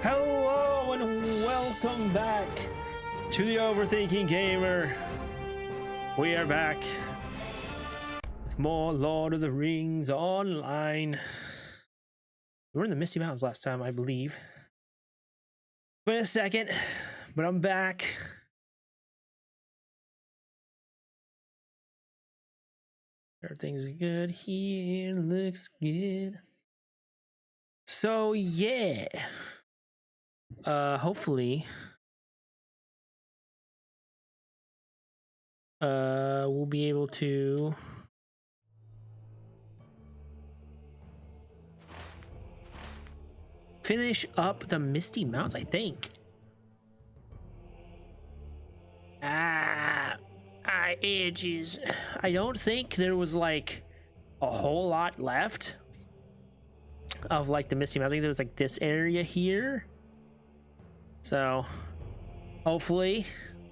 Hello and welcome back to the Overthinking Gamer. We are back with more Lord of the Rings online. We were in the Misty Mountains last time, I believe. Wait a second, but I'm back. Everything's good here, looks good. So yeah, hopefully we'll be able to finish up the Misty Mountains, I think. Edges. I don't think there was like a whole lot left of like the Misty Mountains. I think there was like this area here. So hopefully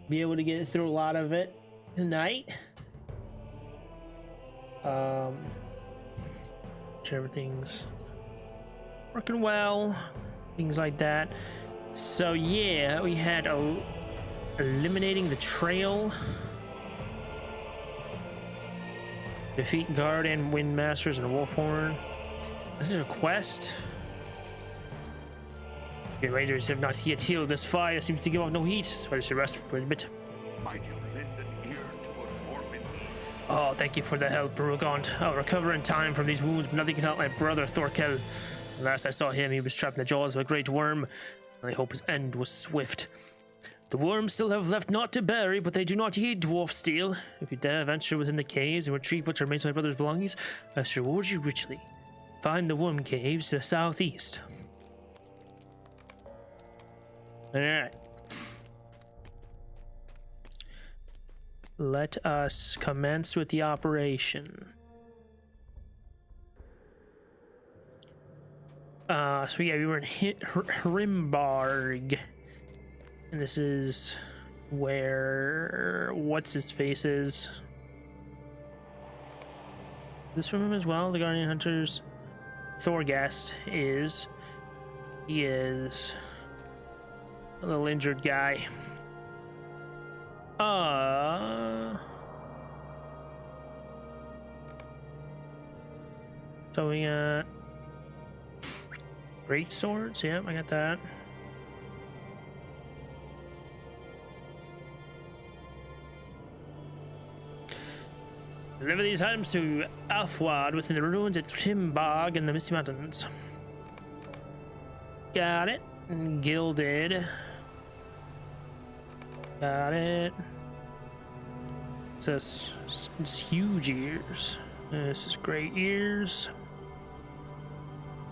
be able to get through a lot of it tonight. Sure everything's working well, things like that. So yeah, we had eliminating the trail, defeat guard and wind masters and a wolf horn. This is a quest. Your rangers have not yet healed. This fire seems to give off no heat, so I should rest for a bit. Might you lend an ear to an orphan? Oh, thank you for the help, Brugant. I'll recover in time from these wounds, but nothing can help my brother Thorkel. Last I saw him, he was trapped in the jaws of a great worm, and I hope his end was swift. The worms still have left naught to bury, but they do not heed dwarf steel. If you dare venture within the caves and retrieve what remains of my brother's belongings, I shall reward you richly. Find the worm caves to the southeast. Alright. Let us commence with the operation. So yeah, we were in Hrimbarg. And this is where what's-his-face is. Is this from him as well? The Guardian Hunters. Thorgast is. He is a little injured guy. So we got great swords. Yep, I got that. Deliver these items to Alfwad within the ruins at Hrimbarg in the Misty Mountains. Got it. Gilded. Got it. This is huge ears. This is great ears.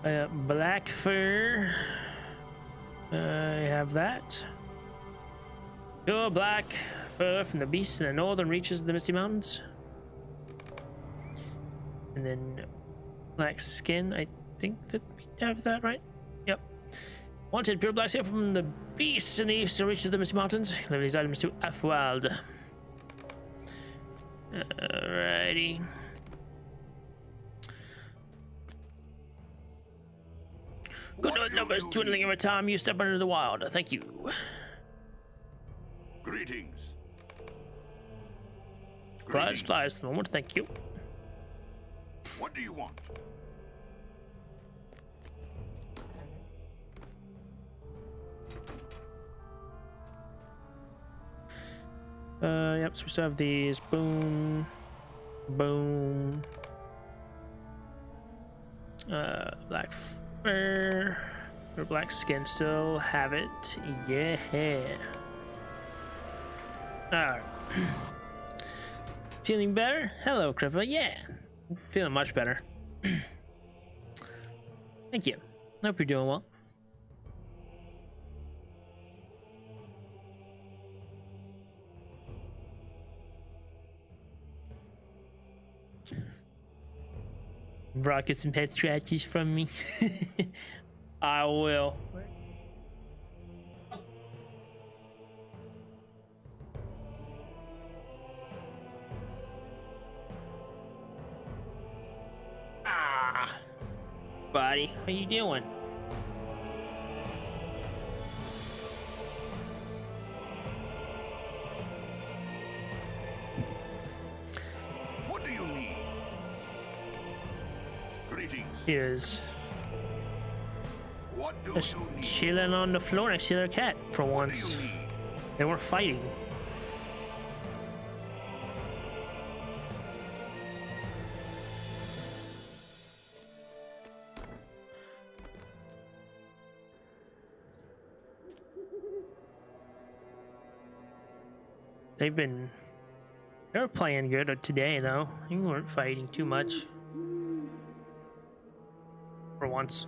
Black fur. I have that. Pure black fur from the beasts in the northern reaches of the Misty Mountains. And then black skin. I think that we have that right. Yep. Wanted pure black skin from the beasts in the eastern reaches of the Misty Mountains. Deliver these items to Alfwad. Alrighty. Good numbers dwindling every time you step into the wild. Thank you. Greetings. Supplies at the moment. Thank you. What do you want? Yep, so we still have these. Boom. Boom. Black fur. Or black skin, still have it. Yeah. Alright. Feeling better? Hello, Crippa. Yeah. Feeling much better. Thank you. Hope you're doing well. Brock, get some pet scratches from me. I will. buddy. How you doing? Greetings. He is What do just you need? chilling on the floor next to their cat for What once. do you need? They were fighting. They were playing good today, though. They weren't fighting too much. For once.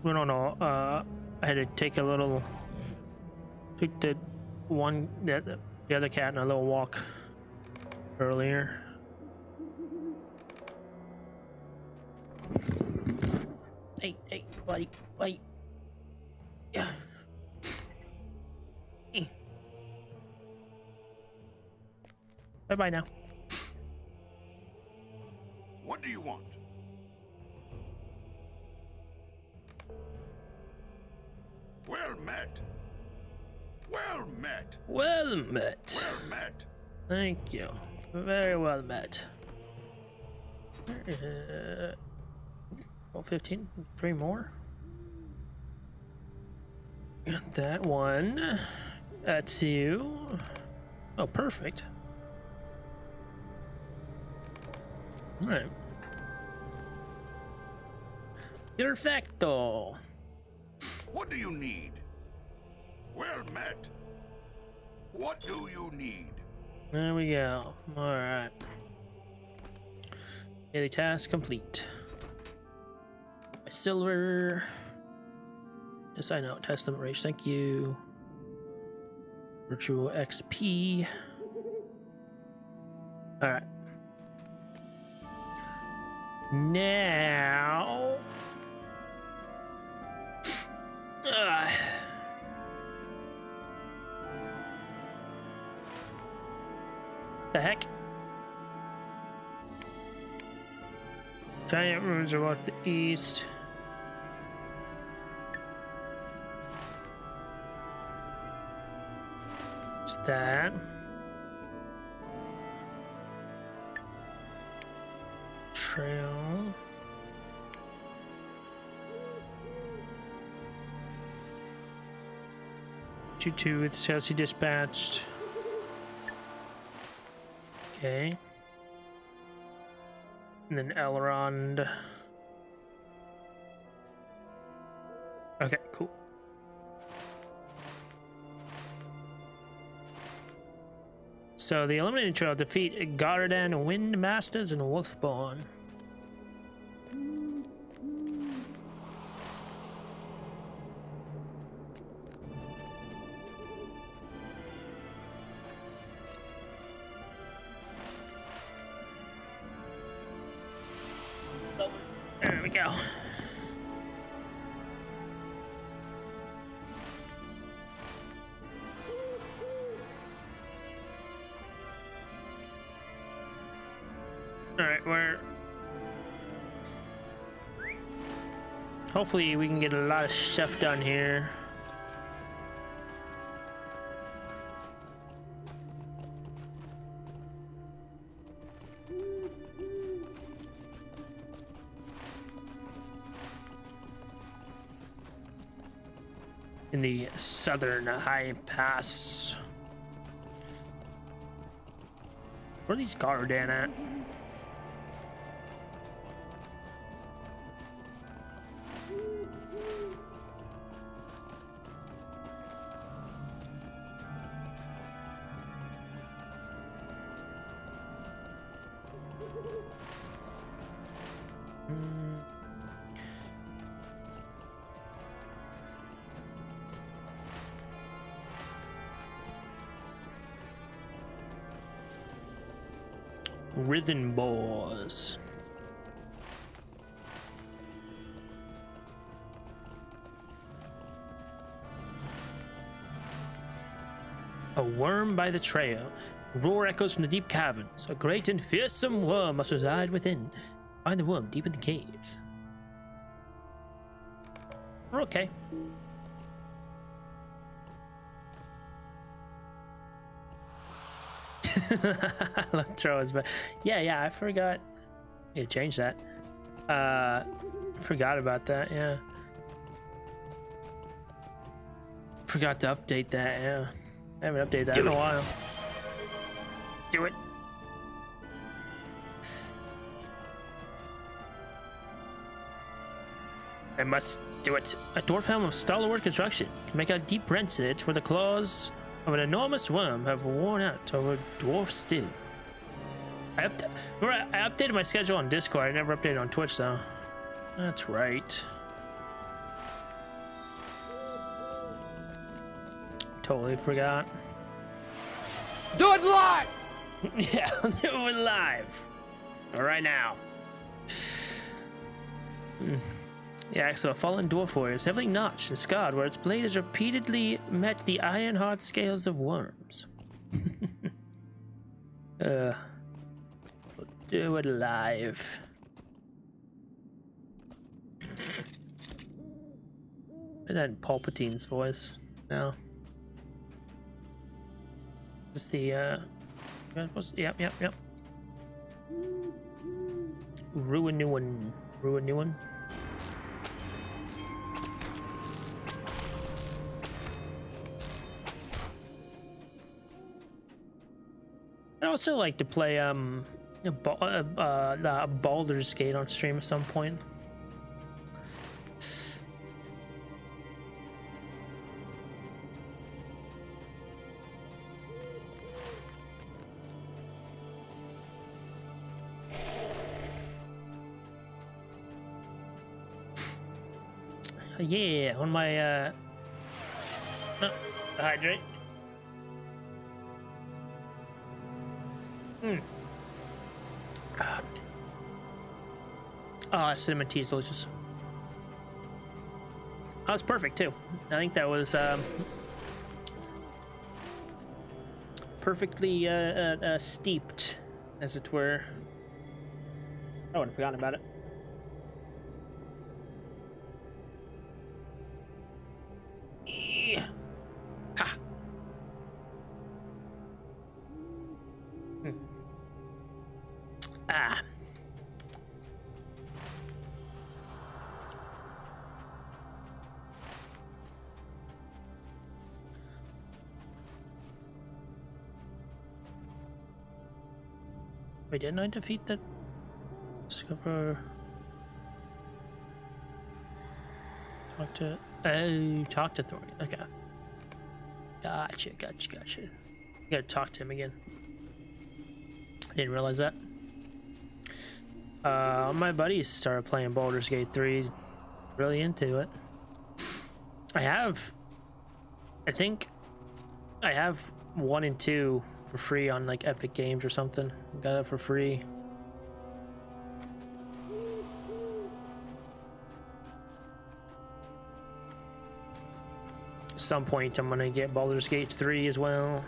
We don't know. I had to take a little. Took the other cat on a little walk earlier. Hey, buddy, wait. Yeah. Bye now. What do you want? Well met. Well met. Well met. Well met. Thank you. Very well met. 15, 3 more. Got that one. That's you. Oh, perfect. All right. Perfecto. What do you need? Well met. What do you need? There we go. All right. Daily task complete. My silver. Yes, I know. Testament Rage. Thank you. Virtual XP. All right. Now. The heck? Giant ruins are off the east. What's that? Trail. Two with Chelsea dispatched. Okay. And then Elrond. Okay, cool. So the eliminating trail defeat Gardan, Windmasters, and Wolfborn. There we go. Alright, hopefully we can get a lot of stuff done here. In the southern high pass. Where are these Gardan at? Rhythm Boars. A worm by the trail. Roar echoes from the deep caverns. A great and fearsome worm must reside within. Find the worm deep in the caves. We're okay. Throws, but yeah, I forgot. Yeah, change that. Forgot about that. Yeah, forgot to update that. Yeah, I haven't updated that in a while. Do it. I must do it. A dwarf helm of stalwart construction can make out deep rents in it where the claws of an enormous worm have worn out over dwarf steel. I updated my schedule on Discord. I never updated on Twitch though. That's right. Totally forgot. Do it live! Yeah, do it live. Right now. Yeah, so a fallen dwarf warrior is heavily notched and scarred where its blade has repeatedly met the iron-hard scales of worms. Do it live. And then Palpatine's voice now. Just the yep. Ruin new one. I'd also like to play Baldur's Gate on stream at some point. Yeah, on my hydrate. Oh, cinnamon tea is delicious. That was perfect too. I think that was perfectly steeped, as it were. I wouldn't have forgotten about it. Yeah. Ha. Ah. Wait, didn't I defeat that? Discover. Talk to. Oh, talk to Thor. Okay. Gotcha. You gotta talk to him again. I didn't realize that. My buddies started playing Baldur's Gate 3. Really into it. I think I have 1 and 2 for free on like Epic Games or something. Got it for free. At some point I'm gonna get Baldur's Gate 3 as well.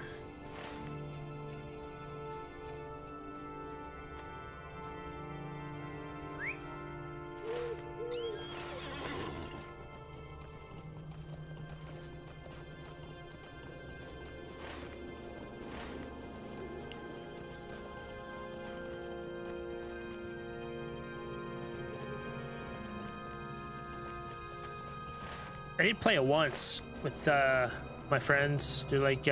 I did play it once with my friends. Do like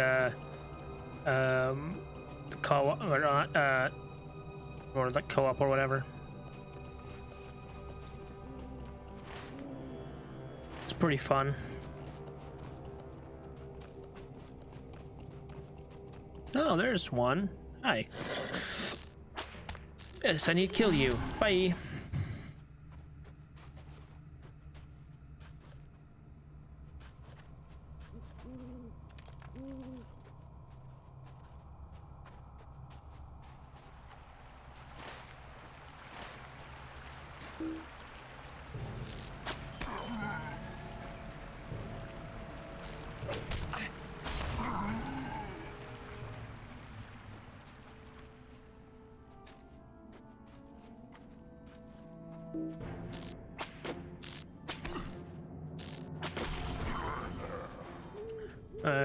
co-op or not, or like co-op or whatever. It's pretty fun. Oh, there's one. Hi. Yes, I need to kill you. Bye.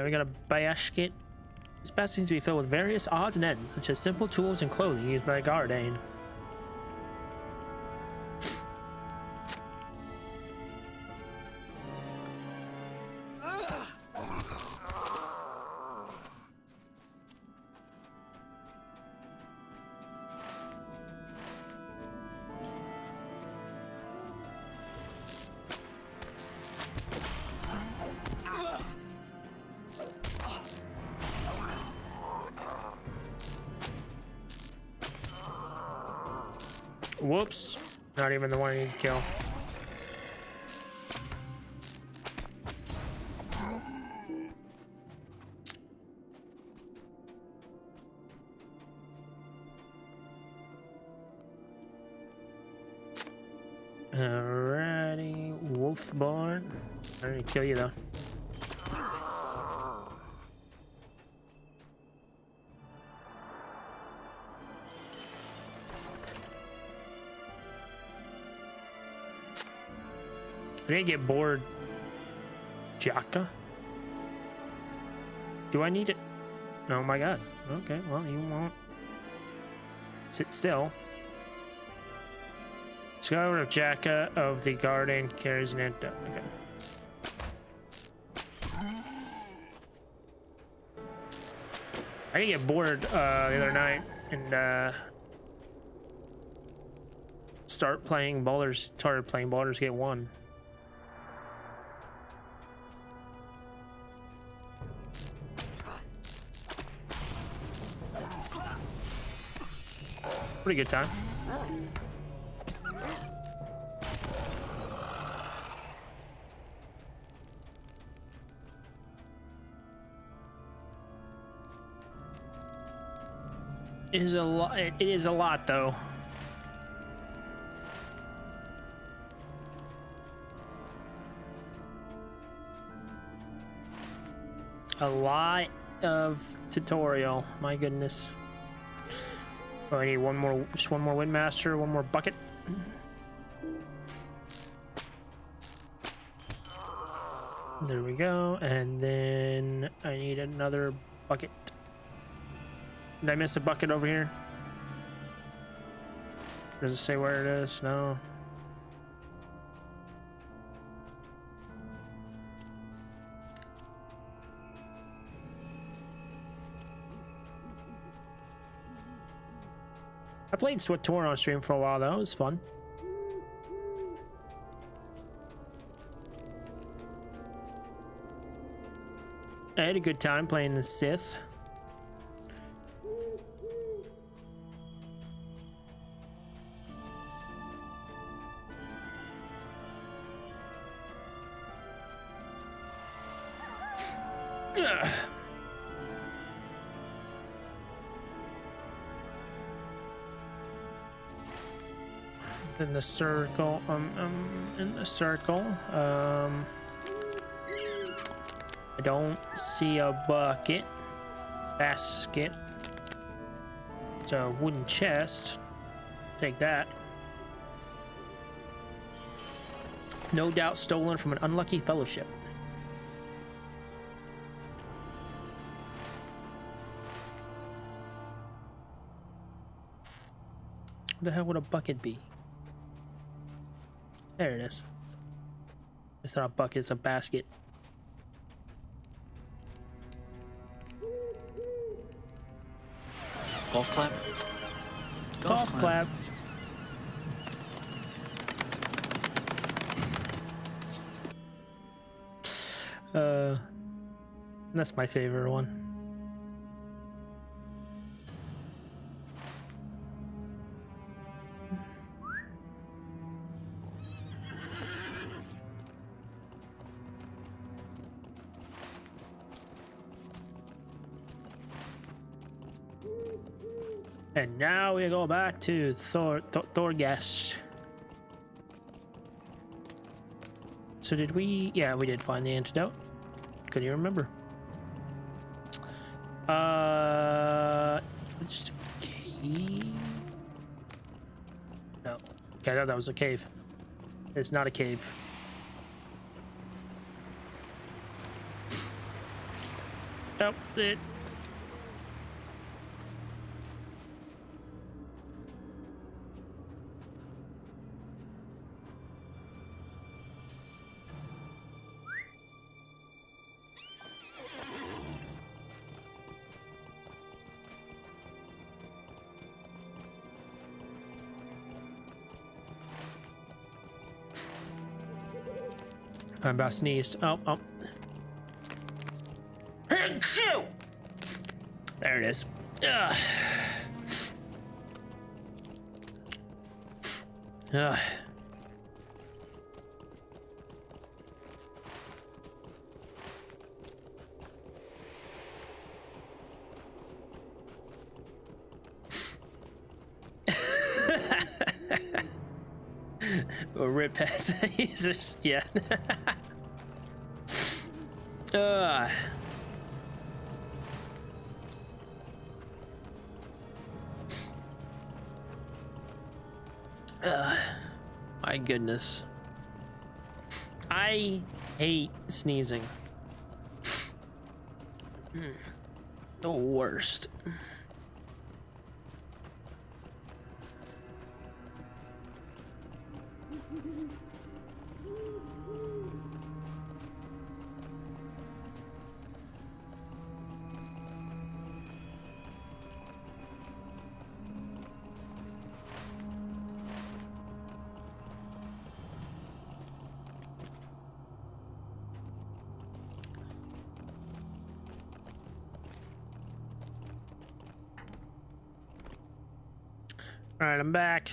We got a basket. This basket seems to be filled with various odds and ends, such as simple tools and clothing used by Gardane. Whoops. Not even the one I need to kill. Alrighty. Wolf barn. I'm gonna kill you though. I didn't get bored. Jaka? Do I need it? Oh my god. Okay, well, you won't. Sit still. Discover of Jaka of the garden carries an antidote. Okay. I didn't get bored the other night and started playing Baldur's Gate 1. Pretty good time. It is a lot. It is a lot, though. A lot of tutorial. My goodness. Oh, I need one more, just one more Windmaster, one more bucket. There we go, and then I need another bucket. Did I miss a bucket over here? Does it say where it is? No. I played SWTOR on stream for a while, though. It was fun. I had a good time playing the Sith. Ugh. In the circle, in the circle. I don't see a bucket. Basket. It's a wooden chest. Take that. No doubt stolen from an unlucky fellowship. What the hell would a bucket be? There it is. It's not a bucket, it's a basket. Golf clap? Golf clap. That's my favorite one. And now we go back to Thorgest. So did we? Yeah, we did find the antidote. Couldn't even remember. Just a cave. No. Okay, I thought that was a cave. It's not a cave. Nope. I'm about sneezed. Oh. There it is. Ugh. Ugh. Rip users, yeah. My goodness. I hate sneezing. The worst. Alright, I'm back.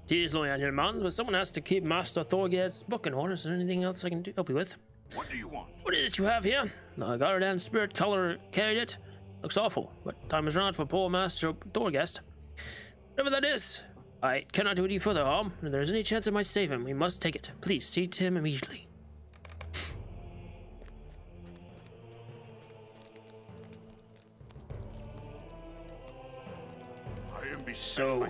He's lonely out here in the mountains, but someone has to keep Master Thorgest's book in order. Is there anything else I can help you with? What do you want? What is it you have here? The Garden Spirit Color carried it. Looks awful, but time is run for poor Master Thorgest. Whatever that is, I cannot do any further harm. If there is any chance I might save him, we must take it. Please, see to him immediately. So,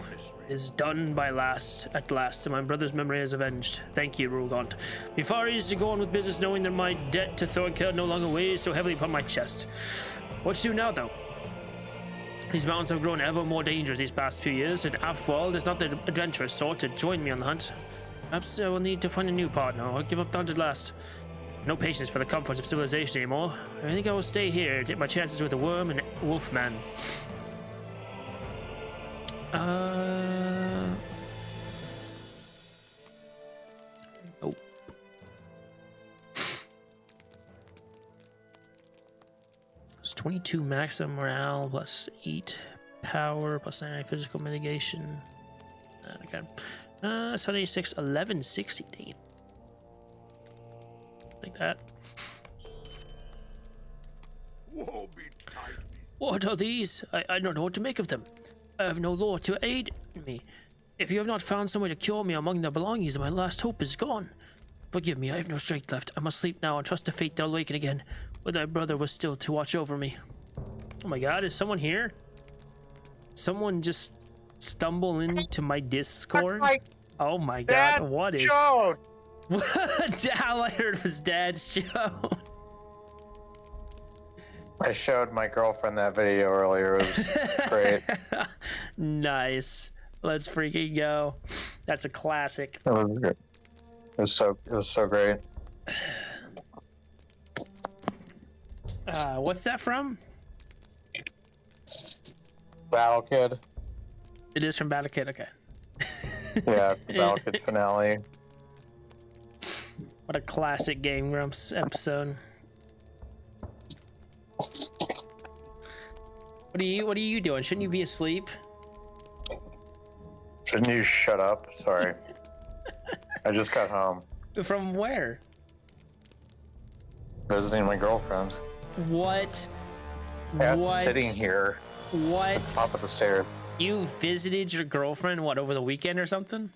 is done at last, and my brother's memory is avenged. Thank you, Rugont. Be far easier to go on with business knowing that my debt to Thorkel no longer weighs so heavily upon my chest. What to do now, though? These mountains have grown ever more dangerous these past few years, and Afwald is not the adventurous sort to join me on the hunt. Perhaps I will need to find a new partner, or give up the hunt at last. No patience for the comforts of civilization anymore. I think I will stay here to take my chances with the worm and wolfman. Nope. It's 22 maximum morale plus 8 power plus 9 physical mitigation. Okay. 76, 11, 60. Like that. Woe betide me. What are these? I don't know what to make of them. I have no law to aid me. If you have not found some way to cure me among the belongings, my last hope is gone. Forgive me, I have no strength left. I must sleep now and trust to fate that I'll awaken again, when my brother was still to watch over me. Oh my god, is someone here? Someone just stumble into my Discord? Oh my god, what is... What? All I heard was Dad's show. I showed my girlfriend that video earlier. It was great. Nice. Let's freaking go. That's a classic. It was good. It was so great. What's that from? Battle Kid. It is from Battle Kid, okay. Yeah, Battle Kid finale. What a classic Game Grumps episode. What are you doing? Shouldn't you be asleep? Shouldn't you shut up? Sorry. I just got home. From where? Visiting my girlfriend. What? What? Sitting here. What? At the top of the stairs. You visited your girlfriend, what, over the weekend or something?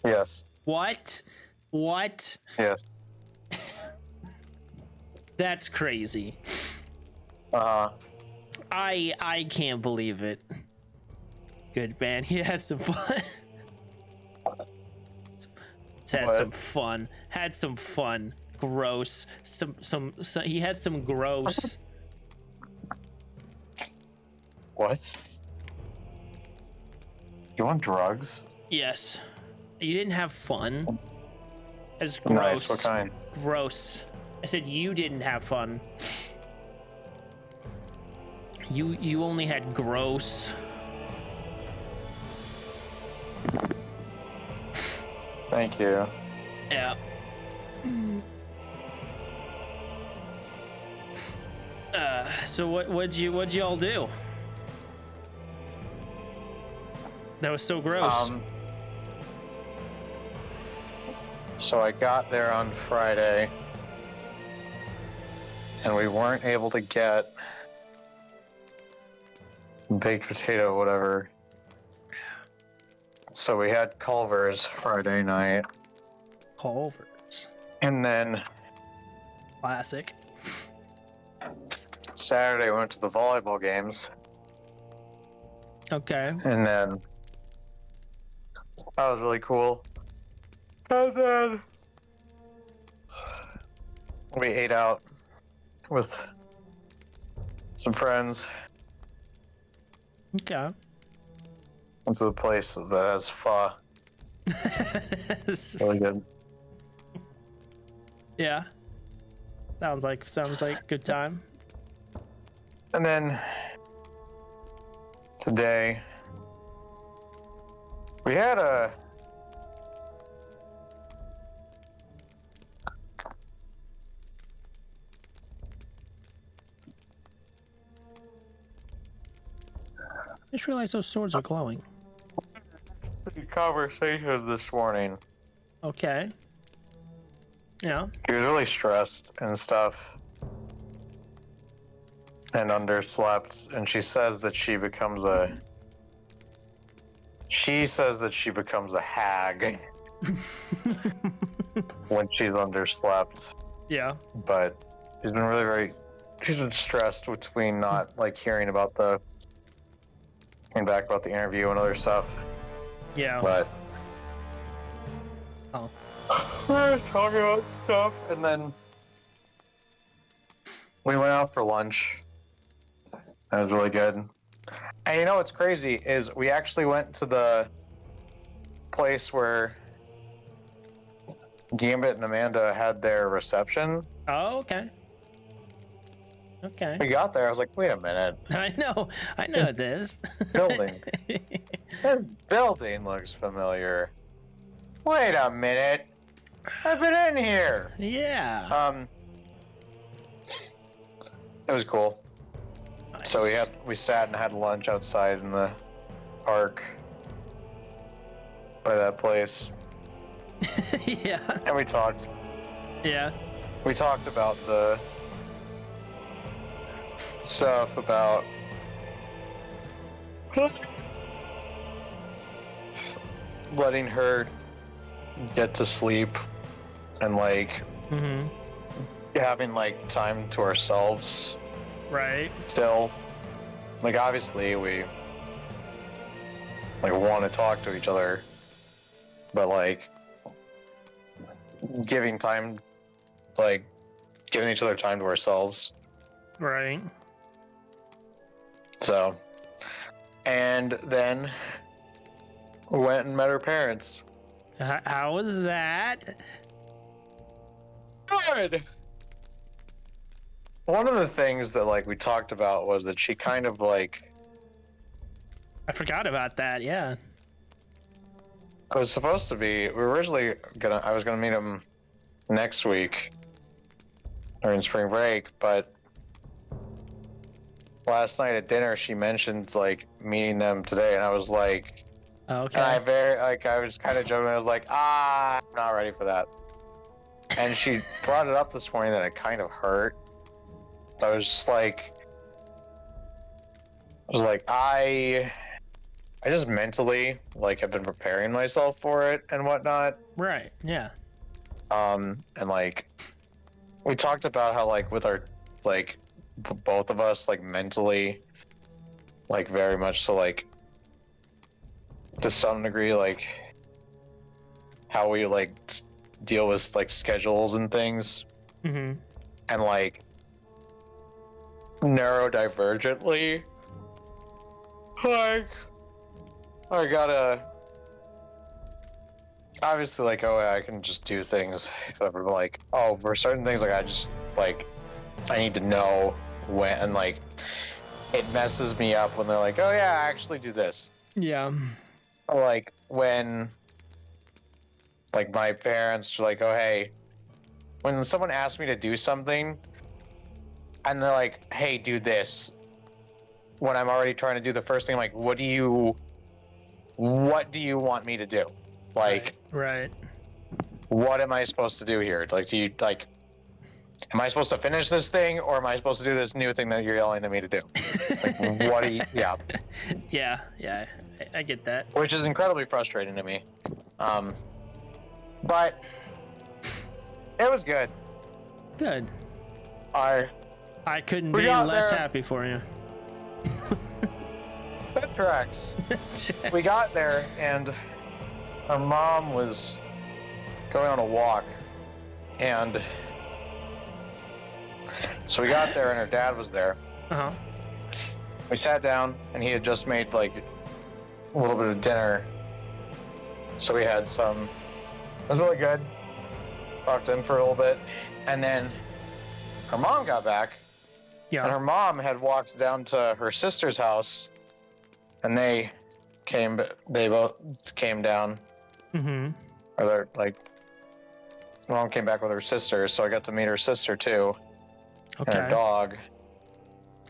Yes. What? What? Yes. That's crazy. I can't believe it. Good man, he had some fun. Had some fun. Gross. He had some gross. What? You want drugs? Yes. You didn't have fun. That's gross. Nice. What kind? Gross. I said you didn't have fun. You only had gross. Thank you. Yeah. So what'd you all do? That was so gross. So I got there on Friday, and we weren't able to get baked potato, whatever. So we had Culver's Friday night, Culver's. and then Classic. Saturday we went to the volleyball games, Okay. and then that was really cool. And then we ate out with some friends. Okay. Went to the place that has pho. Really good. Yeah. Sounds like good time. And then today we had a I just realized those swords are glowing. conversation this morning. Okay. Yeah. He was really stressed and stuff and underslept, and she says that she becomes a hag when she's underslept. Yeah. But she's been she's been stressed between not like hearing back about the interview and other stuff. Yeah. But Oh. we were talking about stuff, and then we went out for lunch. That was really good. And you know what's crazy is we actually went to the place where Gambit and Amanda had their reception. Oh, okay. Okay. We got there, I was like, wait a minute. I know this. Building. This building looks familiar. Wait a minute. I've been in here. Yeah. It was cool. Nice. So we sat and had lunch outside in the park by that place. Yeah. And we talked. Yeah. We talked about the stuff about letting her get to sleep and like Mm-hmm. having like time to ourselves Right. still. Like obviously we like want to talk to each other, but like giving each other time to ourselves. Right. So, and then we went and met her parents. How was that? Good. One of the things that like we talked about was that she kind of like I forgot about that. Yeah. I was supposed to be. I was gonna meet him next week during spring break, but last night at dinner she mentioned like meeting them today, and I was like, Okay. and I was kind of joking. I was like, I'm not ready for that. And she brought it up this morning that it kind of hurt. I was just like, I just mentally like have been preparing myself for it and whatnot. Right. Yeah. And like we talked about how like with our like both of us like mentally like very much so like to some degree like how we like deal with like schedules and things, Mm-hmm. and like neurodivergently like I gotta obviously like I can just do things but like for certain things like I just like I need to know when, and like it messes me up when they're like, oh yeah, I actually do this. Yeah. Or like when like my parents were like, oh hey, when someone asks me to do something, and they're like, hey, do this, when I'm already trying to do the first thing, I'm like, what do you want me to do? Like, Right. what am I supposed to do here? Like, do you like? Am I supposed to finish this thing, or am I supposed to do this new thing that you're yelling at me to do? Like, what do you? Yeah. Yeah. I get that. Which is incredibly frustrating to me. But it was good. Good. I couldn't We be got less there. happy for you. That tracks. We got there, and our mom was going on a walk, and so we got there, and her dad was there. Uh-huh. We sat down, and he had just made like a little bit of dinner, so we had some. It was really good. Talked to him for a little bit, and then her mom got back, and Yeah. her mom had walked down to her sister's house, and they both came down. Mm-hmm. Or they're like, mom came back with her sister, so I got to meet her sister too, and her Okay. dog.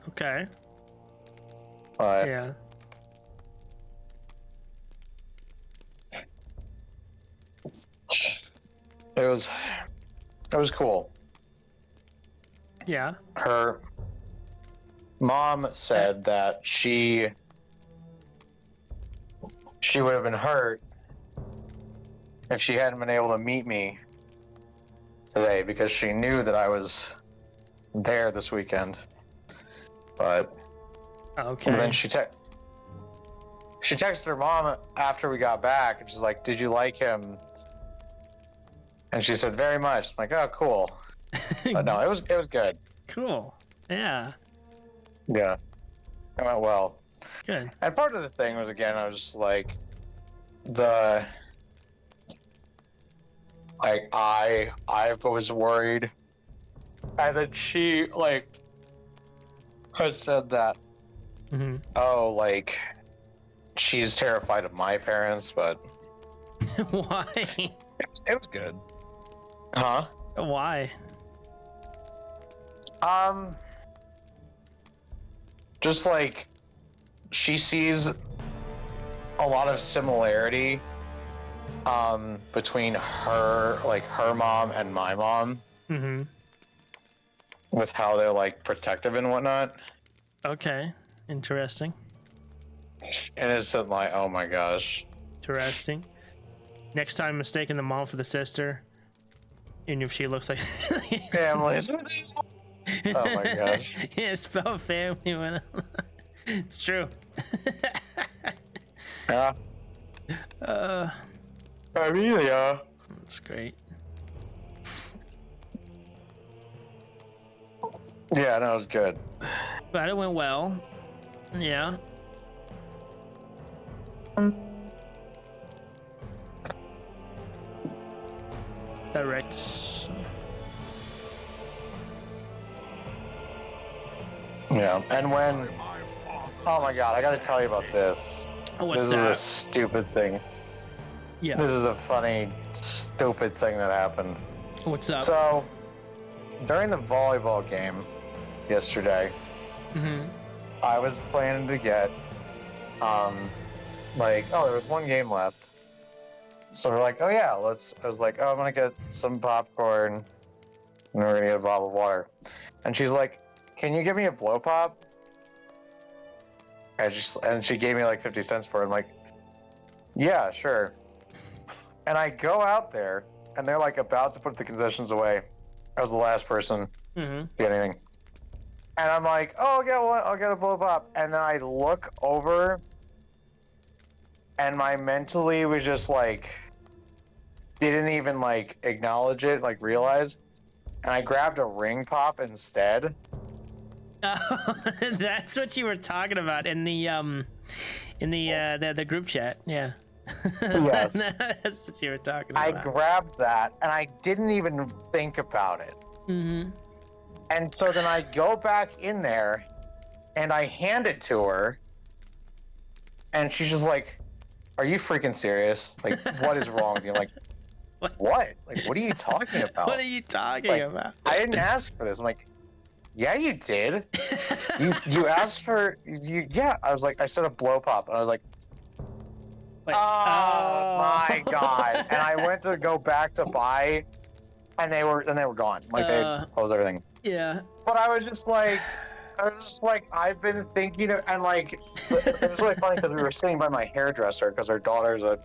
Okay. But Yeah. it was cool. Yeah. Her mom said that she would have been hurt if she hadn't been able to meet me today, because she knew that I was there this weekend. But Okay. then she texted her mom after we got back, and she's like, "Did you like him?" And she said, "Very much." I'm like, "Oh, cool." But no, it was good. Cool. Yeah. Yeah, it went well. Good. And part of the thing was, again, I was just like, I was worried, and then she like has said that, Mm-hmm. oh, like she's terrified of my parents, but Why? it was good. Huh? Why? Just like she sees a lot of similarity between her mom and my mom, Mm-hmm. with how they're like protective and whatnot. Okay. Interesting. And it's like, oh my gosh. Interesting. Next time, mistaking the mom for the sister, even if she looks like Families. Oh my gosh. Yeah, spell family with it's true. Yeah. Amelia. That's great. Yeah, no, it was good. But it went well. Yeah. Direct. Yeah. And when, oh my god, I gotta tell you about this. What's This is a that? stupid thing. Yeah. This is a funny, stupid thing that happened. What's up? So, during the volleyball game yesterday, Mm-hmm. I was planning to get, like, oh, there was one game left. So we're like, oh yeah, I was like, oh, I'm gonna get some popcorn, and we're gonna get a bottle of water. And she's like, can you give me a blow pop? And she gave me like 50 cents for it. I'm like, yeah, sure. And I go out there, and they're like about to put the concessions away. I was the last person Mm-hmm. to get anything. And I'm like, oh, I'll get one. I'll get a blow pop. And then I look over, and my mentally was just like, didn't even like acknowledge it, like realize. And I grabbed a ring pop instead. Oh, that's what you were talking about in the group chat. Yeah. Yes. That's what you were talking I about. grabbed that, and I didn't even think about it. Mm-hmm. And so then I go back in there, and I hand it to her, and she's just like, are you freaking serious? Like, what is wrong with you? I'm like, what? Like, what are you talking about? What are you talking about? I didn't ask for this. I'm like, yeah, you did. You asked for yeah. I was like, I said a blow pop, and I was like, Like, oh my god! And I went to go back to buy, and they were gone. Like they closed everything. Yeah. But I was just like, I've been thinking of, and like, it was really funny because we were sitting by my hairdresser because her daughter's a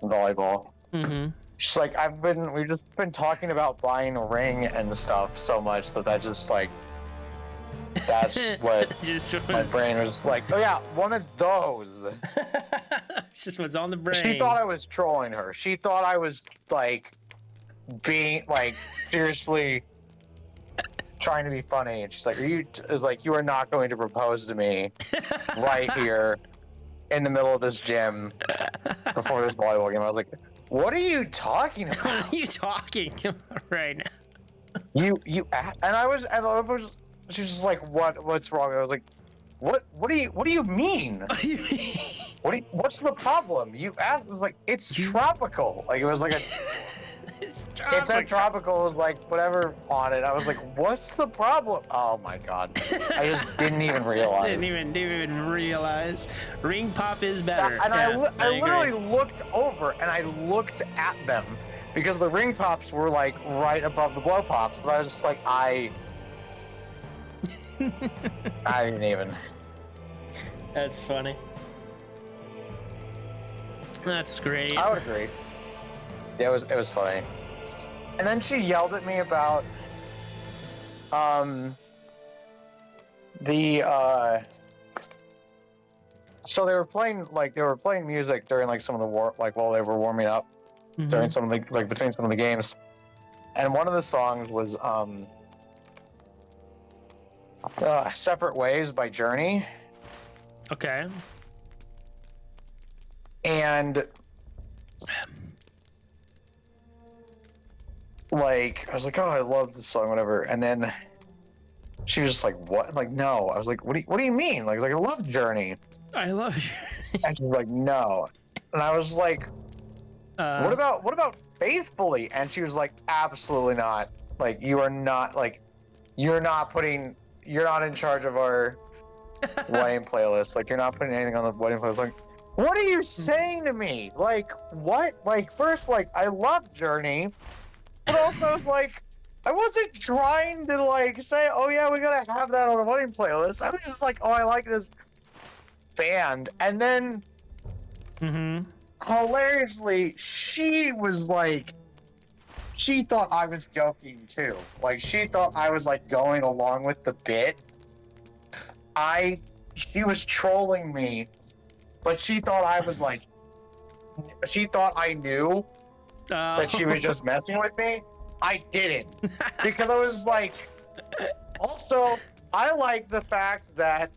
volleyball. Mm-hmm. She's like, we've just been talking about buying a ring and stuff so much that just like, that's what my brain was just like, oh yeah, one of those. It's just what's on the brain. She thought I was trolling her. She thought I was like, being like, seriously trying to be funny. And she's like, you are not going to propose to me right here in the middle of this gym before this volleyball game. I was like, what are you talking about? What are you talking about right now? And I was she was just like, what's wrong? I was like, what do you mean? What do you mean? What's the problem? You asked. It was like, it's tropical. Like, it was like a it said tropical. It was like whatever on it. I was like, what's the problem? Oh my god, I just didn't even realize. didn't even realize. Ring pop is better. And yeah, I literally looked over and I looked at them because the ring pops were like right above the blow pops. But I was just like, I didn't even. That's funny. That's great. I would agree. Yeah, it was funny. And then she yelled at me about so they were playing music during like some of the while they were warming up during some of the between some of the games. And one of the songs was Separate Ways by Journey. Okay. And like, I was like, oh, I love this song, whatever. And then she was just like, what? Like, no. I was like, what do you mean? Like, I love Journey. I love you. And she's like, no. And I was like, what about Faithfully? And she was like, absolutely not. Like, you're not in charge of our wedding playlist. Like, you're not putting anything on the wedding playlist. Like, what are you saying to me? Like, what? Like, first, like, I love Journey. But also, like, I wasn't trying to, like, say, oh, yeah, we gotta have that on the wedding playlist. I was just like, oh, I like this band. And then, hilariously, she was like, she thought I was joking, too. Like, she thought I was, like, going along with the bit. She was trolling me, but she thought I was, like, she thought I knew that she was just messing with me. I didn't. Because I was like, also, I like the fact that,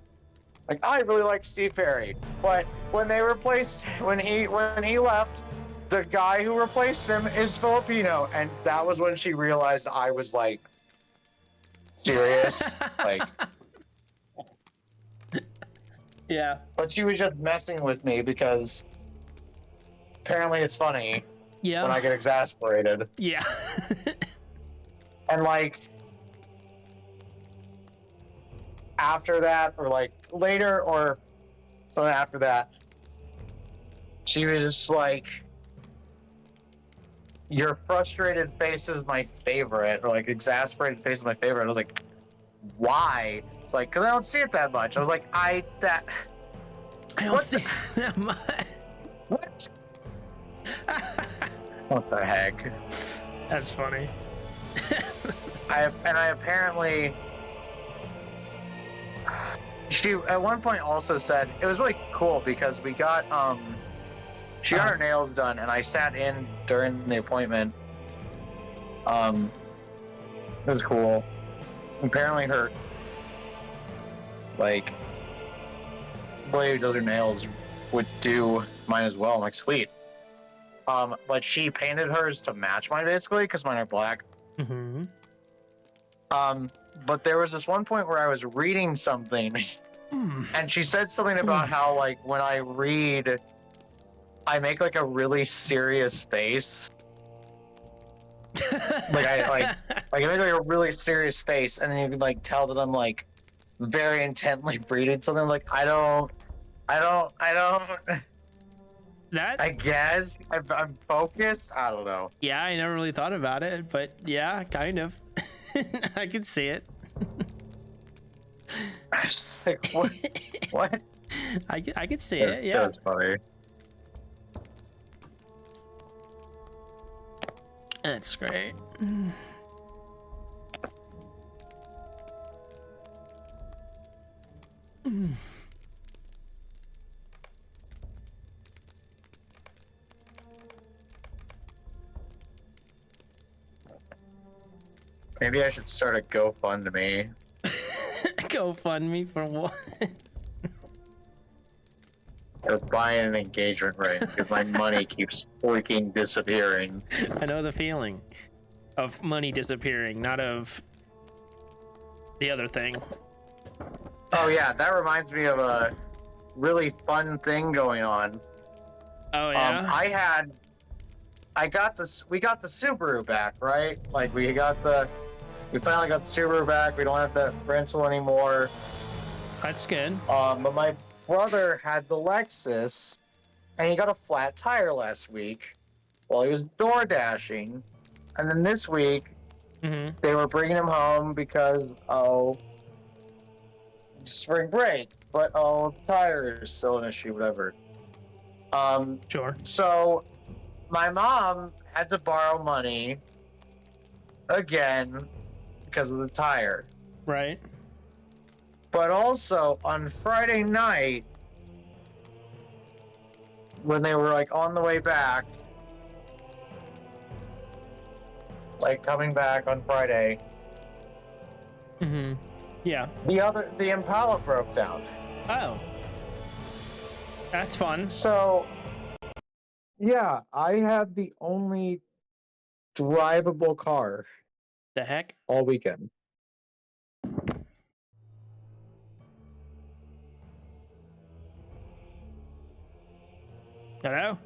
like, I really like Steve Perry, but when he left, the guy who replaced him is Filipino, and that was when she realized I was, like, serious. Like, yeah. but she was just messing with me because apparently it's funny. Yeah. When I get exasperated. Yeah. And like after that, or like later, or something after that, she was just like, your frustrated face is my favorite, or like exasperated face is my favorite. I was like, why? It's like, because I don't see it that much. I was like, I don't see it that much. What? What the heck? That's funny. I apparently, she at one point also said, it was really cool because we got she got her nails done and I sat in during the appointment. It was cool. Apparently her, like, the lady who does her nails would do mine as well. I'm like, sweet. But she painted hers to match mine basically, because mine are black. But there was this one point where I was reading something, and she said something about how, like, when I read, I make like a really serious face. Like I make like a really serious face, and then you can like tell that I'm like very intently reading something. Like I don't. That? I guess I'm focused. I don't know. Yeah, I never really thought about it, but yeah, kind of. I can see it. Like what? What? I could see it. Yeah. That's funny. That's great. Maybe I should start a GoFundMe. GoFundMe for what? To buy an engagement ring because my money keeps freaking disappearing. I know the feeling of money disappearing, not of the other thing. Oh yeah, that reminds me of a really fun thing going on. Oh yeah. We got the Subaru back, right? Like we finally got the Subaru back. We don't have that rental anymore. That's good. But my brother had the Lexus, and he got a flat tire last week while he was door dashing, and then this week they were bringing him home because spring break, but the tire is still an issue, whatever. Sure. So my mom had to borrow money again because of the tire. Right. But also on Friday night, when they were like on the way back, like coming back on Friday, Yeah. the Impala broke down. Oh. That's fun. So, yeah, I have the only drivable car The heck? all weekend. Hello?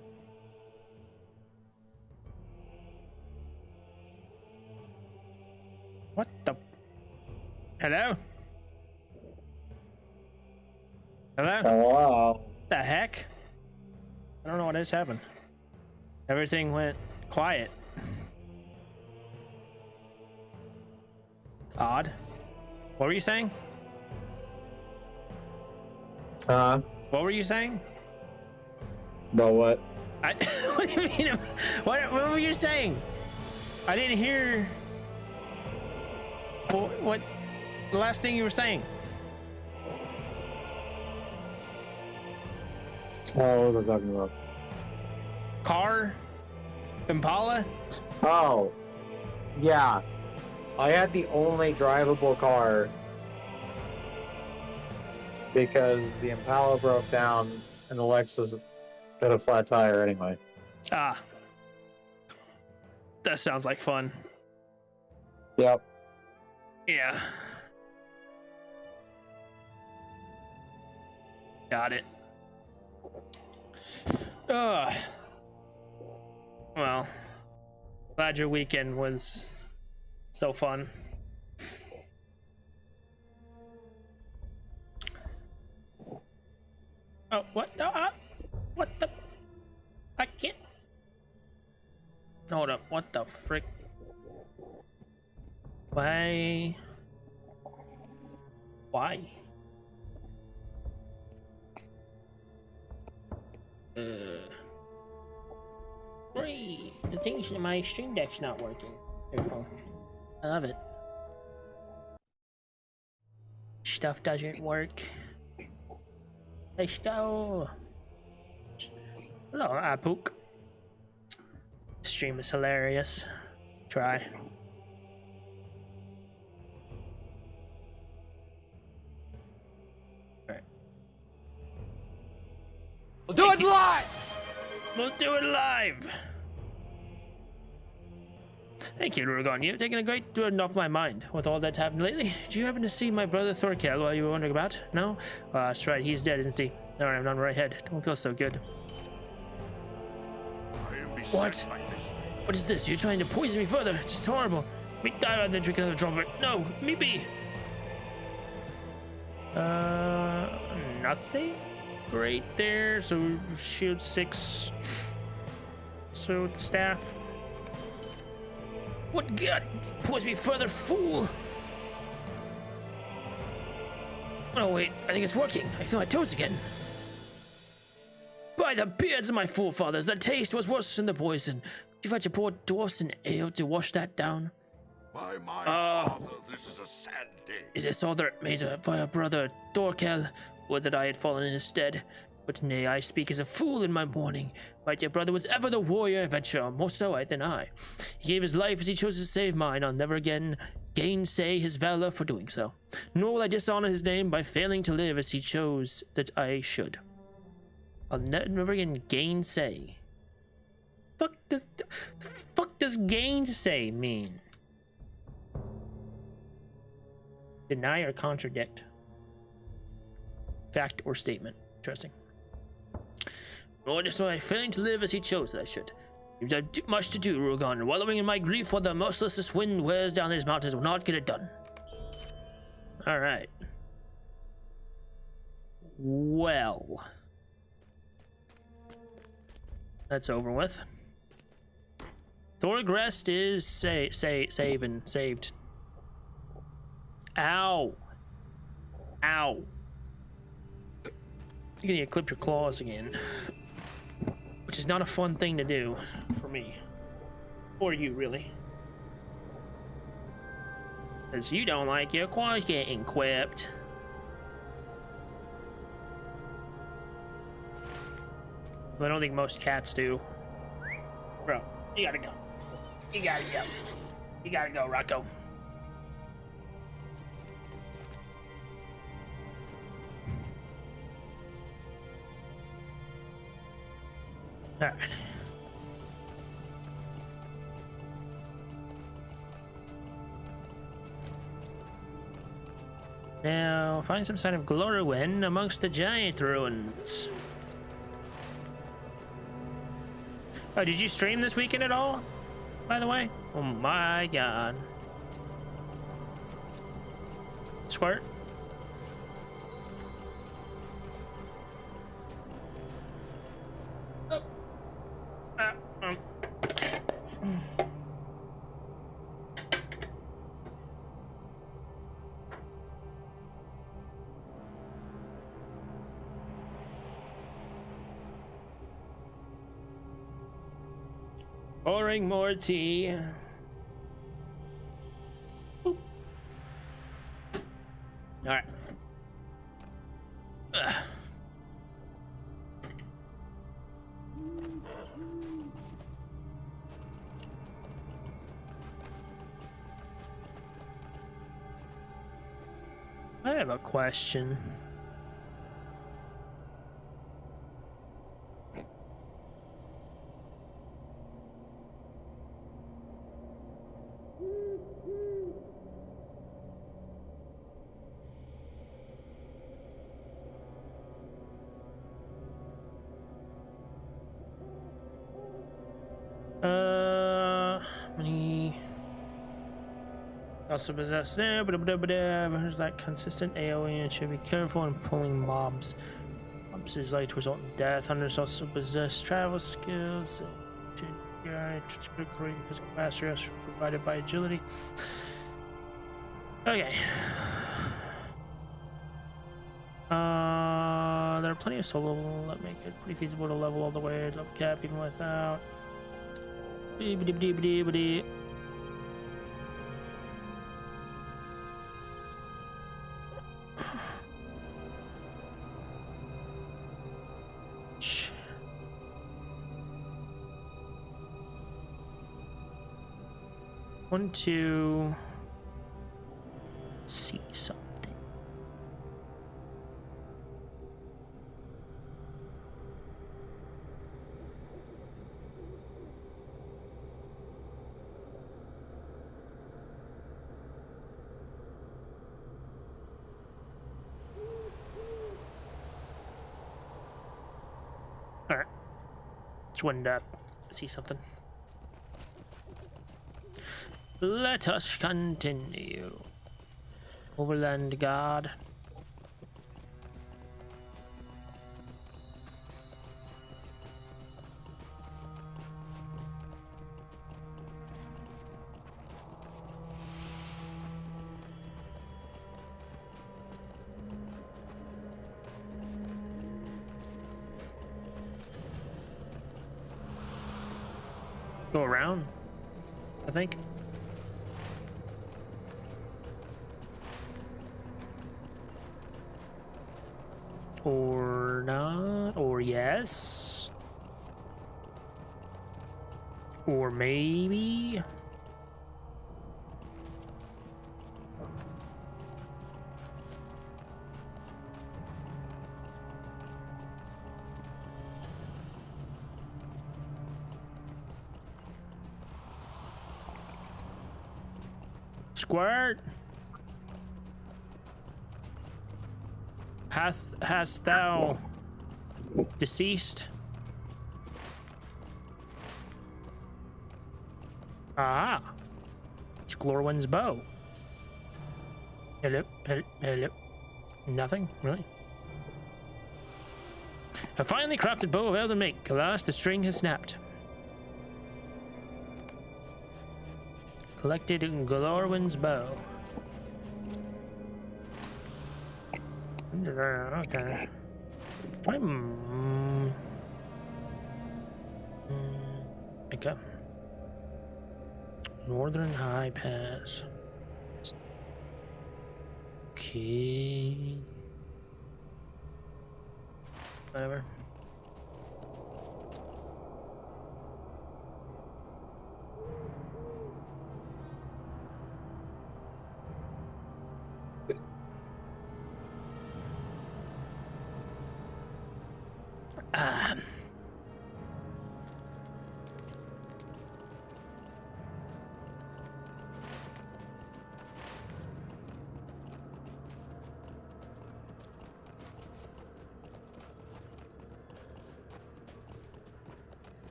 What the? Hello? Hello? Hello. The heck? I don't know what just happened. Everything went quiet. Odd. What were you saying? What were you saying? But what? What do you mean? What were you saying? I didn't hear. What? The last thing you were saying? What was I talking about? Car? Impala? Oh, yeah. I had the only drivable car because the Impala broke down and the Lexus got a flat tire anyway. Ah. That sounds like fun. Yep. Yeah. Got it. Ugh. Well, glad your weekend was so fun. Oh, what? What the? I can't. Hold up. What the frick? Why? Why? Great. The thing's in my stream deck's not working. Careful. I love it. Stuff doesn't work. Let's go. Hello, Apook. Stream is hilarious. Try. Alright. We'll do it live! We'll do it live! Thank you, Rugon. You've taken a great burden off my mind with all that's happened lately. Did you happen to see my brother Thorkel while you were wondering about? No? That's right, he's dead, isn't he? Alright, I'm on the right head. Don't feel so good. I am beset What? by mystery. What is this? You're trying to poison me further. It's just horrible. Me die rather than drink another drop of it. No, me be. Nothing great there. So shield 6. So staff. What god? Poison me further, fool. Oh wait, I think it's working. I feel my toes again. By the beards of my forefathers, the taste was worse than the poison. You fed your poor dwarfs an ale to wash that down? By my father, this is a sad day. Is this all that made of our brother Thorkel? Would that I had fallen in his stead. But nay, I speak as a fool in my mourning. My dear brother was ever the warrior adventurer, more so than I. He gave his life as he chose to save mine. I'll never again gainsay his valor for doing so. Nor will I dishonor his name by failing to live as he chose that I should. I'll never again gainsay. Fuck does gainsay mean? Deny or contradict? Fact or statement? Interesting. Nor just I failing to live as he chose that I should. Seems I've much to do, Rugon. Wallowing in my grief while the merciless wind wears down these mountains will not get it done. Alright. Well. That's over with. Thorgrest is saved. Ow. Ow. You're gonna clip your claws again. Which is not a fun thing to do for me. Or you, really. Because you don't like your claws getting clipped. Well, I don't think most cats do. Bro, you gotta go. You gotta go. You gotta go, Rocco. Alright. Now, find some sign of Glorwyn amongst the giant ruins. Oh, did you stream this weekend at all? By the way? Oh my god. Squirt? Oh. Pouring more tea. All right. I have a question. Many also possess there, but there's that consistent AoE and should be careful in pulling mobs. Mobs is like to result in death. Hunters also possess travel skills. Critical physical mastery provided by agility. Okay. There are plenty of solo that make it pretty feasible to level all the way to level cap even without. Want to see something. All right, let's wind up. See something. Let us continue. Overland God. Go around, I think. Or not, or yes. Or maybe. Squirt. Hast thou deceased? Ah, it's Glorwyn's bow. Hello, hello. Nothing, really. A finely crafted bow of elven make. Alas, the string has snapped. Collected in Glorwyn's bow. Okay. Okay. Northern High Pass. Okay. Whatever.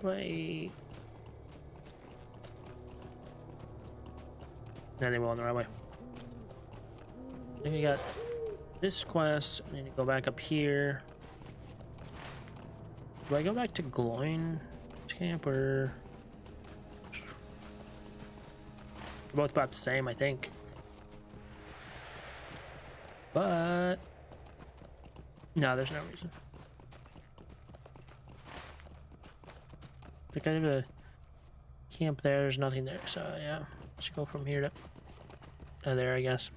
Wait. No, they were on the right way. I think we got this quest. I need to go back up here. Do I go back to Gloin Camp or? They're both about the same, I think. But no, there's no reason. I think I have a camp there. There's nothing there, so yeah, let's go from here to there, I guess.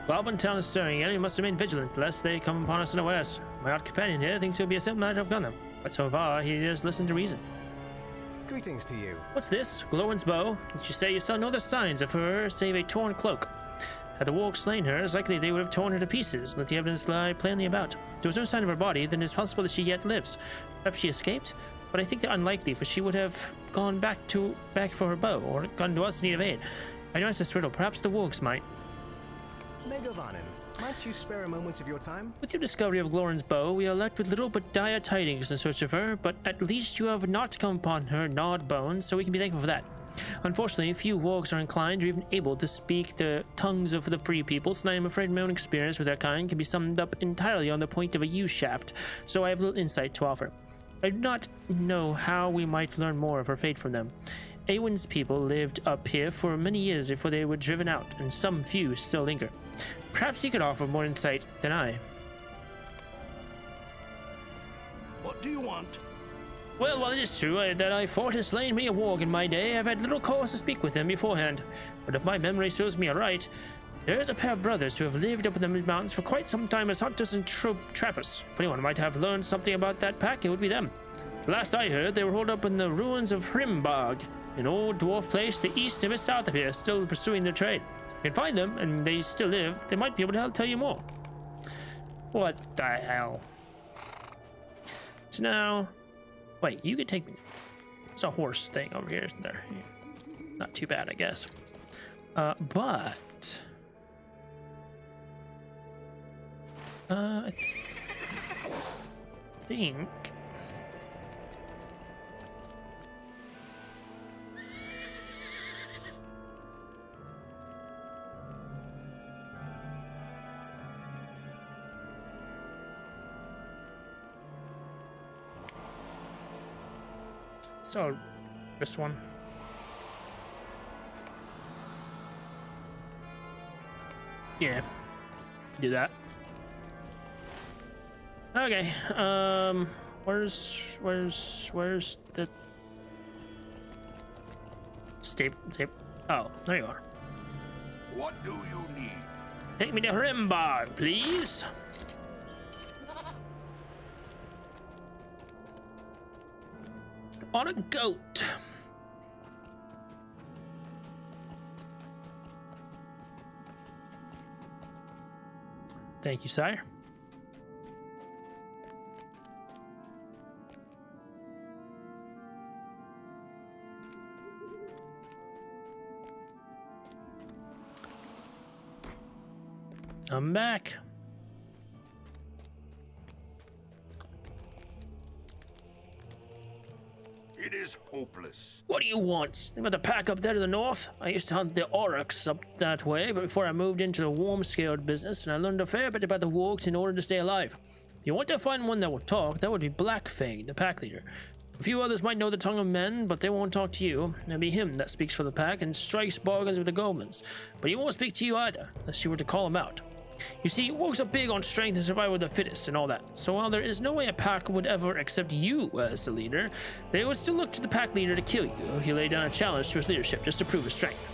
Goblin town is stirring again. We must remain vigilant, lest they come upon us unawares. My odd companion here thinks it will be a simple matter of gun them, but so far he has listened to reason. Greetings to you. What's this? Glorwyn's bow? Did you say you saw no other signs of her save a torn cloak? Had the warg slain her, it's likely they would have torn her to pieces, let the evidence lie plainly about. There was no sign of her body, then it's possible that she yet lives. Perhaps she escaped? But I think they're unlikely, for she would have gone back for her bow, or gone to us in need of aid. I know it's a riddle. Perhaps the wargs might. Megavanen, might you spare a moment of your time? With your discovery of Glorwyn's bow, we are left with little but dire tidings in search of her, but at least you have not come upon her gnawed bones, so we can be thankful for that. Unfortunately, few wargs are inclined or even able to speak the tongues of the free peoples, and I am afraid my own experience with their kind can be summed up entirely on the point of a yew shaft, so I have little insight to offer. I do not know how we might learn more of her fate from them. Awen's people lived up here for many years before they were driven out, and some few still linger. Perhaps he could offer more insight than I. What do you want? Well, while it is true that I fought and slain many a warg in my day, I've had little cause to speak with them beforehand. But if my memory serves me aright, there is a pair of brothers who have lived up in the mountains for quite some time as hunters and trappers. If anyone might have learned something about that pack, it would be them. Last I heard, they were holed up in the ruins of Hrimbog, an old dwarf place to the east and south of here, still pursuing their trade. If you can find them, and they still live, they might be able to tell you more. What the hell? So now... Wait, you could take me... It's a horse thing over here, isn't there? Not too bad, I guess. But... I think... So, this one. Yeah, do that. Okay, where's the tape? Oh, there you are. What do you need? Take me to Hrimbog, please. On a goat. Thank you, sire. I'm back. It is hopeless. What do you want? Think about the pack up there to the north? I used to hunt the oryx up that way, but before I moved into the warm-scaled business, and I learned a fair bit about the wargs in order to stay alive. If you want to find one that will talk, that would be Blackfang, the pack leader. A few others might know the tongue of men, but they won't talk to you. It'll be him that speaks for the pack and strikes bargains with the goblins. But he won't speak to you either, unless you were to call him out. You see, wargs are big on strength and survival of the fittest and all that. So while there is no way a pack would ever accept you as the leader, they would still look to the pack leader to kill you if you lay down a challenge to his leadership just to prove his strength.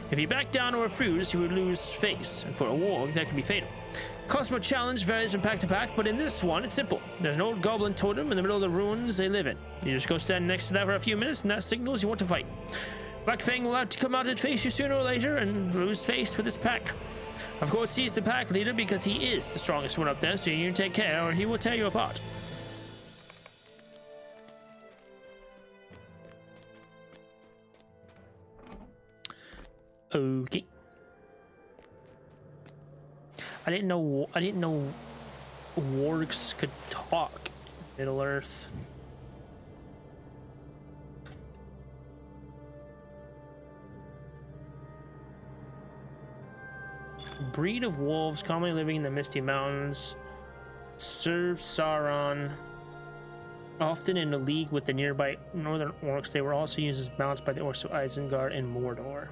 If you back down or refuse, you would lose face, and for a warg, that can be fatal. Cost of a challenge varies from pack to pack, but in this one, it's simple. There's an old goblin totem in the middle of the ruins they live in. You just go stand next to that for a few minutes, and that signals you want to fight. Blackfang will have to come out and face you sooner or later and lose face with his pack. Of course, he's the pack leader because he is the strongest one up there, so you need to take care or he will tear you apart. Okay. I didn't know wargs could talk in Middle Earth. Breed of wolves commonly living in the Misty Mountains served Sauron, often in a league with the nearby northern orcs. They were also used as mounts by the orcs of Isengard and Mordor.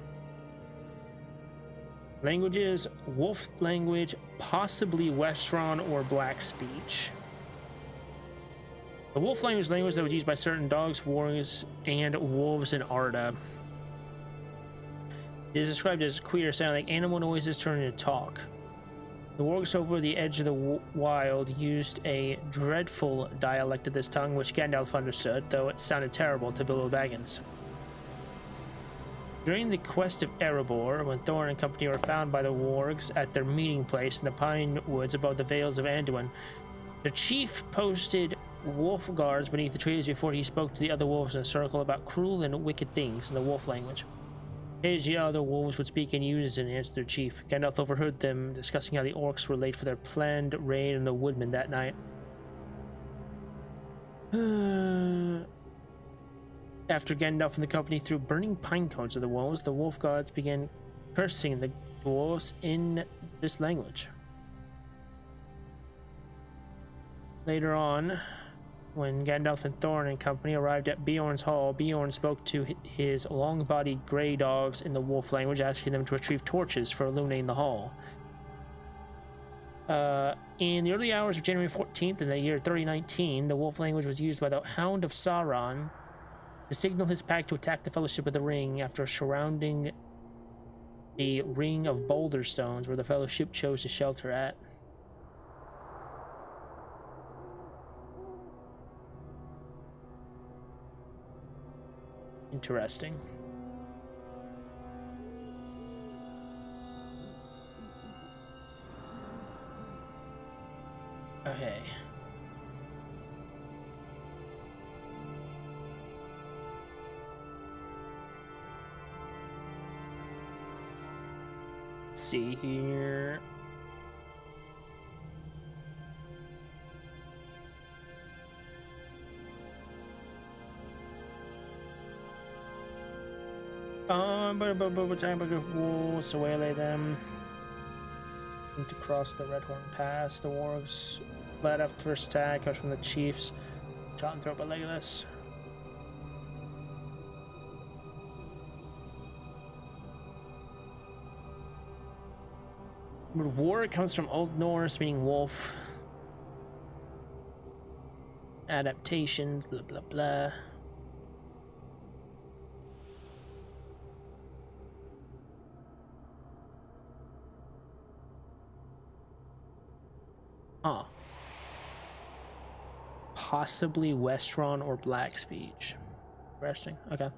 Languages: wolf language, possibly Westron or Black speech. The wolf language that was used by certain dogs, wargs, and wolves in Arda. It is described as queer, sounding like animal noises turning into talk. The wargs over the edge of the wild used a dreadful dialect of this tongue, which Gandalf understood, though it sounded terrible to Bilbo Baggins. During the quest of Erebor, when Thorin and company were found by the wargs at their meeting place in the pine woods above the Vales of Anduin, the chief posted wolf guards beneath the trees before he spoke to the other wolves in a circle about cruel and wicked things in the wolf language. Occasionally, other wolves would speak in unison and answer their chief. Gandalf overheard them discussing how the orcs were late for their planned raid on the woodmen that night. After Gandalf and the company threw burning pine cones at the wolves, the wolf gods began cursing the dwarves in this language. Later on, When Gandalf and Thorin and company arrived at Beorn's hall, Beorn spoke to his long-bodied grey dogs in the wolf language, asking them to retrieve torches for illuminating the hall. In the early hours of January 14th in the year 3019, the wolf language was used by the Hound of Sauron to signal his pack to attack the Fellowship of the Ring after surrounding the Ring of Boulder Stones, where the Fellowship chose to shelter at. Interesting. Okay. Let's see here. Wolves to waylay them. To cross the Redhorn Pass, the wargs fled after first attack comes from the chiefs, shot and thrown by Legolas. War comes from Old Norse, meaning wolf. Adaptation, blah blah blah. Huh. Possibly Westron or Black Speech. Interesting. Okay.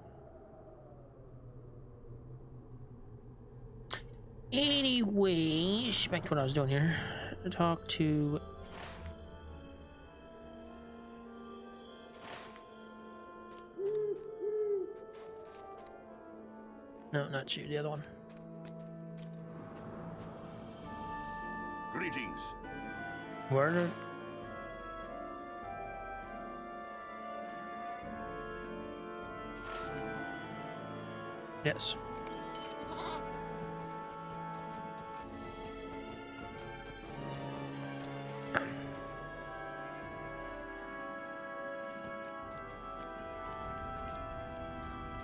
Anyways, back to what I was doing here. Talk to... No, not you. The other one. Greetings. Where? Yes.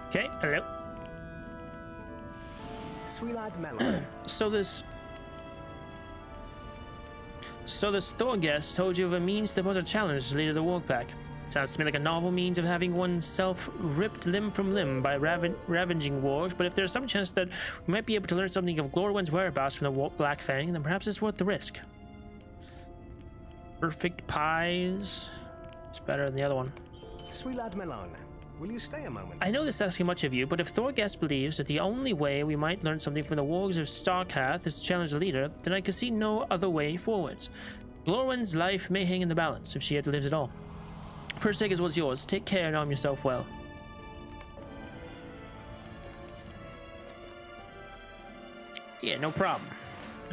Okay, hello. Sweet lad Melon. So this Thorgest told you of a means to pose a challenge to the leader of the Warg Pack. Sounds to me like a novel means of having oneself ripped limb from limb by ravaging wargs, but if there's some chance that we might be able to learn something of Glorwyn's whereabouts from the Black Fang, then perhaps it's worth the risk. Perfect pies. It's better than the other one. Sweet lad Melon, will you stay a moment? I know this is asking much of you, but if Thorgest believes that the only way we might learn something from the wargs of Starkhath is to challenge the leader, then I can see no other way forwards. Glorwyn's life may hang in the balance if she yet lives at all. Her sake as well as yours. Take care and arm yourself well. Yeah, no problem.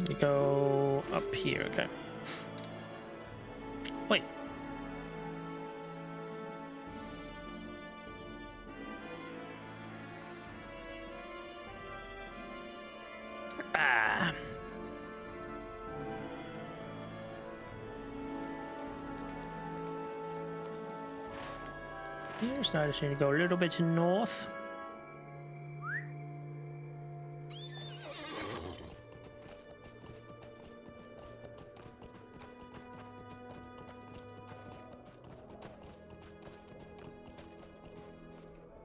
You go up here, okay. Wait. Ah. Here's now I just need to go a little bit north.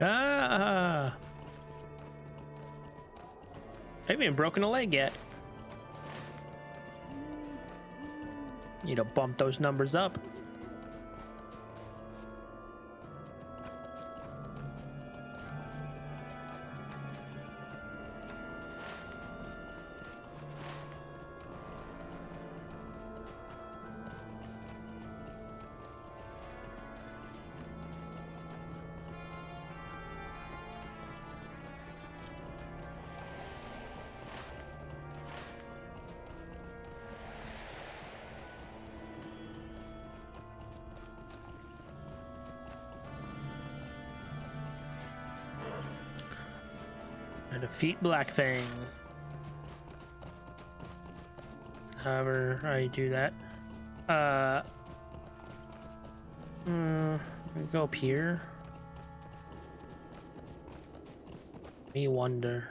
Ah! I haven't even broken a leg yet. Need to bump those numbers up. Defeat Black Fang. However I do that. We go up here. Me wonder.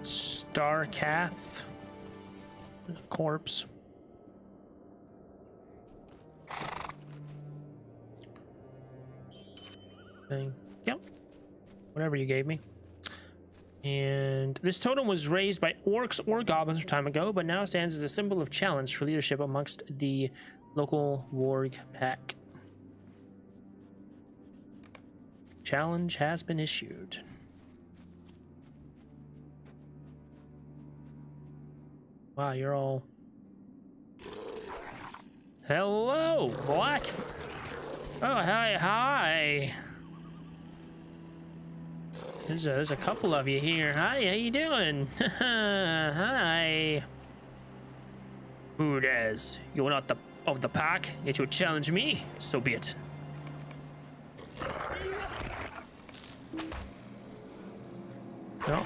Starcath. Corpse. Thing. Yep. Whatever you gave me. And this totem was raised by orcs or goblins some time ago, but now stands as a symbol of challenge for leadership amongst the local warg pack. Challenge has been issued. Wow, you're all... Hello, Black... Oh, hi. There's a couple of you here. Hi, how you doing? Hi. Who dares? You're not of the pack, yet you challenge me? So be it. No,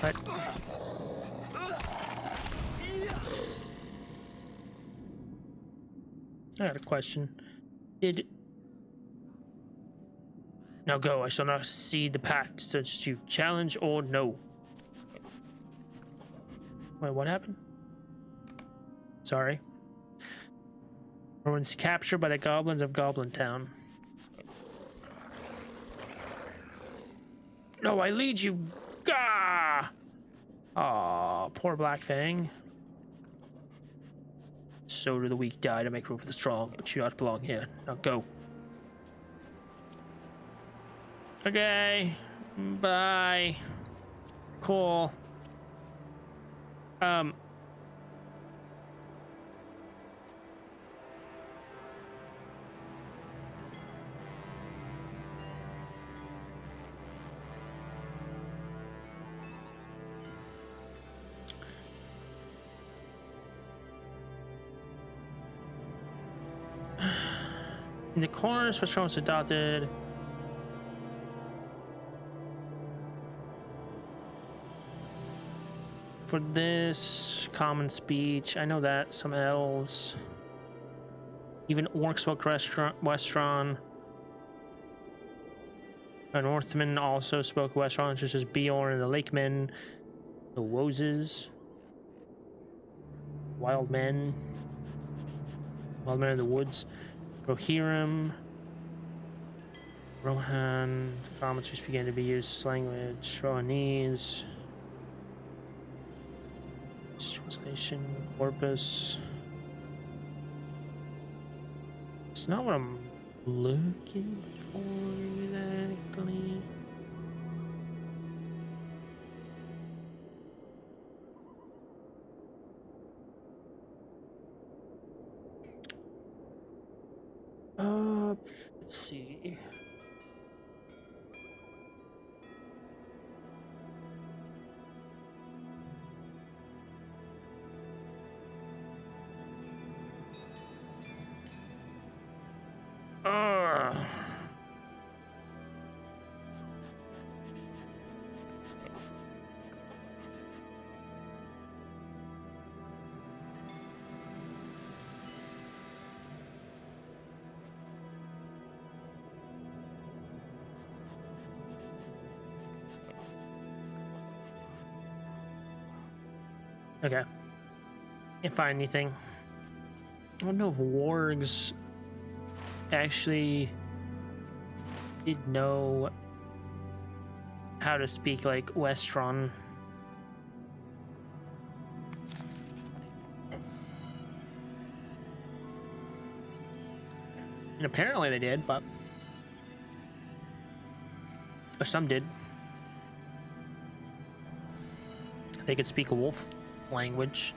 I got a question. Now go, I shall not cede the pact, such you challenge or no. Wait, what happened? Sorry. Everyone's captured by the goblins of Goblin Town. No, I lead you. Gah! Aw, poor Black Fang. So do the weak die to make room for the strong, but you do not belong here. Now go. Okay. Bye. Cool. In the corners, restaurants adopted. For this common speech, I know that some elves, even orcs spoke Westron. A Northman also spoke Westron, such as Bjorn and the Lakemen, the Wozes, Wild Men of the Woods. Rohirrim, Rohan, comments which began to be used as language, Rohanese, translation, corpus. It's not what I'm looking for exactly. Let's see. Okay. Can't find anything. I don't know if wargs actually did know how to speak like Westron. And apparently they did, but or some did. They could speak a wolf language.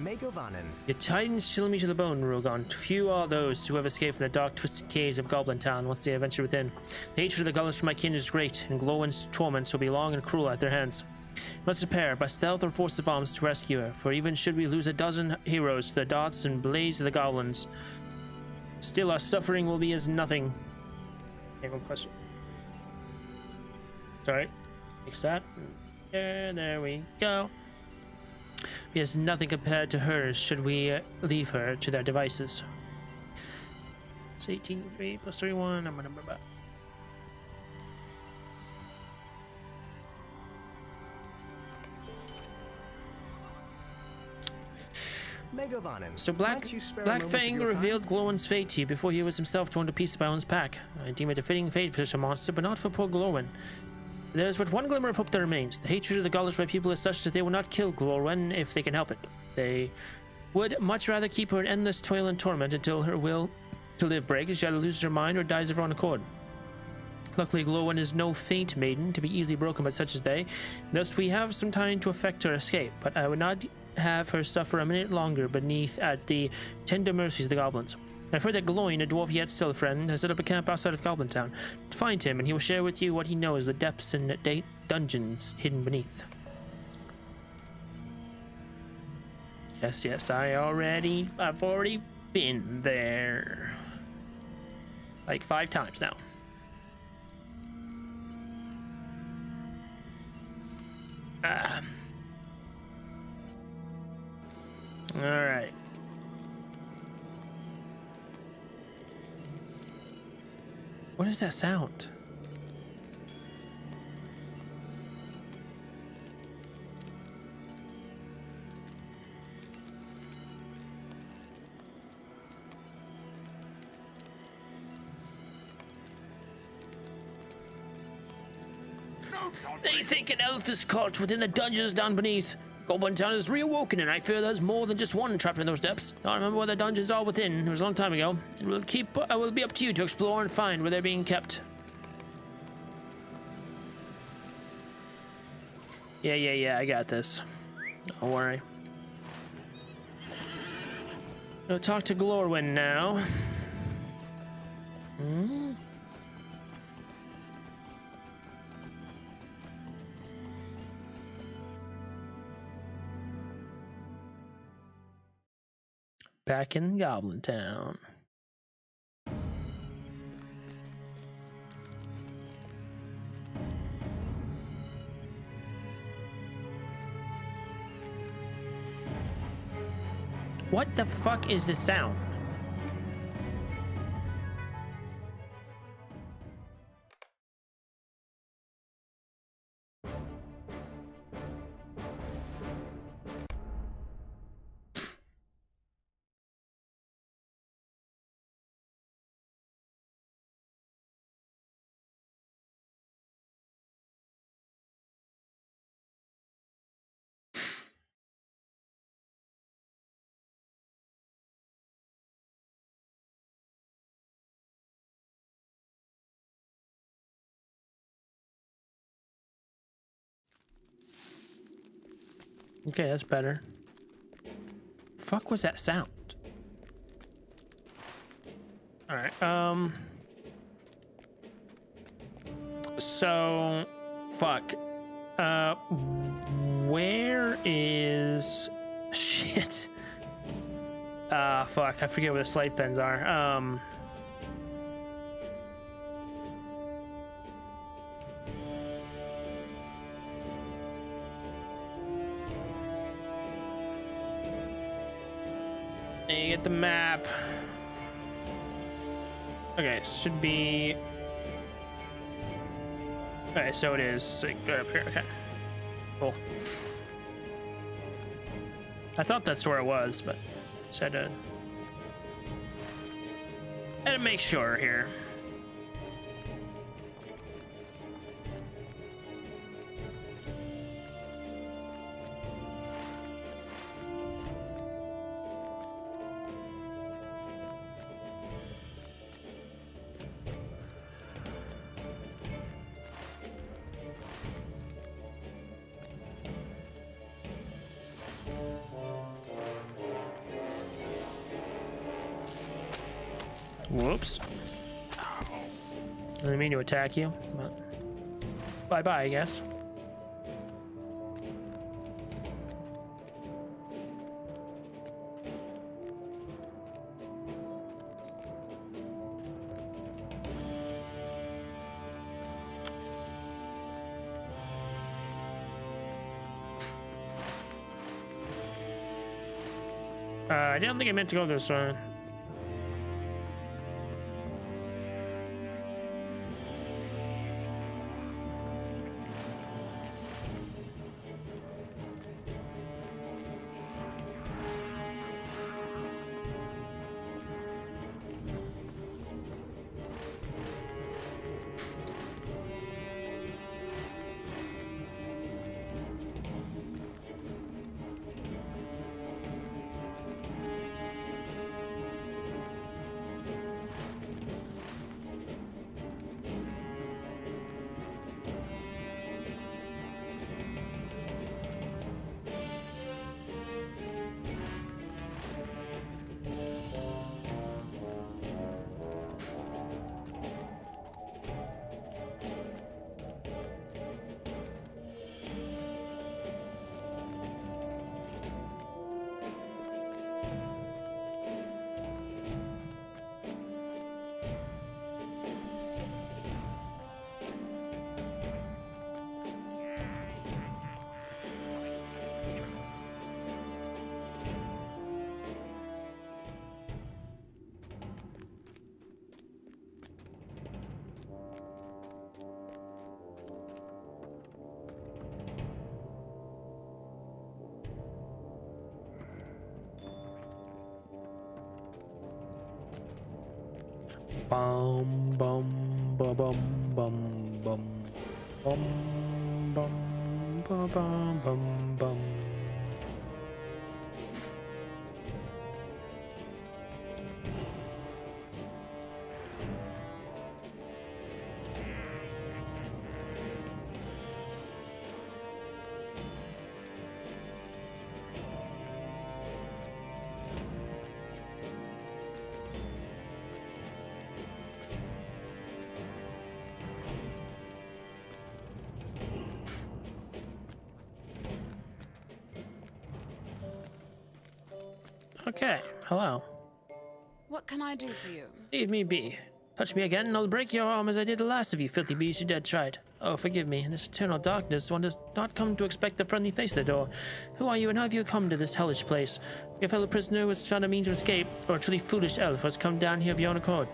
Megovanen. Your titans chill me to the bone, Rogant. Few are those who have escaped from the dark, twisted caves of Goblin Town once they have ventured within. The hatred of the goblins for my kin is great, and Glowin's torments will be long and cruel at their hands. We must prepare, by stealth or force of arms, to rescue her, for even should we lose a dozen heroes to the darts and blades of the goblins, still our suffering will be as nothing. Okay, one question. Sorry. Fix that. There we go. Be as nothing compared to hers should we leave her to their devices. It's 18 plus 31. I'm gonna number back. Megovanen. So Blackfang revealed Glowin's fate to you before he was himself torn to pieces by Owen's pack. I deem it a fitting fate for such a monster, but not for poor Glowin. There is but one glimmer of hope that remains. The hatred of the goblins for my people is such that they will not kill Glowin if they can help it. They would much rather keep her in endless toil and torment until her will to live breaks. She either loses her mind or dies of her own accord. Luckily, Glowin is no faint maiden to be easily broken by such as they, thus we have some time to effect her escape, but I would not have her suffer a minute longer beneath at the tender mercies of the goblins. I've heard that Glowin, a dwarf yet still a friend, has set up a camp outside of Goblin Town. Find him, and he will share with you what he knows, the depths and dungeons hidden beneath. Yes, I've already been there. Like 5 times now. Alright. What is that sound? They think an elf is caught within the dungeons down beneath. Goblin Town is reawoken, and I fear there's more than just one trapped in those depths. I don't remember where the dungeons are within. It was a long time ago. It will be up to you to explore and find where they're being kept. Yeah, I got this. Don't worry. Go talk to Glorwyn now. Back in Goblin Town. What the fuck is this sound? Okay, that's better. Fuck was that sound? Alright, so fuck. Where is shit? Fuck, I forget where the slide pens are. You get the map. Okay, should be. Okay, so it is like right up here. Okay, cool. I thought that's where it was, but just had to make sure here. Whoops. I didn't mean to attack you, but bye-bye, I guess. I don't think I meant to go this way. Bum bum ba bum bum bum bum bum ba bum bum bum. Okay, hello. What can I do for you? Leave me be. Touch me again and I'll break your arm as I did the last of you filthy beasts you dead tried. Oh, forgive me. In this eternal darkness, one does not come to expect a friendly face at the door. Who are you and how have you come to this hellish place? Your fellow prisoner has found a means of escape, or a truly foolish elf has come down here of your own accord.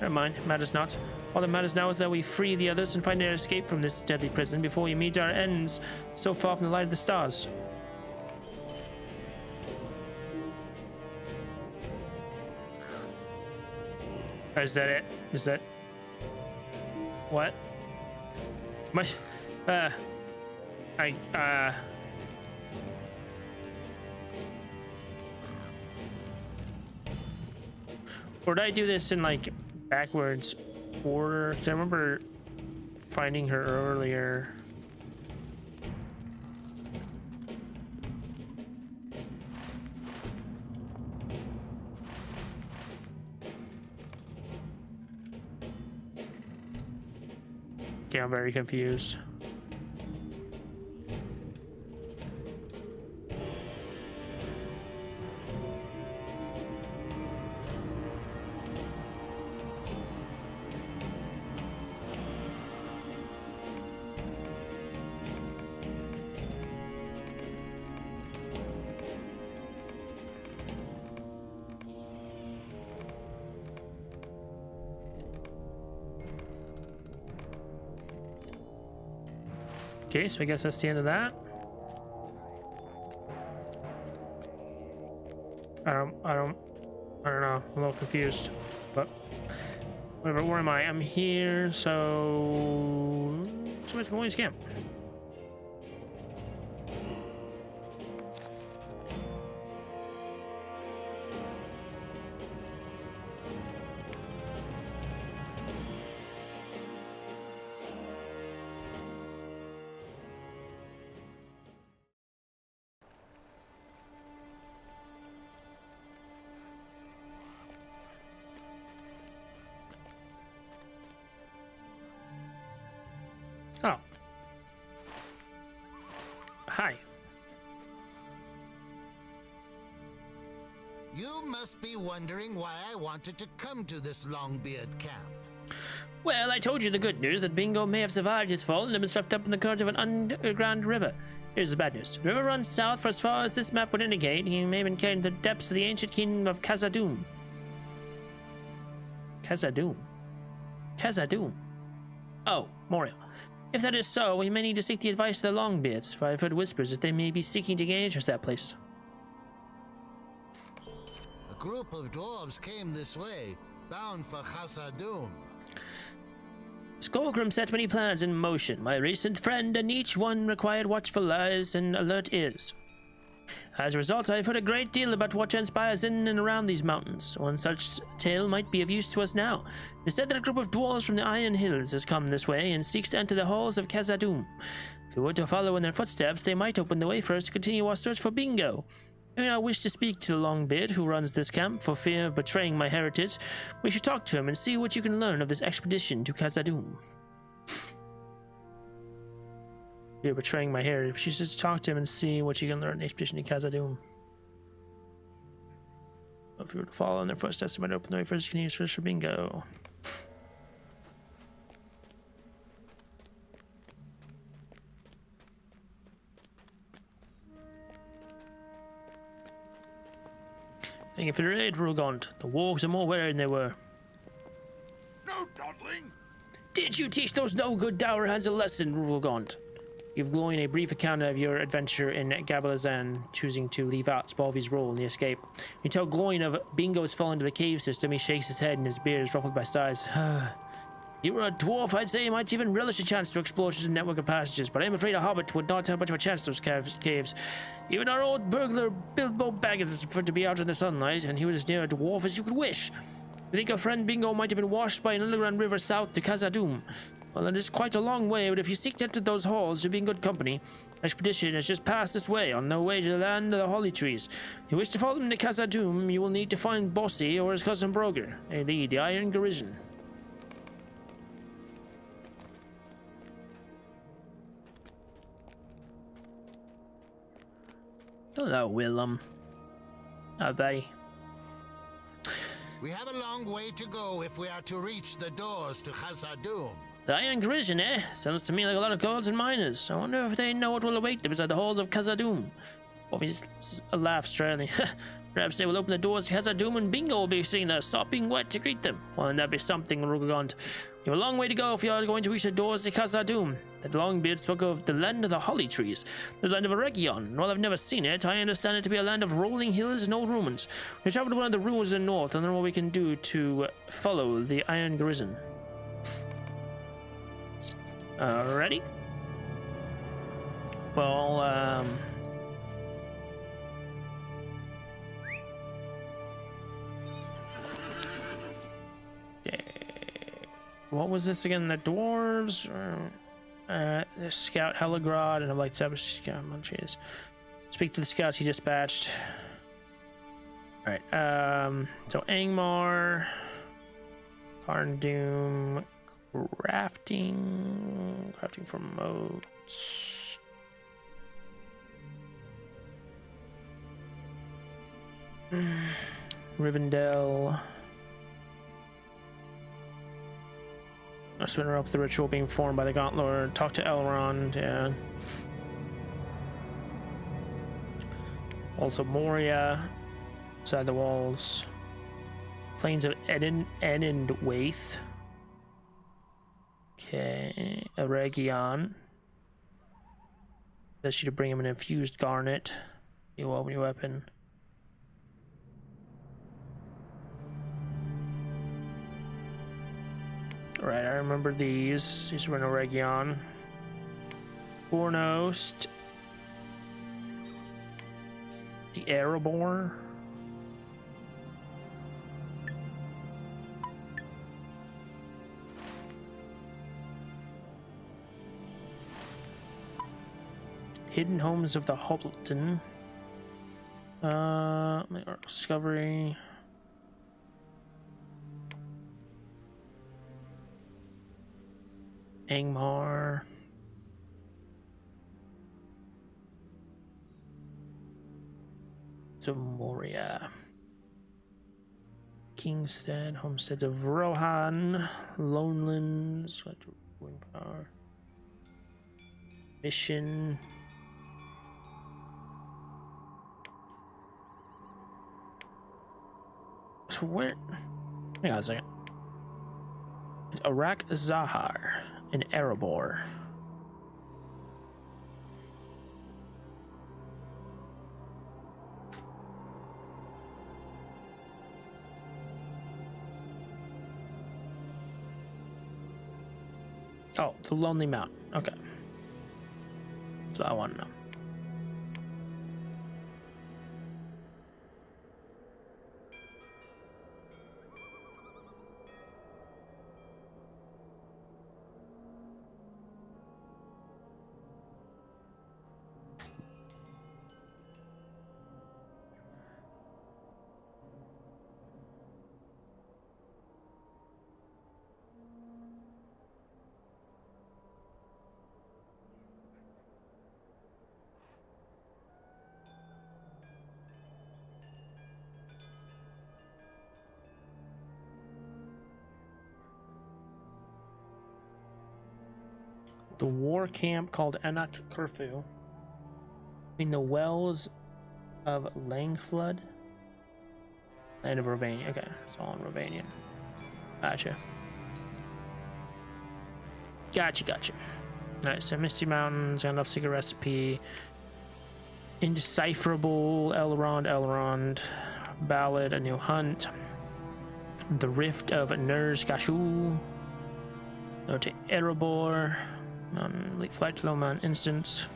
Never mind, matters not. All that matters now is that we free the others and find their escape from this deadly prison before we meet our ends so far from the light of the stars. Is that it? Is that... What? My... Or did I do this in, like, backwards order? 'Cause I remember finding her earlier. Okay, I'm very confused. Okay, so I guess that's the end of that. I don't know. I'm a little confused, but whatever. Where am I? I'm here. So much for Williams Camp. must be wondering why I wanted to come to this Longbeard camp. Well, I told you the good news that Bingo may have survived his fall and have been swept up in the current of an underground river. Here's the bad news. The river runs south for as far as this map would indicate. He may have been carried into the depths of the ancient kingdom of Khazad-dûm. Khazad-dûm? Khazad-dûm? Oh, Moria. If that is so, we may need to seek the advice of the Longbeards, for I've heard whispers that they may be seeking to gain entrance to that place. A group of dwarves came this way, bound for Khazad-dûm. Skullgrim set many plans in motion, my recent friend, and each one required watchful eyes and alert ears. As a result, I've heard a great deal about what transpires in and around these mountains. One such tale might be of use to us now. It is said that a group of dwarves from the Iron Hills has come this way and seeks to enter the halls of Khazad-dûm. If we were to follow in their footsteps, they might open the way for us to continue our search for Bingo. I wish to speak to the Longbeard who runs this camp for fear of betraying my heritage. We should talk to him and see what you can learn of this expedition to Khazad-dûm. You're betraying my heritage. She should talk to him and see what you can learn in the expedition to Khazad-dûm. If you were to follow in their footsteps, they might open the way for us to continue search for Bingo. Thank you for the aid, Rugond. The wargs are more wary than they were. No dawdling. Did you teach those no-good dour hands a lesson, Rugond? You've glowing a brief account of your adventure in Gabalazan, choosing to leave out Spalvy's role in the escape. You tell Gloin of Bingo's fall into the cave system. He shakes his head and his beard is ruffled by sighs. You were a dwarf, I'd say you might even relish a chance to explore such a network of passages, but I'm afraid a hobbit would not have much of a chance in those caves. Even our old burglar Bilbo Baggins is preferred to be out in the sunlight, and he was as near a dwarf as you could wish. You think our friend Bingo might have been washed by an underground river south to Khazad-dûm? Well, it is quite a long way, but if you seek to enter those halls, you'll be in good company. Our expedition has just passed this way, on their way to the land of the Holly Trees. If you wish to follow them to Khazad-dûm, you will need to find Bossy or his cousin Broger. They lead the Iron Garrison. Hello, Willem. Hi, buddy. We have a long way to go if we are to reach the doors to Khazad-dûm. The Iron Garrison, eh? Sounds to me like a lot of guards and miners. I wonder if they know what will await them inside the halls of Khazad-dûm. Bobby just laughs sternly. Perhaps they will open the doors to Khazad-dûm and Bingo will be sitting there sopping wet to greet them. Well, then that'd be something, Rugagont. You have a long way to go if you are going to reach the doors to Khazad-dûm. That Longbeard spoke of the land of the Holly Trees, the land of Eregion, and while I've never seen it, I understand it to be a land of rolling hills and old ruins. We travel to one of the ruins in the north and learn what we can do to follow the Iron Garrison. Alrighty. Well, what was this again? The dwarves? The scout Helagrod and a light sabbath scout munchies. Speak to the scouts he dispatched. Alright, so Angmar, Carndoom, crafting for moats. Rivendell. Swinner up the ritual being formed by the Gauntlord. Talk to Elrond, yeah. Also Moria. Inside the walls. Plains of Enendwaith. Okay. Eregion. Says you to bring him an infused garnet. You open your weapon. Right, I remember these. These were in Eregion. Bornost. The Erebor. Hidden Homes of the Hobbleton. Discovery. Angmar. So Moria. Kingstead, Homesteads of Rohan, Lonelands, Wind Power, Mission. So where? Hang on a second. Iraq Zahar in Erebor. Oh, the Lonely Mountain. Okay. So I want to know. The war camp called Anak Curfew in the wells of Langflood, land of Rovania. Okay, it's all in Rovanian. Gotcha. Gotcha. Alright, so Misty Mountains, got enough secret recipe. Indecipherable, Elrond, Ballad, A New Hunt. The Rift of Nurz Gashul. Go to Erebor. Flight to Loman Instance.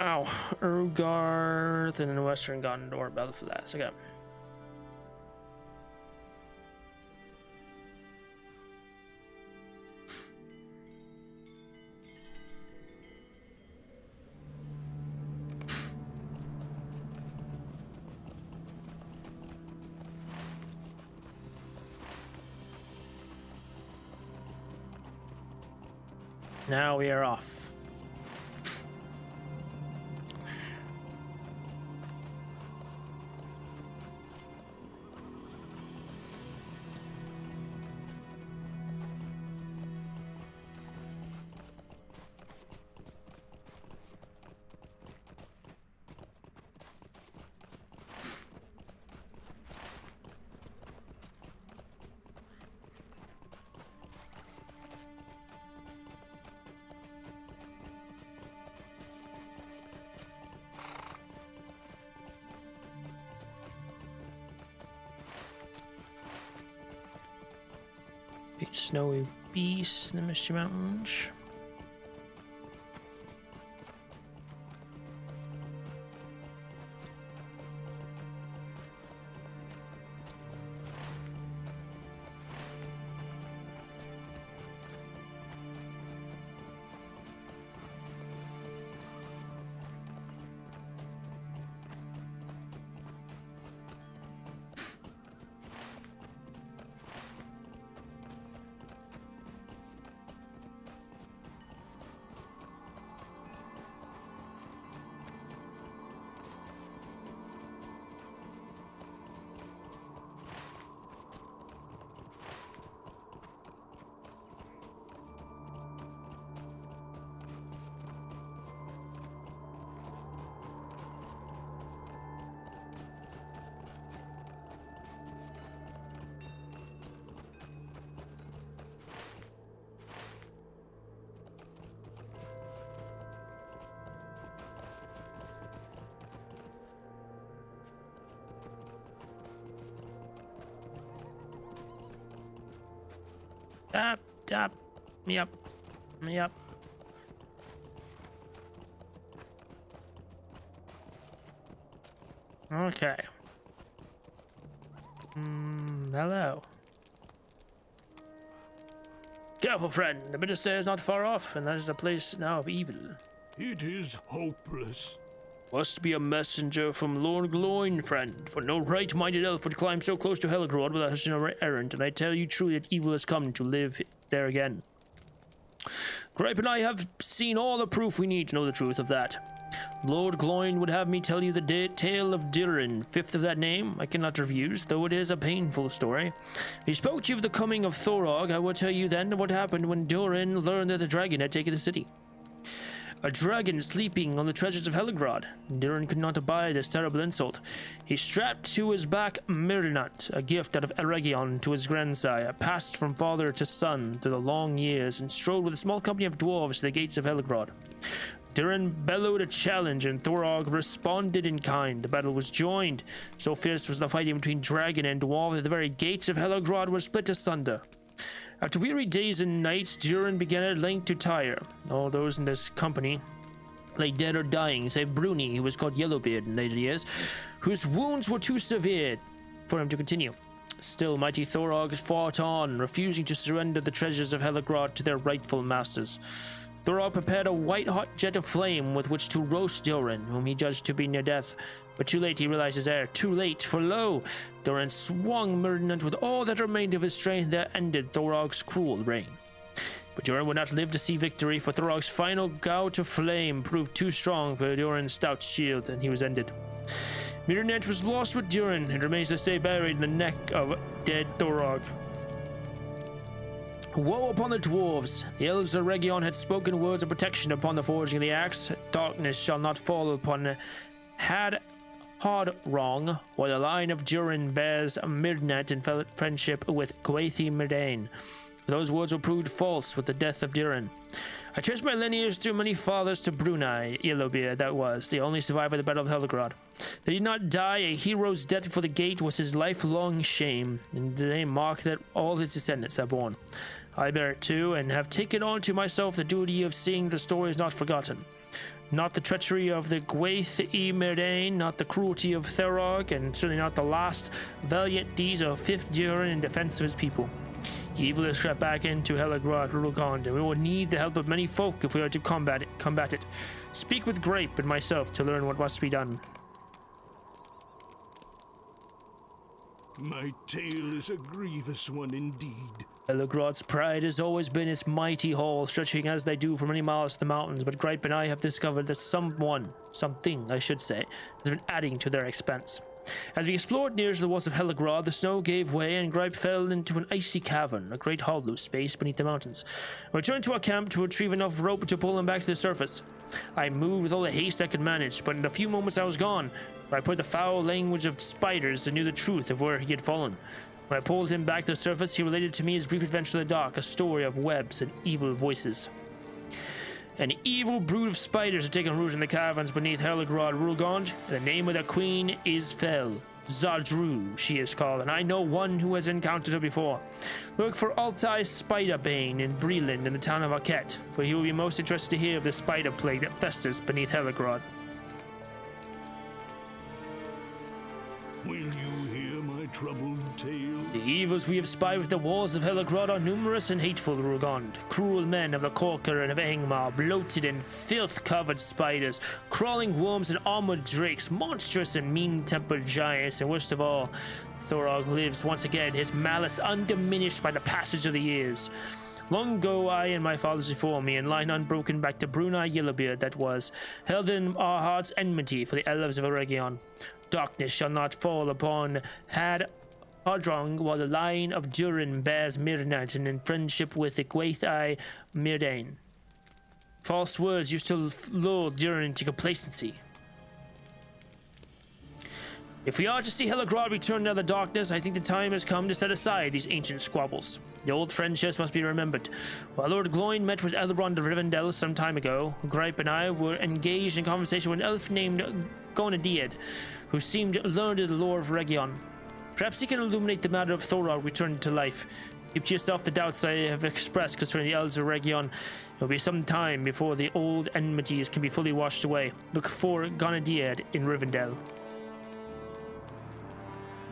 Ow. Urgarth and then Western Gondor, Battle for that. So I got. Now we are off. Big snowy beasts in the Misty Mountains. Yep. Okay. Hello. Careful, friend. The Minister is not far off, and that is a place now of evil. It is hopeless. Must be a messenger from Lord Gloin, friend, for no right-minded elf would climb so close to Helgrod without such an errand, and I tell you truly that evil has come to live there again. Gripe and I have seen all the proof we need to know the truth of that. Lord Gloin would have me tell you the tale of Durin, fifth of that name. I cannot refuse, though it is a painful story. He spoke to you of the coming of Thorog. I will tell you then what happened when Durin learned that the dragon had taken the city. A dragon sleeping on the treasures of Heligrod. Durin could not abide this terrible insult. He strapped to his back Mirnat, a gift out of Eregion to his grandsire, passed from father to son through the long years, and strode with a small company of dwarves to the gates of Heligrod. Durin bellowed a challenge, and Thorog responded in kind. The battle was joined. So fierce was the fighting between dragon and dwarf that the very gates of Heligrod were split asunder. After weary days and nights, Durin began at length to tire. All those in this company lay dead or dying, save Bruni, who was called Yellowbeard in later years, whose wounds were too severe for him to continue. Still, mighty Thorog fought on, refusing to surrender the treasures of Heligrod to their rightful masters. Thorog prepared a white-hot jet of flame with which to roast Durin, whom he judged to be near death. But too late he realized his error. Too late, for lo! Durin swung Myrnant with all that remained of his strength. There ended Thorog's cruel reign. But Durin would not live to see victory, for Thorog's final gout of flame proved too strong for Durin's stout shield, and he was ended. Myrnant was lost with Durin, and remains to stay buried in the neck of dead Thorog. Woe upon the dwarves! The elves of Region had spoken words of protection upon the forging of the axe. Darkness shall not fall upon had hard wrong, while the line of Durin bears Mirnat in friendship with Gwathi Mirdain. Those words were proved false with the death of Durin. I traced my lineage through many fathers to Brunei, Yellowbeard that was, the only survivor of the Battle of Heligrod. That he did not die a hero's death before the gate was his lifelong shame, and the name mark that all his descendants have borne. I bear it too, and have taken on to myself the duty of seeing the story is not forgotten. Not the treachery of the Gwathi Mirdain, not the cruelty of Thorog, and certainly not the last valiant deeds of fifth Durin in defense of his people. Evil is crept back into Heligrod Rulgond, and we will need the help of many folk if we are to combat it. Speak with Grape and myself to learn what must be done. My tale is a grievous one indeed. Heligrod's pride has always been its mighty hall, stretching as they do for many miles to the mountains, but Gripe and I have discovered that something I should say, has been adding to their expense. As we explored near to the walls of Heligrod, the snow gave way and Gripe fell into an icy cavern, a great hollow space beneath the mountains. I returned to our camp to retrieve enough rope to pull him back to the surface. I moved with all the haste I could manage, but in a few moments I was gone. I put the foul language of spiders and knew the truth of where he had fallen. When I pulled him back to the surface, he related to me his brief adventure in the dark, a story of webs and evil voices. An evil brood of spiders have taken root in the caverns beneath Heligrod Rulgond, and the name of their queen is Fel. Zadru, she is called, and I know one who has encountered her before. Look for Altai Spiderbane in Breland in the town of Arquette, for he will be most interested to hear of the spider plague that festers beneath Heligrod. Will you hear my troubled tale? The evils we have spied with the walls of Heligrod are numerous and hateful, Rugond. Cruel men of the Corker and of Angmar, bloated and filth-covered spiders, crawling worms and armored drakes, monstrous and mean-tempered giants, and worst of all, Thorog lives once again, his malice undiminished by the passage of the years. Long ago, I and my fathers before me, in line unbroken back to Brunei Yellowbeard that was, held in our hearts enmity for the elves of Eregion. Darkness shall not fall upon Had Hardrong, while the line of Durin bears Mirnat and in friendship with the Gwathi Mirdain. False words used to lull Durin into complacency. If we are to see Heligrod return out of the darkness, I think the time has come to set aside these ancient squabbles. The old friendships must be remembered. While Lord Gloin met with Elrond of Rivendell some time ago, Gripe and I were engaged in conversation with an elf named Gonadiad, who seemed learned in the lore of Region. Perhaps he can illuminate the matter of Thorog returning to life. Keep to yourself the doubts I have expressed concerning the elves of Region. It will be some time before the old enmities can be fully washed away. Look for Gonadiad in Rivendell.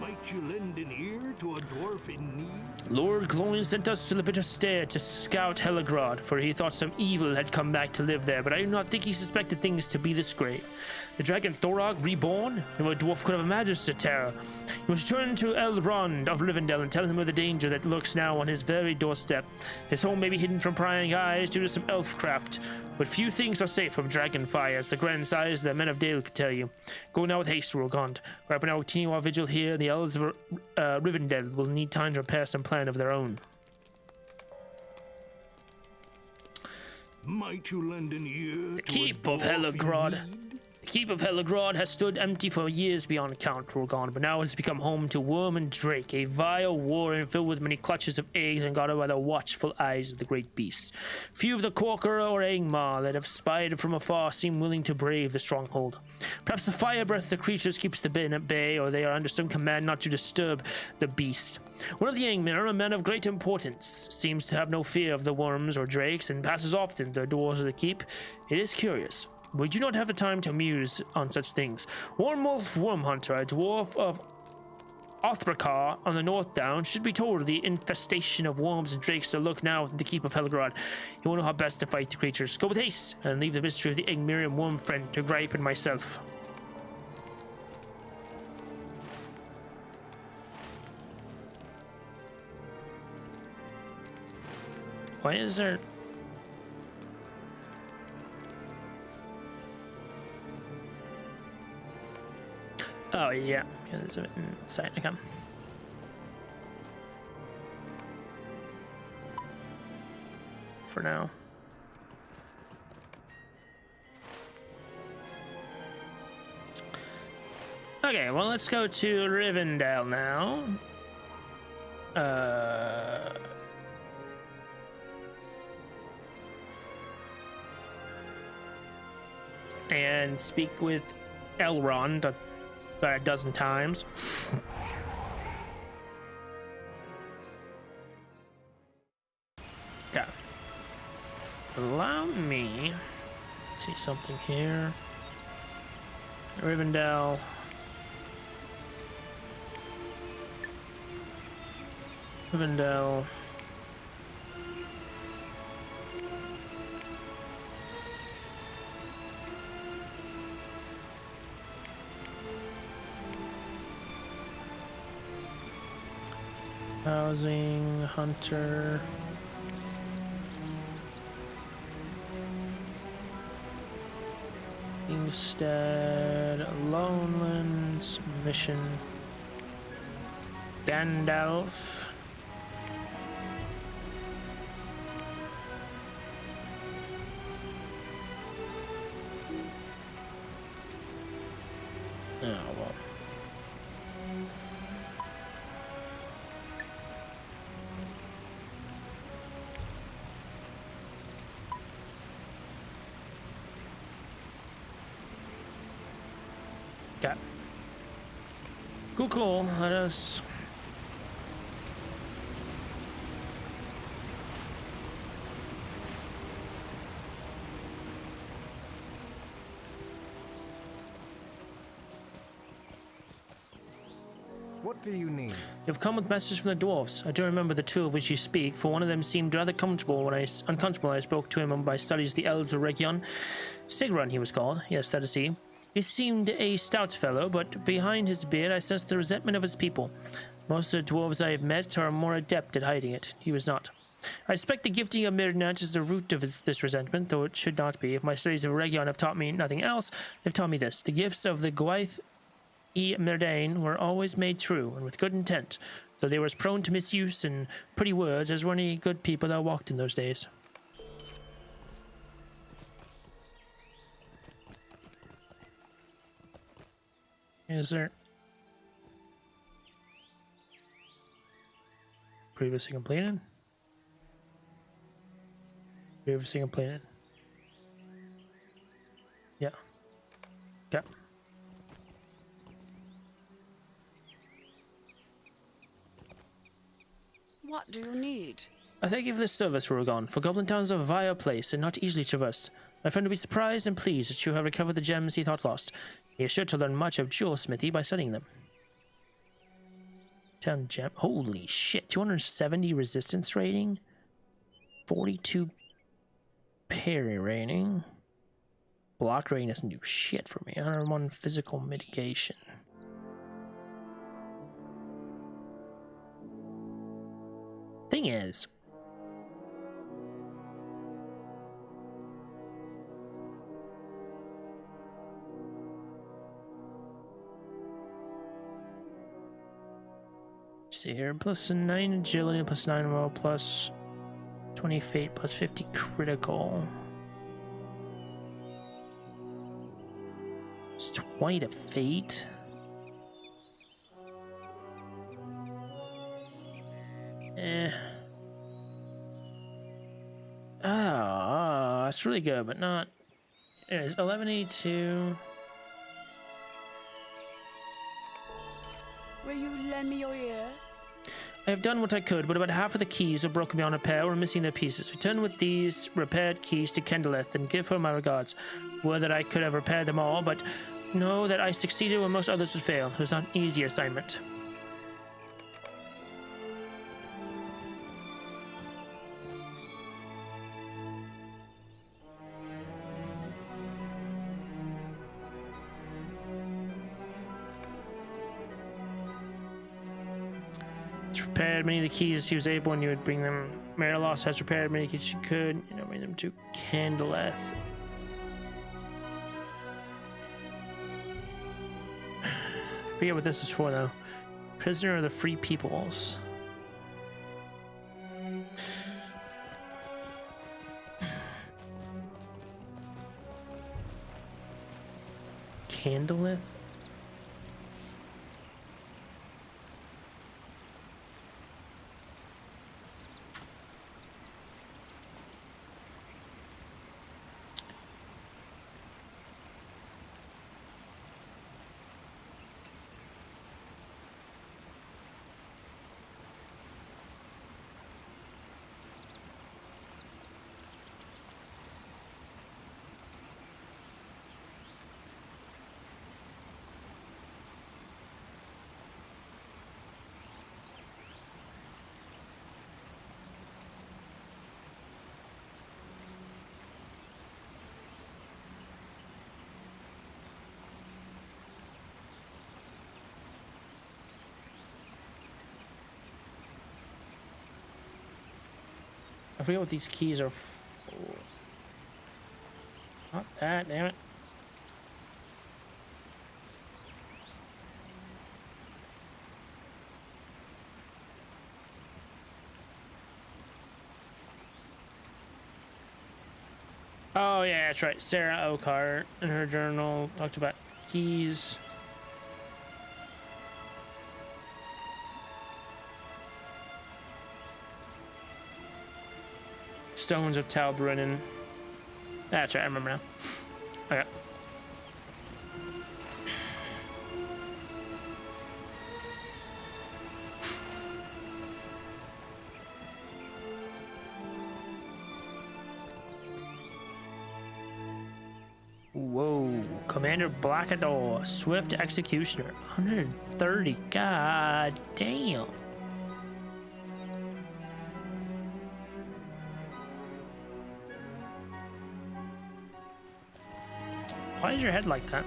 Might you lend an ear to a dwarf in need? Lord Gloin sent us to the Bitter Stair to scout Heligrod, for he thought some evil had come back to live there, but I do not think he suspected things to be this great. The dragon Thorog reborn? No dwarf could have imagined such a terror. You must return to Elrond of Rivendell and tell him of the danger that lurks now on his very doorstep. His home may be hidden from prying eyes due to some elfcraft, but few things are safe from dragonfire, as the grandsires of the men of Dale could tell you. Go now with haste, Rogond. Right now, continue our vigil here, and the elves of Rivendell will need time to prepare some plan of their own. Might you lend an ear The to keep a of dwarf in Helagrod. need? The keep of Helagrod has stood empty for years beyond count, Rogond, but now it has become home to Worm and Drake, a vile warren filled with many clutches of eggs and guarded by the watchful eyes of the great beasts. Few of the Corker or Angmar that have spied from afar seem willing to brave the stronghold. Perhaps the fire breath of the creatures keeps the bin at bay, or they are under some command not to disturb the beasts. One of the Angmar, a man of great importance, seems to have no fear of the worms or drakes and passes often the doors of the keep. It is curious. We do not have the time to muse on such things. Wormwolf Wormhunter, a dwarf of Othrakar on the North Down, should be told of the infestation of worms and drakes that look now at the keep of Helagrod. He will know how best to fight the creatures. Go with haste and leave the mystery of the Angmar and Worm friend to Gripe and myself. Why is there... Oh, yeah. There's a site to come. For now. Okay, well, let's go to Rivendell now. And speak with Elrond about a dozen times. Okay. Allow me to see something here. Rivendell. Rivendell. Housing, Hunter. Instead, Lonelands, Mission. Gandalf. Oh, well. Okay. Cool. Let us... What do you need? You've come with messages from the dwarves. I do remember the two of which you speak, for one of them seemed rather uncomfortable when I spoke to him on my studies of the elves of Region. Sigrun, he was called. Yes, that is he. He seemed a stout fellow, but behind his beard I sensed the resentment of his people. Most of the dwarves I have met are more adept at hiding it. He was not. I suspect the gifting of Mirnach is the root of this resentment, though it should not be. If my studies of Region have taught me nothing else, they've taught me this. The gifts of the Gwaith Mirdain were always made true, and with good intent, though they were as prone to misuse and pretty words as were any good people that walked in those days. Is there... Previously completed? Previously completed. Yeah. Okay. What do you need? I thank you for this service, Rogan, for Goblin Town is a vile place and not easily traversed. My friend will be surprised and pleased that you have recovered the gems he thought lost. He is sure to learn much of jewelsmithy by studying them. 10 gem. Holy shit. 270 resistance rating. 42 parry rating. Block rating doesn't do shit for me. 101 physical mitigation. thing is. See here, plus 9 agility, plus 9 will, plus 20 fate, plus 50 critical. It's 20 to fate. Oh, that's really good, but not. Anyways, 1182. Will you lend me your ear? I have done what I could, but about half of the keys are broken beyond repair or missing their pieces. Return with these repaired keys to Kendalith and give her my regards. Would that I could have repaired them all, but know that I succeeded when most others would fail. It was not an easy assignment. Repaired many of the keys she was able, and you would bring them. Marilos has repaired many keys she could, you know, bring them to Candleth. I forget what this is for though. Prisoner of the Free Peoples. Candleth? I forget what these keys are for. Not that, damn it. Oh yeah, that's right. Sarah Oakart in her journal talked about keys. Stones of Talbrinen. That's right, I remember now. Okay. Whoa. Commander Blackador, Swift Executioner. 130. God damn. Why is your head like that?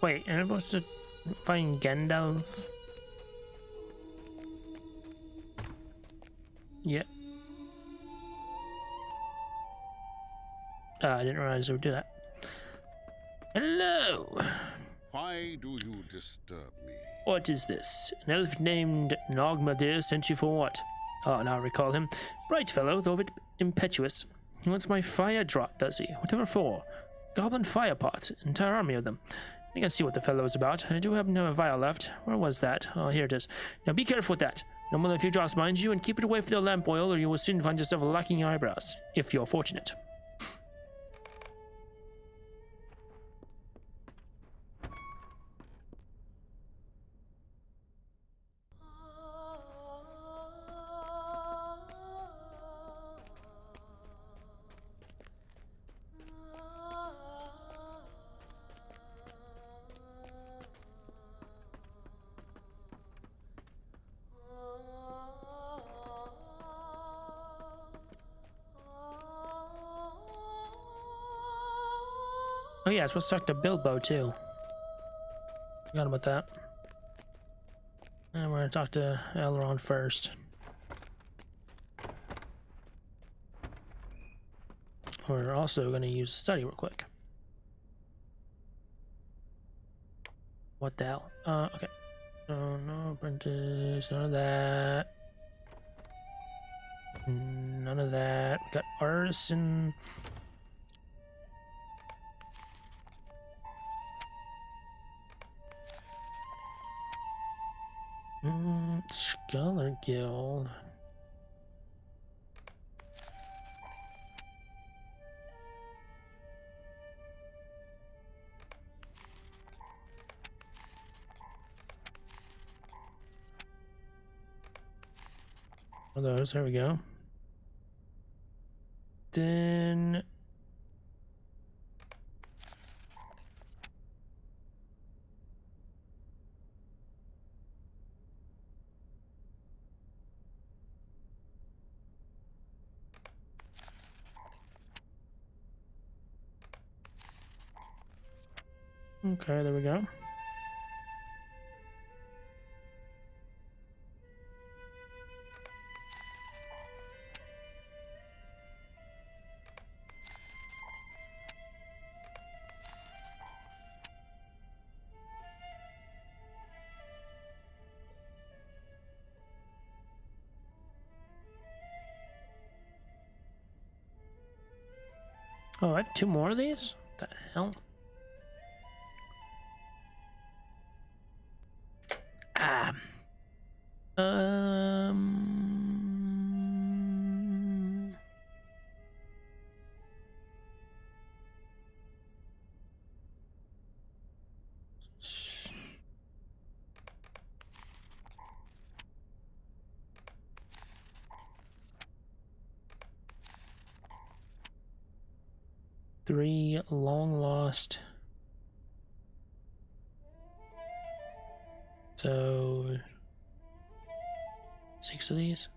Wait, am I supposed to find Gandalf? Yeah. I didn't realize I would do that. Hello! Why do you disturb me? What is this? An elf named Nogmadir sent you for what? Ah, now I recall him. Bright fellow, though a bit impetuous. He wants my fire draught, does he? Whatever for? Goblin fire pot, entire army of them. I can see what the fellow is about. I do happen to have a vial left. Where was that? Oh, here it is. Now be careful with that. No more than a few drops, mind you, and keep it away from the lamp oil, or you will soon find yourself lacking your eyebrows, if you're fortunate. Oh yeah, I was supposed to talk to Bilbo too. Forgot about that. And we're gonna talk to Elrond first. We're also gonna use study real quick. What the hell? Okay. No apprentice, none of that. None of that. We got artisan. Scholar Guild. One of those, there we go. Then okay, there we go. Oh, I have 2 more of these? What the hell? Ah. Three long lost. So 6 of these.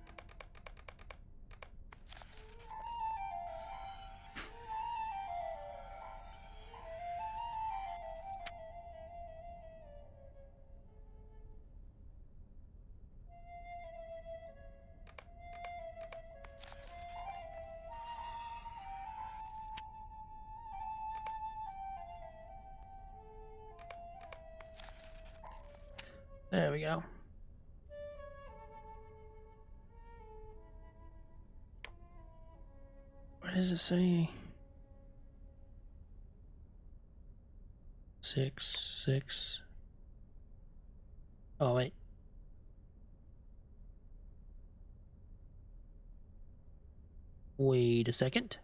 There we go. What does it say? 6. Oh, wait. Wait a second.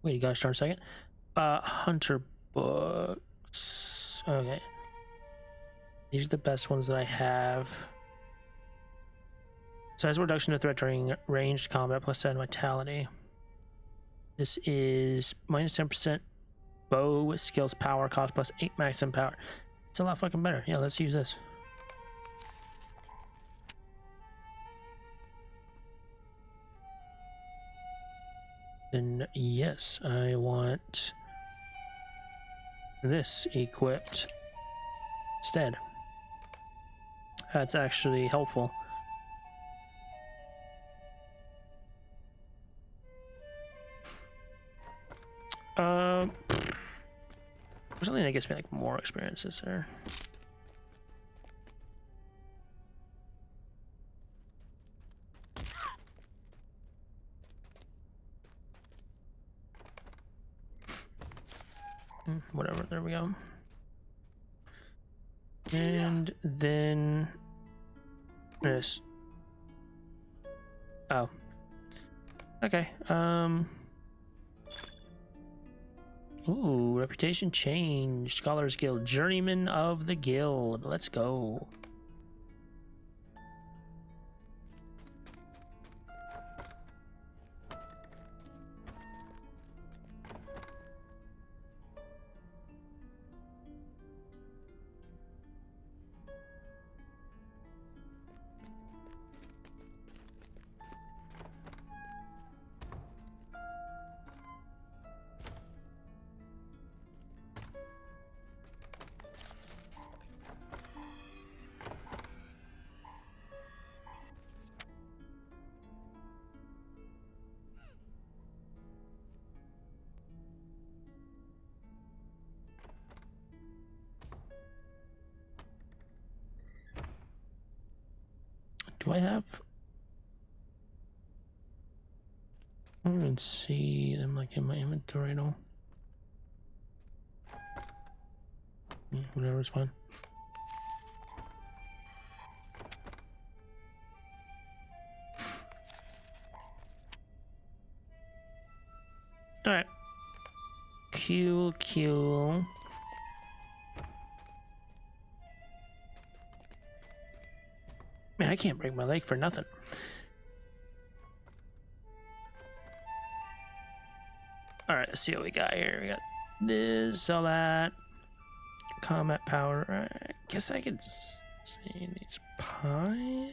Wait, gosh darn a second. Hunter books. Okay. These are the best ones that I have. Size reduction to threat during ranged combat plus 7 vitality. This is minus 10% bow skills power cost plus 8 maximum power. It's a lot fucking better. Yeah, let's use this. Then yes, I want this equipped instead. That's actually helpful. Something that gets me like more experiences there. Whatever, there we go. And then this. Oh. Okay. Ooh, reputation change. Scholars Guild. Journeyman of the Guild. Let's go. Do I have? I don't even see them like in my inventory at all. Whatever, it's fine. Alright. Cool. Man, I can't break my leg for nothing. Alright, let's see what we got here. We got this, all that. Combat power. I guess I could see these pie.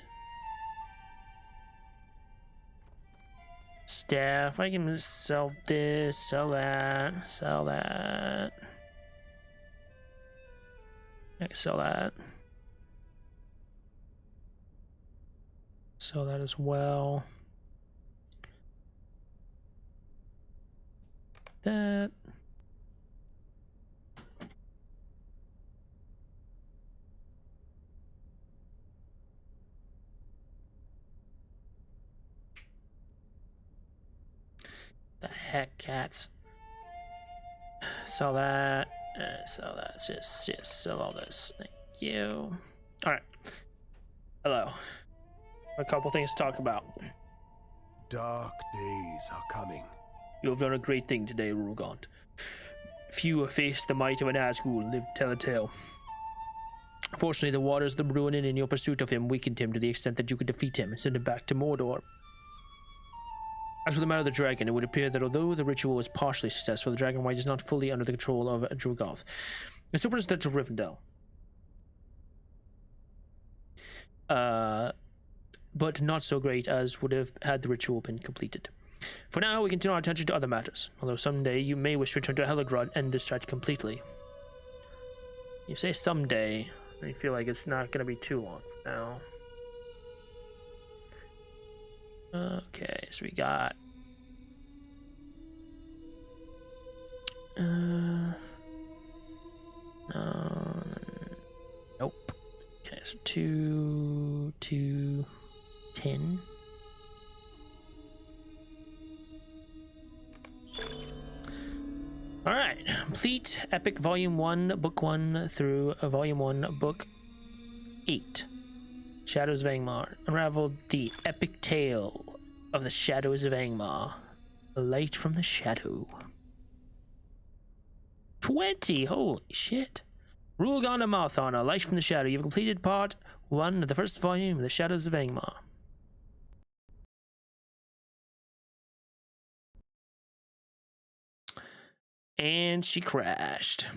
Staff. I can just sell this, sell that, sell that. I can sell that. Sell that as well. That. The heck, cats. Sell that. Sell that. Just sell all this. Thank you. All right. Hello. A couple things to talk about. Dark days are coming. You have done a great thing today, Rugant. Few have faced the might of an Nazgul and lived to tell a tale. Fortunately, the waters of the Bruinen in your pursuit of him weakened him to the extent that you could defeat him and send him back to Mordor. As for the matter of the dragon, it would appear that although the ritual was partially successful, the Dragon White is not fully under the control of Drugoth. It still presents to Rivendell. But not so great as would have had the ritual been completed. For now, we continue our attention to other matters, although someday you may wish to return to Heligrod and end this threat completely. You say someday, I feel like it's not going to be too long from now. Okay, so we got... Nope. Okay, so 2, 2, 10. Alright, complete Epic Volume 1, Book 1 through Volume 1, Book 8. Shadows of Angmar. Unravel the epic tale of the Shadows of Angmar. The light from the shadow. 20! Holy shit. Rulgon and Malthon, A Light from the Shadow. You've completed part 1 of the first volume of the Shadows of Angmar. And she crashed.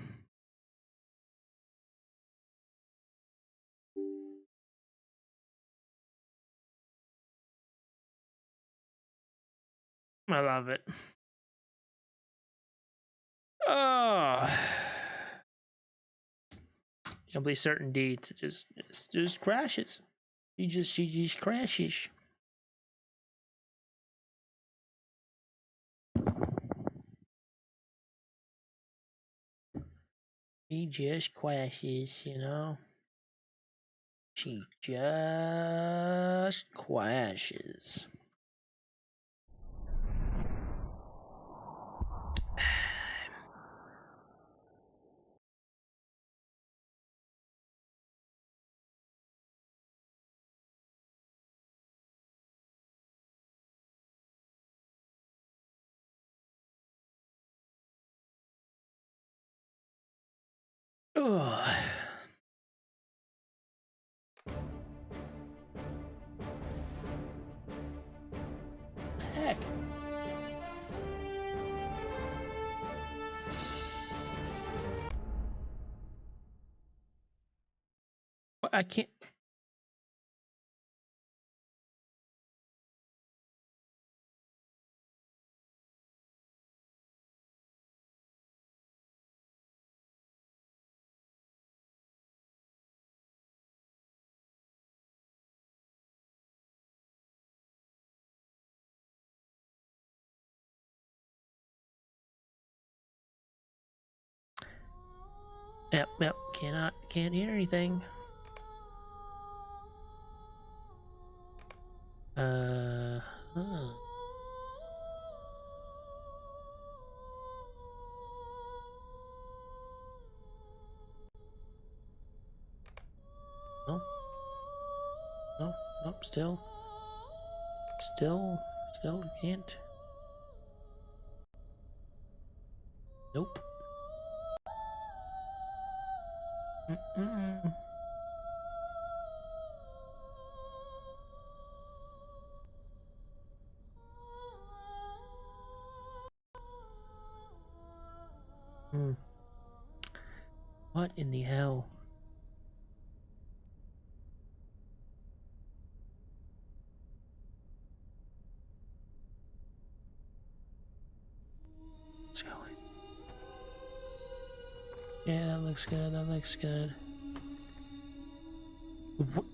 I love it. Oh. Complete certain deeds. It just crashes. She just crashes. She just crashes, you know? She just crashes. Ugh. Heck. I can't. Yep, can't hear anything. Huh. No. No, nope, still can't. Nope. Mm-mm. Hmm. What in the hell? What's going? Yeah, that looks good. That looks good. What?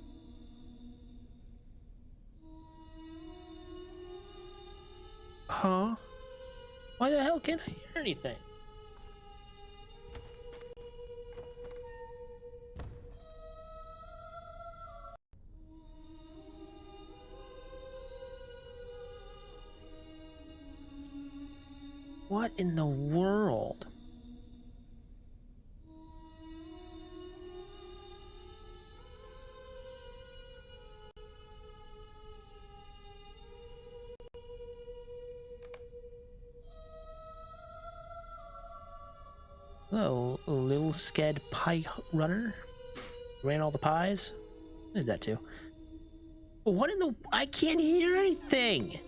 Huh? Why the hell can't I hear anything? What in the world? Oh, a little sked pie runner? Ran all the pies? What is that too? What in the... I can't hear anything!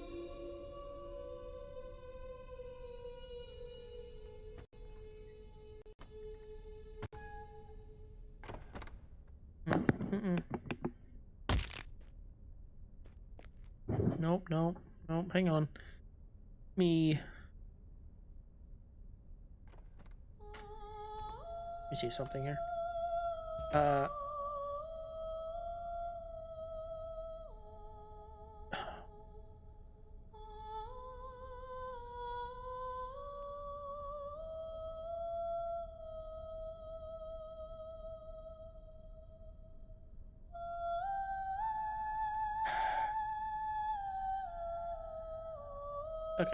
Mm-mm. Nope, nope, nope, hang on. Me see something here. Okay.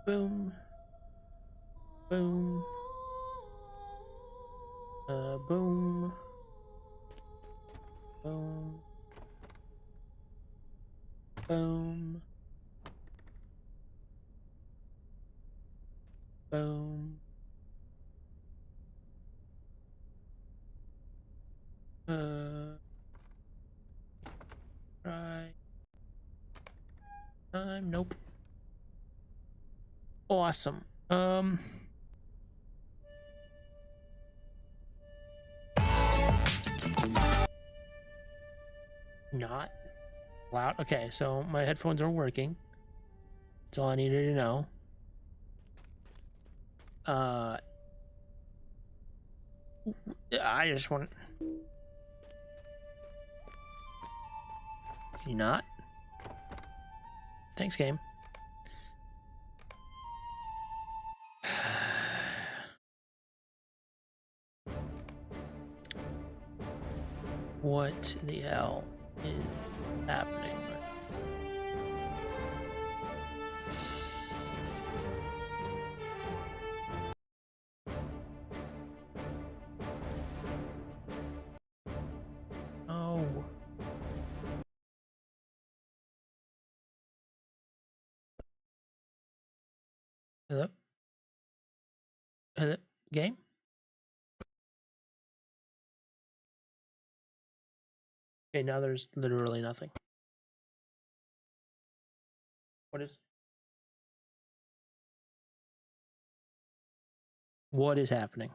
Boom. Boom. Boom. Boom. Boom. Boom. Try. Time. Nope. Awesome. Not loud. Okay, so my headphones are working. That's all I needed to know. I just want... Can you not? Thanks, game. What the hell is happening? Oh. Hello? Hello? Game? Okay, now there's literally nothing. What is happening?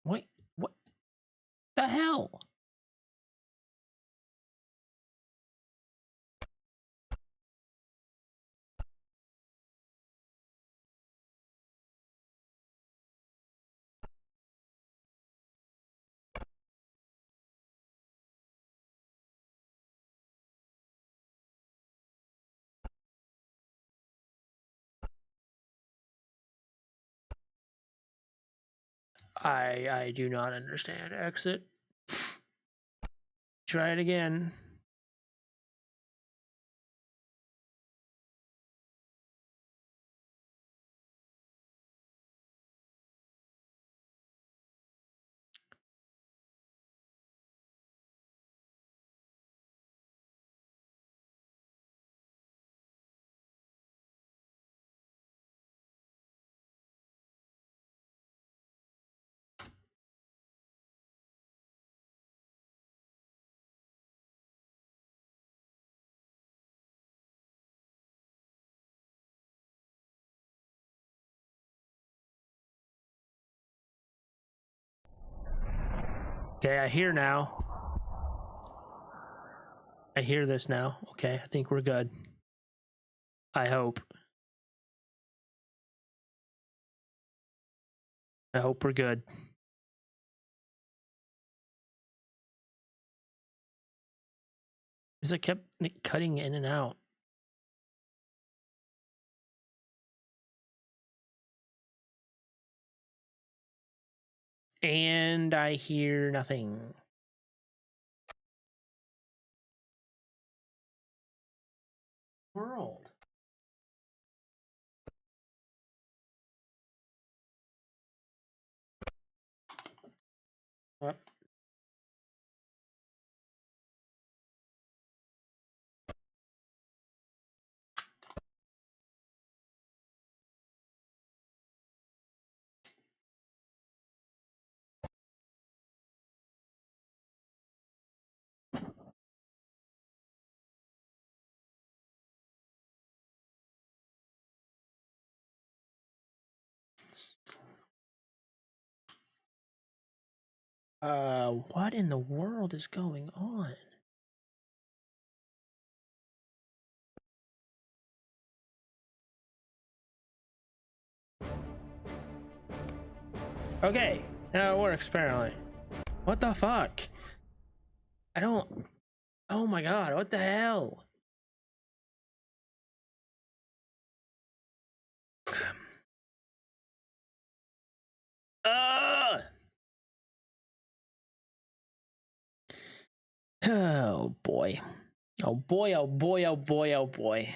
Wait, what the hell? I do not understand. Exit. Try it again. Okay, I hear now. I hear this now. Okay, I think we're good. I hope. I hope we're good. Because I kept cutting in and out. And I hear nothing. World. What? What in the world is going on? Okay, now it works apparently. What the fuck? I don't. Oh my god, what the hell? Oh boy. Oh boy, oh boy, oh boy, oh boy.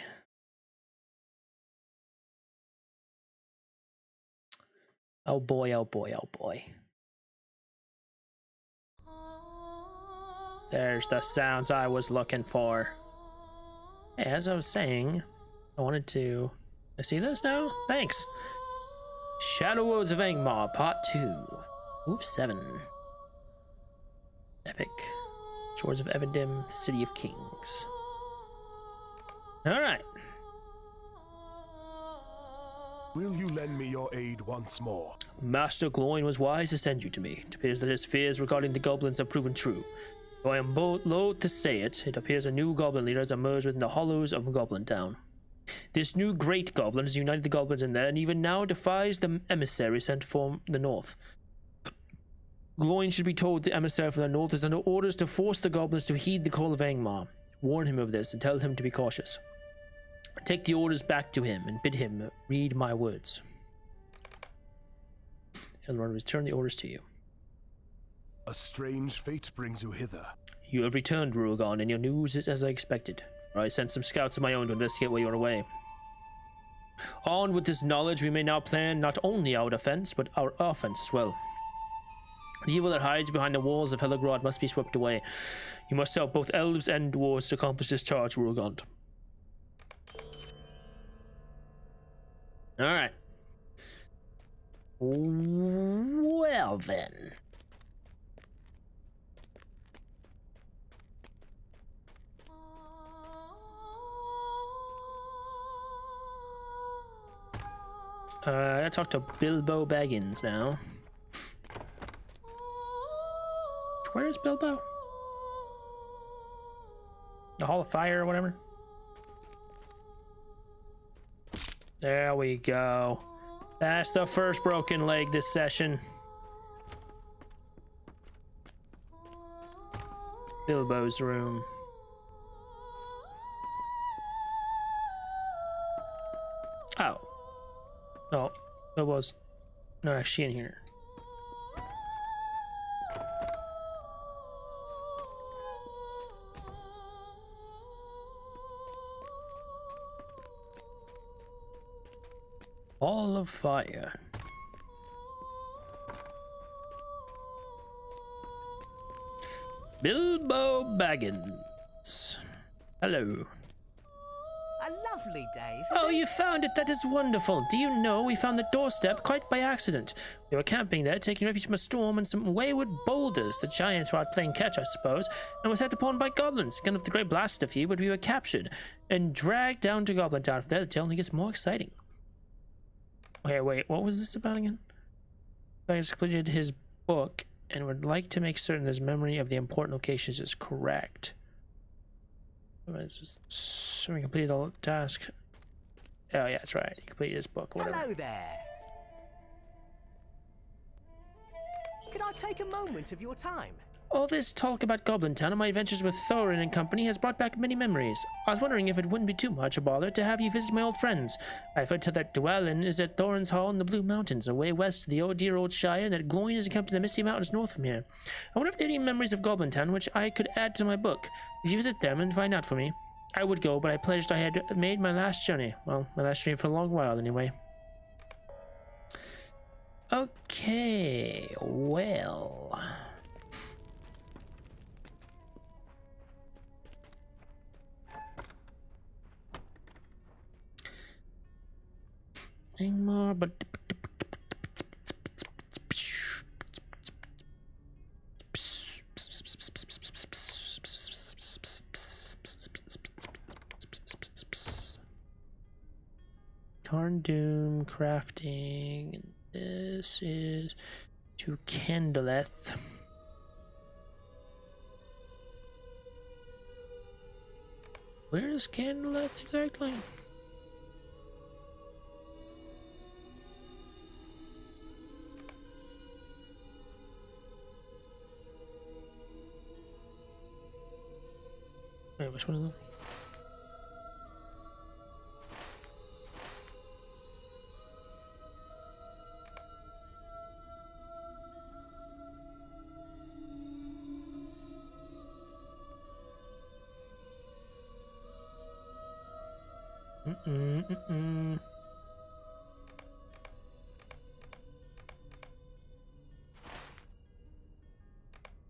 Oh boy, oh boy, oh boy. There's the sounds I was looking for. Hey, as I was saying, I wanted to... I see this now? Thanks. Shadows of Angmar, Part 2. Move 7. Epic. Shores of Evendim, City of Kings. Alright. Will you lend me your aid once more? Master Gloin was wise to send you to me. It appears that his fears regarding the goblins have proven true. Though I am loath to say it, it appears a new goblin leader has emerged within the hollows of Goblin Town. This new great goblin has united the goblins in there and even now defies the emissary sent from the north. Gloin should be told the emissary from the north is under orders to force the goblins to heed the call of Angmar. Warn him of this and tell him to be cautious. Take the orders back to him and bid him read my words. He'll return the orders to you. A strange fate brings you hither. You have returned, Ruagon, and your news is as I expected. For I sent some scouts of my own to investigate while you were away. Armed with this knowledge, we may now plan not only our defense, but our offense as well. The evil that hides behind the walls of Hellegrod must be swept away. You must help both elves and dwarves to accomplish this charge, Rurgond. Alright. Well then. I gotta talk to Bilbo Baggins now. Where is Bilbo? The Hall of Fire or whatever? There we go. That's the first broken leg this session. Bilbo's room. Oh. Oh, Bilbo's not actually in here. Hall of Fire. Bilbo Baggins. Hello. A lovely day. Oh, you found it. That is wonderful. Do you know we found the doorstep quite by accident? We were camping there, taking refuge from a storm and some wayward boulders. The giants were out playing catch, I suppose, and were set upon by goblins. Kind of the great blast a few, but we were captured and dragged down to Goblin Town. From there, the tale only gets more exciting. Okay, wait, what was this about again? Baggins completed his book and would like to make certain his memory of the important locations is correct. So we completed all the tasks. Oh yeah, that's right. He completed his book. Whatever. Hello there. Can I take a moment of your time? All this talk about Goblin Town and my adventures with Thorin and company has brought back many memories. I was wondering if it wouldn't be too much a bother to have you visit my old friends. I've heard that Dwellin is at Thorin's Hall in the Blue Mountains, away west of the dear old Shire, and that Gloin is encamped in the Misty Mountains north from here. I wonder if there are any memories of Goblin Town which I could add to my book. Would you visit them and find out for me? I would go, but I pledged I had made my last journey. Well, my last journey for a long while, anyway. Okay, well... More, but Karn Doom crafting. This is to Candleth. Where is Candleth exactly? Wait, which one is that?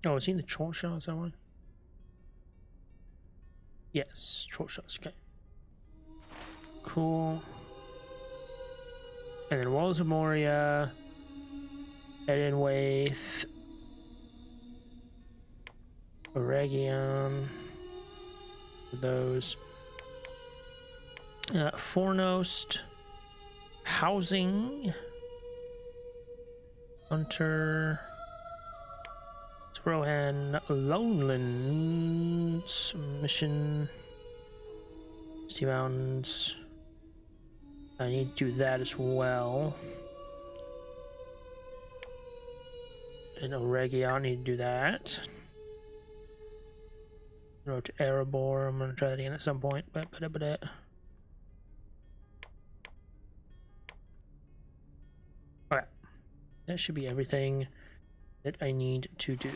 Oh, is he in the troll shot? Is that one? Yes, troll shots. Okay. Cool. And then Walls of Moria, Edenwaith, Oregion. Those. Fornost, Housing, Hunter, Rohan, Lonelands, Mission, Misty Mountains. I need to do that as well. And Oregion, I need to do that. Road to Erebor, I'm gonna try that again at some point. Alright. That should be everything that I need to do.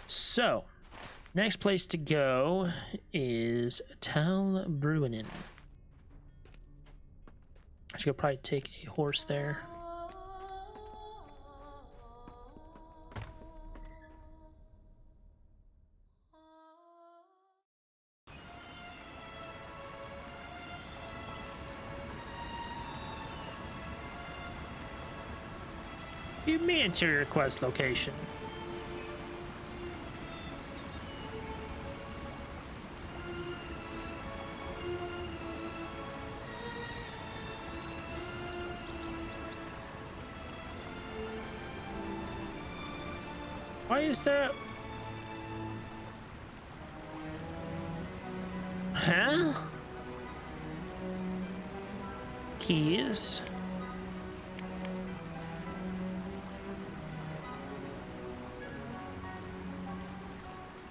So, next place to go is Tal Bruinen. I should probably take a horse there. You mean to your quest location? Why is there? Huh? Keys?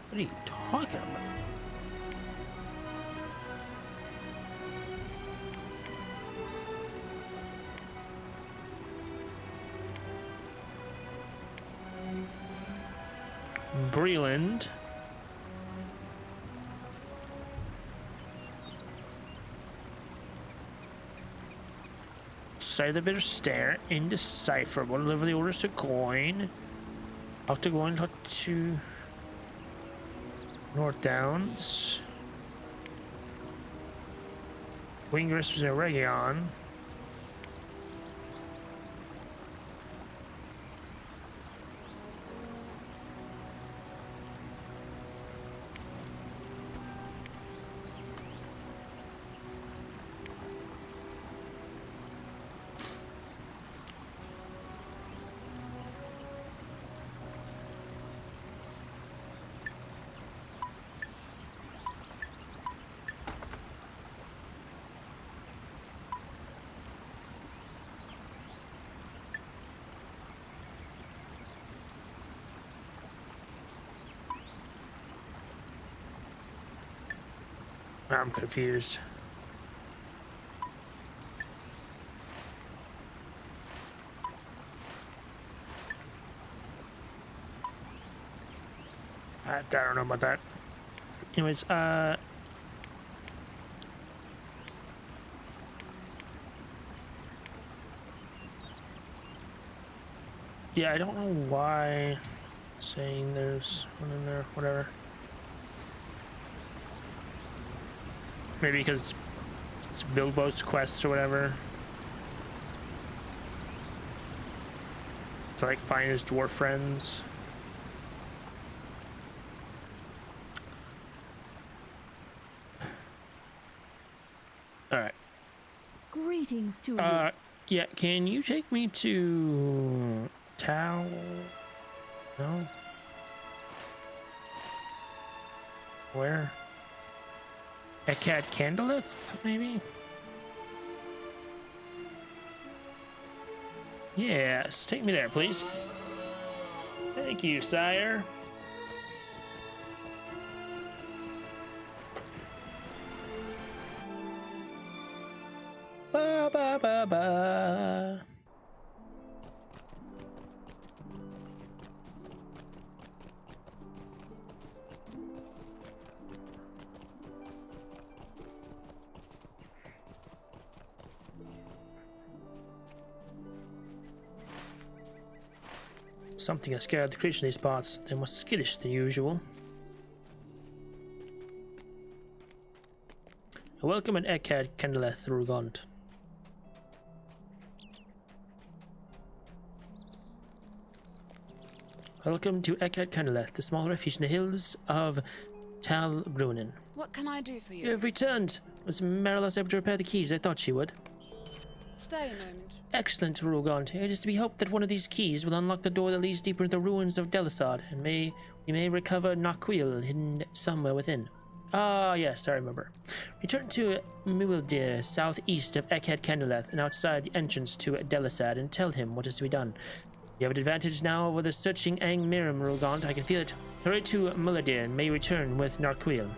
What are you talking about? Breland. Side of the stair, indecipherable. Deliver the orders to Goyne. Talk to Goyne, talk to North Downs. Wingrist was a Region. I'm confused. I don't know about that. Anyways, yeah, I don't know why saying there's one in there, whatever. Maybe because it's Bilbo's quest or whatever. To like find his dwarf friends. Alright. Greetings to you. Yeah, can you take me to Tau? No? Where? Ekat Candleth, maybe? Yes, take me there, please. Thank you, sire. Ba ba ba ba. Something has scared the creatures in these parts. They're more skittish than usual. Welcome at Ekat Candleth Rugond. Welcome to Ekat Candleth, the small refuge in the hills of Tal Brunnen. What can I do for You you? have returned. Was Marilos able to repair the keys? I thought she would. Stay a moment. Excellent, Rugond. It is to be hoped that one of these keys will unlock the door that leads deeper into the ruins of Delisad, and we may recover Naquil hidden somewhere within. Ah, yes, I remember. Return to Muildir, southeast of Ekat Candleth, and outside the entrance to Delisad, and tell him what is to be done. You have an advantage now over the searching Ang Mirim, Rugond. I can feel it. Hurry to Muildir, and may return with Narquil.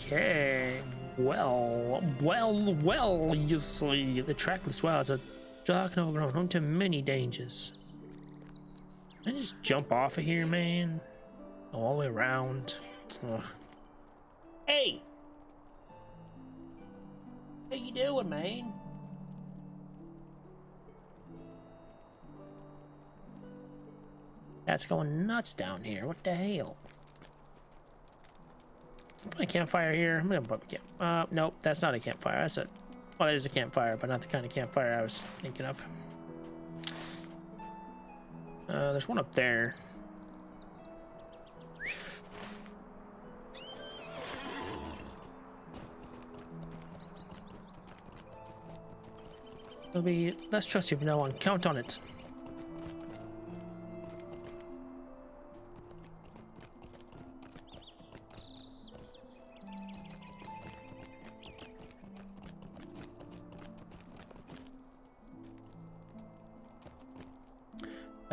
Okay, well, you see, the trackless wilds are dark and overgrown, home to many dangers. Can I just jump off of here, man? All the way around. Ugh. Hey! What you doing, man? That's going nuts down here. What the hell? Put a campfire here. I'm gonna put a camp. Nope, that's not a campfire. That's a. Well, it is a campfire, but not the kind of campfire I was thinking of. There's one up there. It'll be less trusty from now on. Count on it.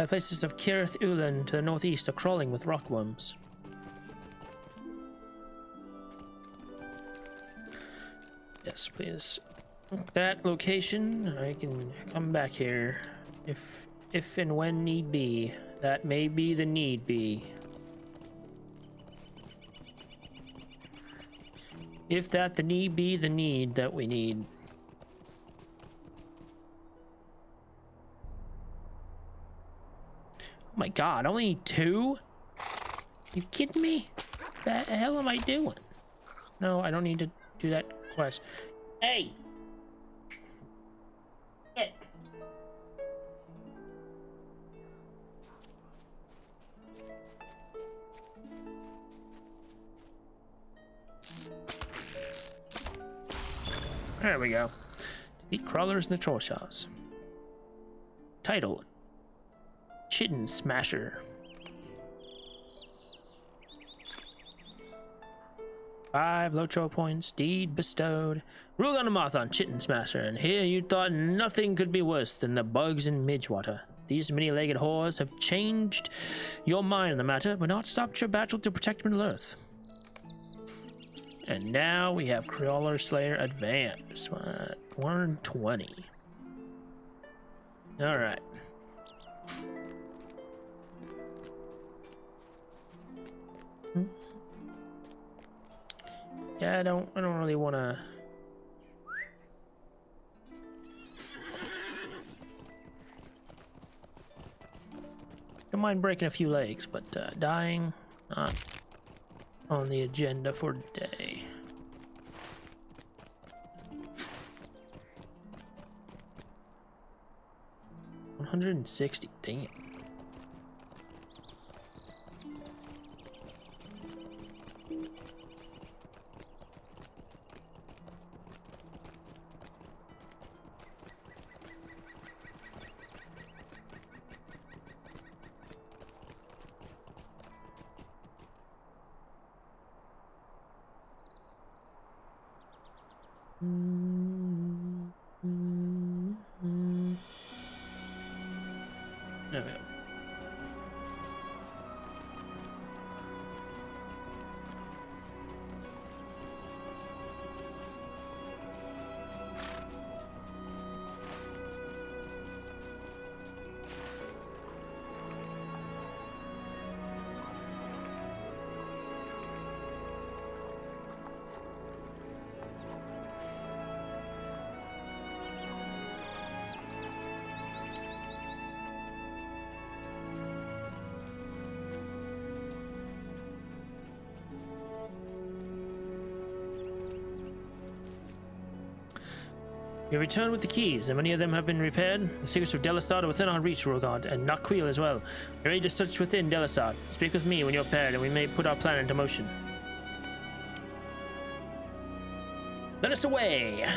Places of Kirith Ulan to the northeast are crawling with rockworms. Yes, please. That location, I can come back here if and when need be. That may be the need be. If that the need be the need that we need. Oh my god, only need 2? You kidding me? What the hell am I doing? No, I don't need to do that quest. Hey! Hey. There we go. Defeat crawlers in the troll shaws. Title: Chitin Smasher. 5 Locho points, deed bestowed. Rugon Mothon, Chitin Smasher, and here you thought nothing could be worse than the bugs in Midgewater. These many-legged whores have changed your mind on the matter, but not stopped your battle to protect Middle-earth. And now we have Crawler Slayer Advance. 120. Alright. Yeah, I don't really want to. Don't mind breaking a few legs, but dying, not on the agenda for today. $160, damn. There we go. You return with the keys, and many of them have been repaired. The secrets of Delisard are within our reach, Rogard, and Naquil as well. You're ready to search within Delisard. Speak with me when you're prepared, and we may put our plan into motion. Let us away!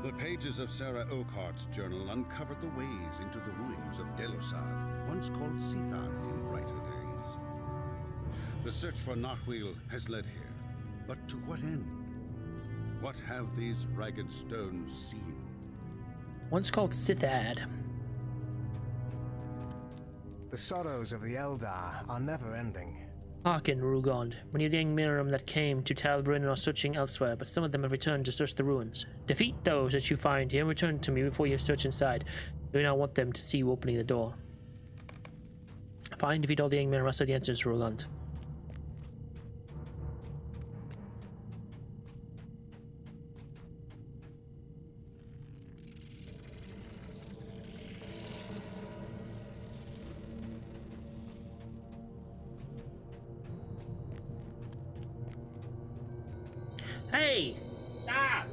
The pages of Sarah Oakhart's journal uncovered the ways into the ruins of Delisard, once called Sithard in brighter days. The search for Naquil has led here, but to what end? What have these ragged stones seen? Once called Sithad. The sorrows of the Eldar are never-ending. Hearken, Rugond. Many of the young Miram that came to Talbrin are searching elsewhere, but some of them have returned to search the ruins. Defeat those that you find here and return to me before you search inside. Do not want them to see you opening the door. Find, defeat all the young Miram outside the entrance, Rugond. Hey! Stop!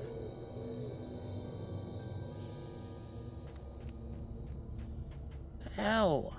Hell.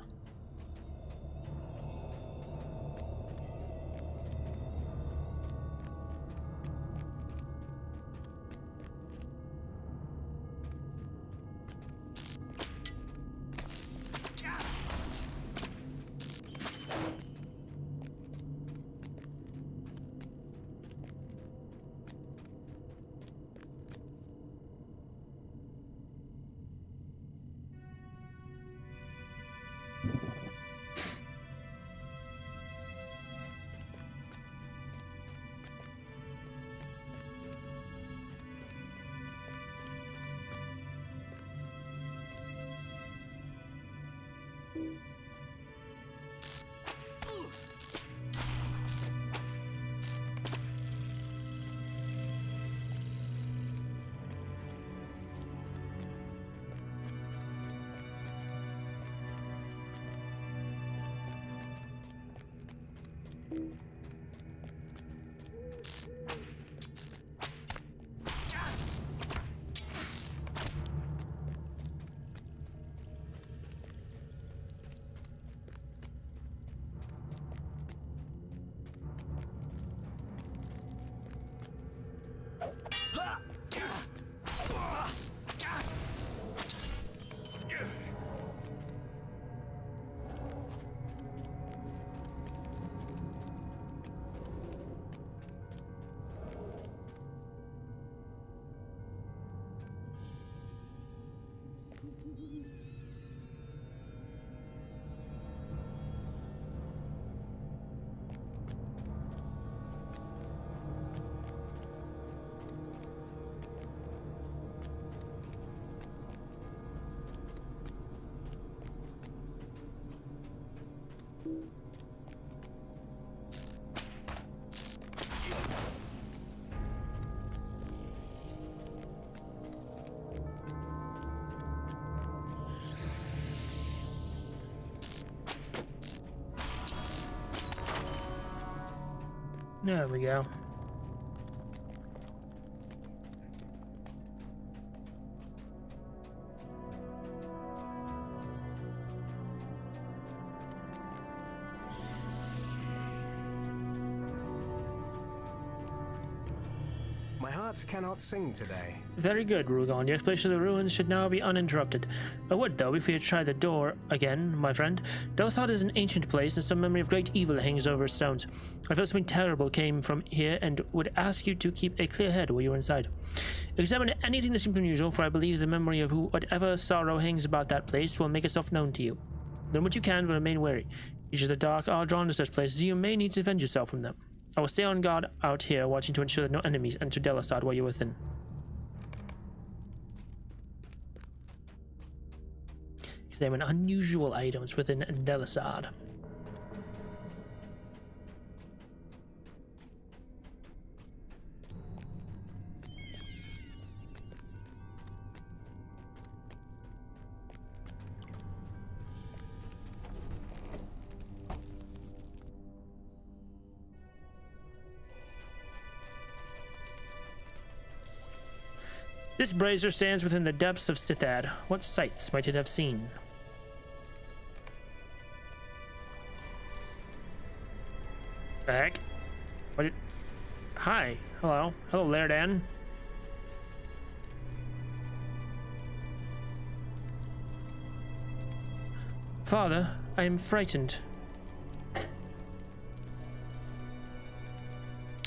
There we go. My hearts cannot sing today. Very good, Rugon. The exploration of the ruins should now be uninterrupted. I would, though, if we had tried the door again, my friend. Delisad is an ancient place, and some memory of great evil hangs over its stones. I felt something terrible came from here, and would ask you to keep a clear head while you are inside. Examine anything that seems unusual, for I believe the memory of whatever sorrow hangs about that place will make itself known to you. Learn what you can, but remain wary. Creatures of the dark are drawn to such places, you may need to defend yourself from them. I will stay on guard out here, watching to ensure that no enemies enter Delisad while you're within. Examine unusual items within Delisad. This brazier stands within the depths of Sithad. What sights might it have seen? Back. What? Hi. Hello. Hello, Lairdan. Father, I am frightened.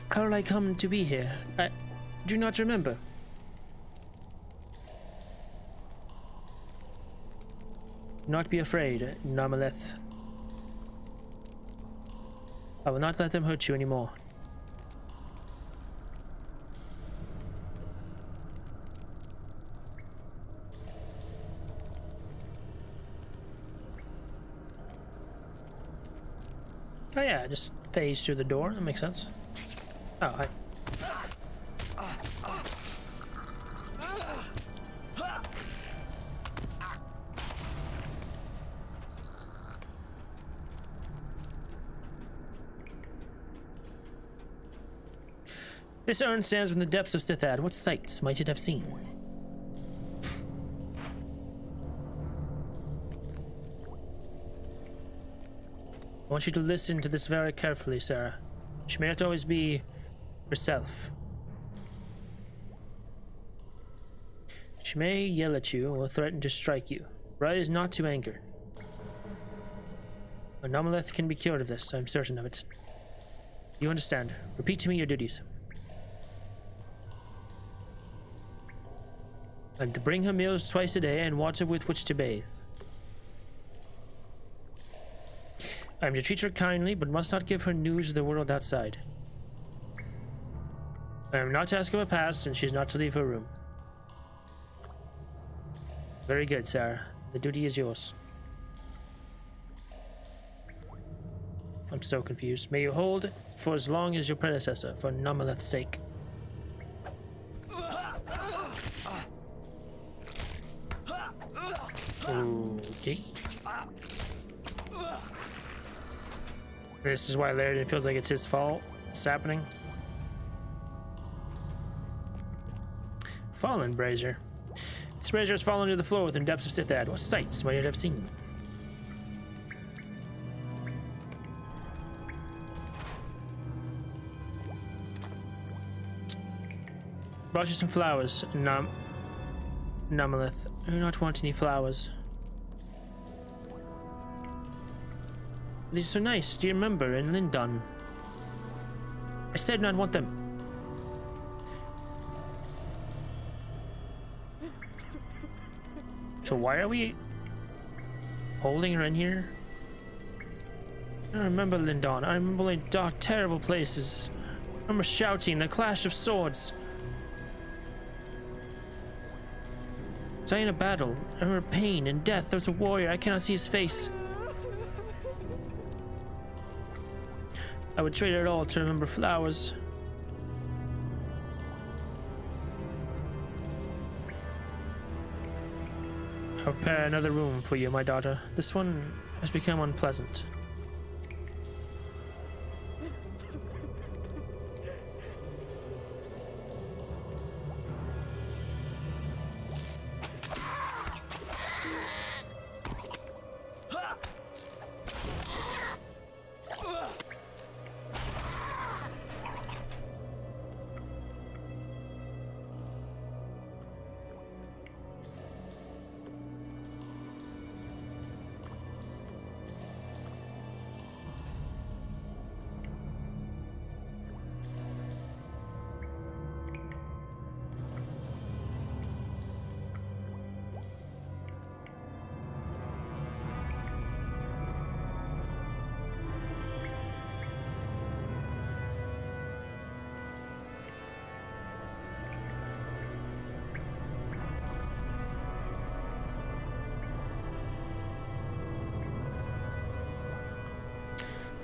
How did I come to be here? I do not remember. Do not be afraid, Namaleth. I will not let them hurt you anymore. Oh yeah, just phase through the door. That makes sense. Oh, hi. This urn stands in the depths of Sithad. What sights might it have seen? I want you to listen to this very carefully, Sarah. She may not always be herself. She may yell at you or threaten to strike you. Rise not to anger. Anomalith can be cured of this, I'm certain of it. You understand. Repeat to me your duties. I'm to bring her meals twice a day and water with which to bathe. I'm to treat her kindly, but must not give her news of the world outside. I am not to ask of her past, and she is not to leave her room. Very good, Sarah. The duty is yours. I'm so confused. May you hold for as long as your predecessor, for Nomaleth's sake. Okay. This is why Laridan feels like it's his fault. It's happening. Fallen brazier. This brazier has fallen to the floor within the depths of Sithad. What sights might it have seen? Brought you some flowers, Nomalith. I do not want any flowers. These are so nice. Do you remember in Lindon? I said not want them. So why are we holding her in here? I don't remember Lindon. I remember only dark, terrible places. I remember shouting, the clash of swords. Was I in a battle? I remember pain and death. There was a warrior. I cannot see his face. I would trade it all to remember flowers. I'll prepare another room for you, my daughter. This one has become unpleasant.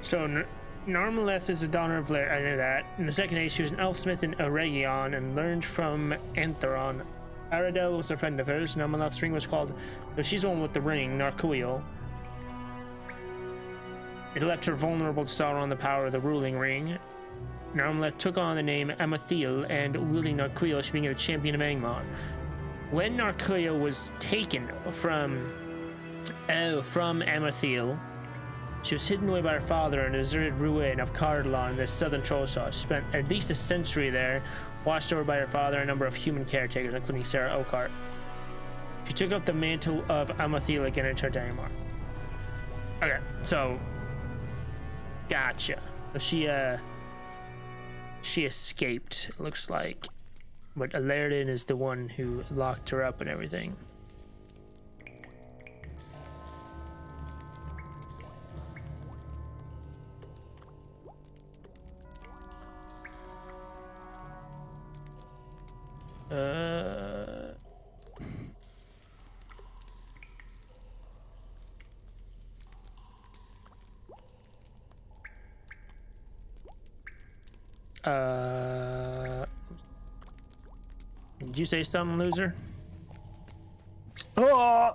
So, Narmaleth is the daughter of Lair. I knew that. In the second age, she was an elfsmith in Eregion and learned from Antheron. Aradel was a friend of hers. Narmaleth's ring was called, though she's the one with the ring, Narcuil. It left her vulnerable to Sauron the power of the ruling ring. Narmaleth took on the name Amathiel, and wielding Narcuil, she became the champion of Angmar. When Narcuil was taken from Amathiel, she was hidden away by her father in a deserted ruin of Cardalon in the southern Trollsaw. She spent at least a century there, watched over by her father and a number of human caretakers, including Sarah Oakheart. She took up the mantle of Amathiel again and returned to Angmar. Okay, so gotcha. So she escaped, it looks like. But Laridan is the one who locked her up and everything. Did you say something, loser? Oh!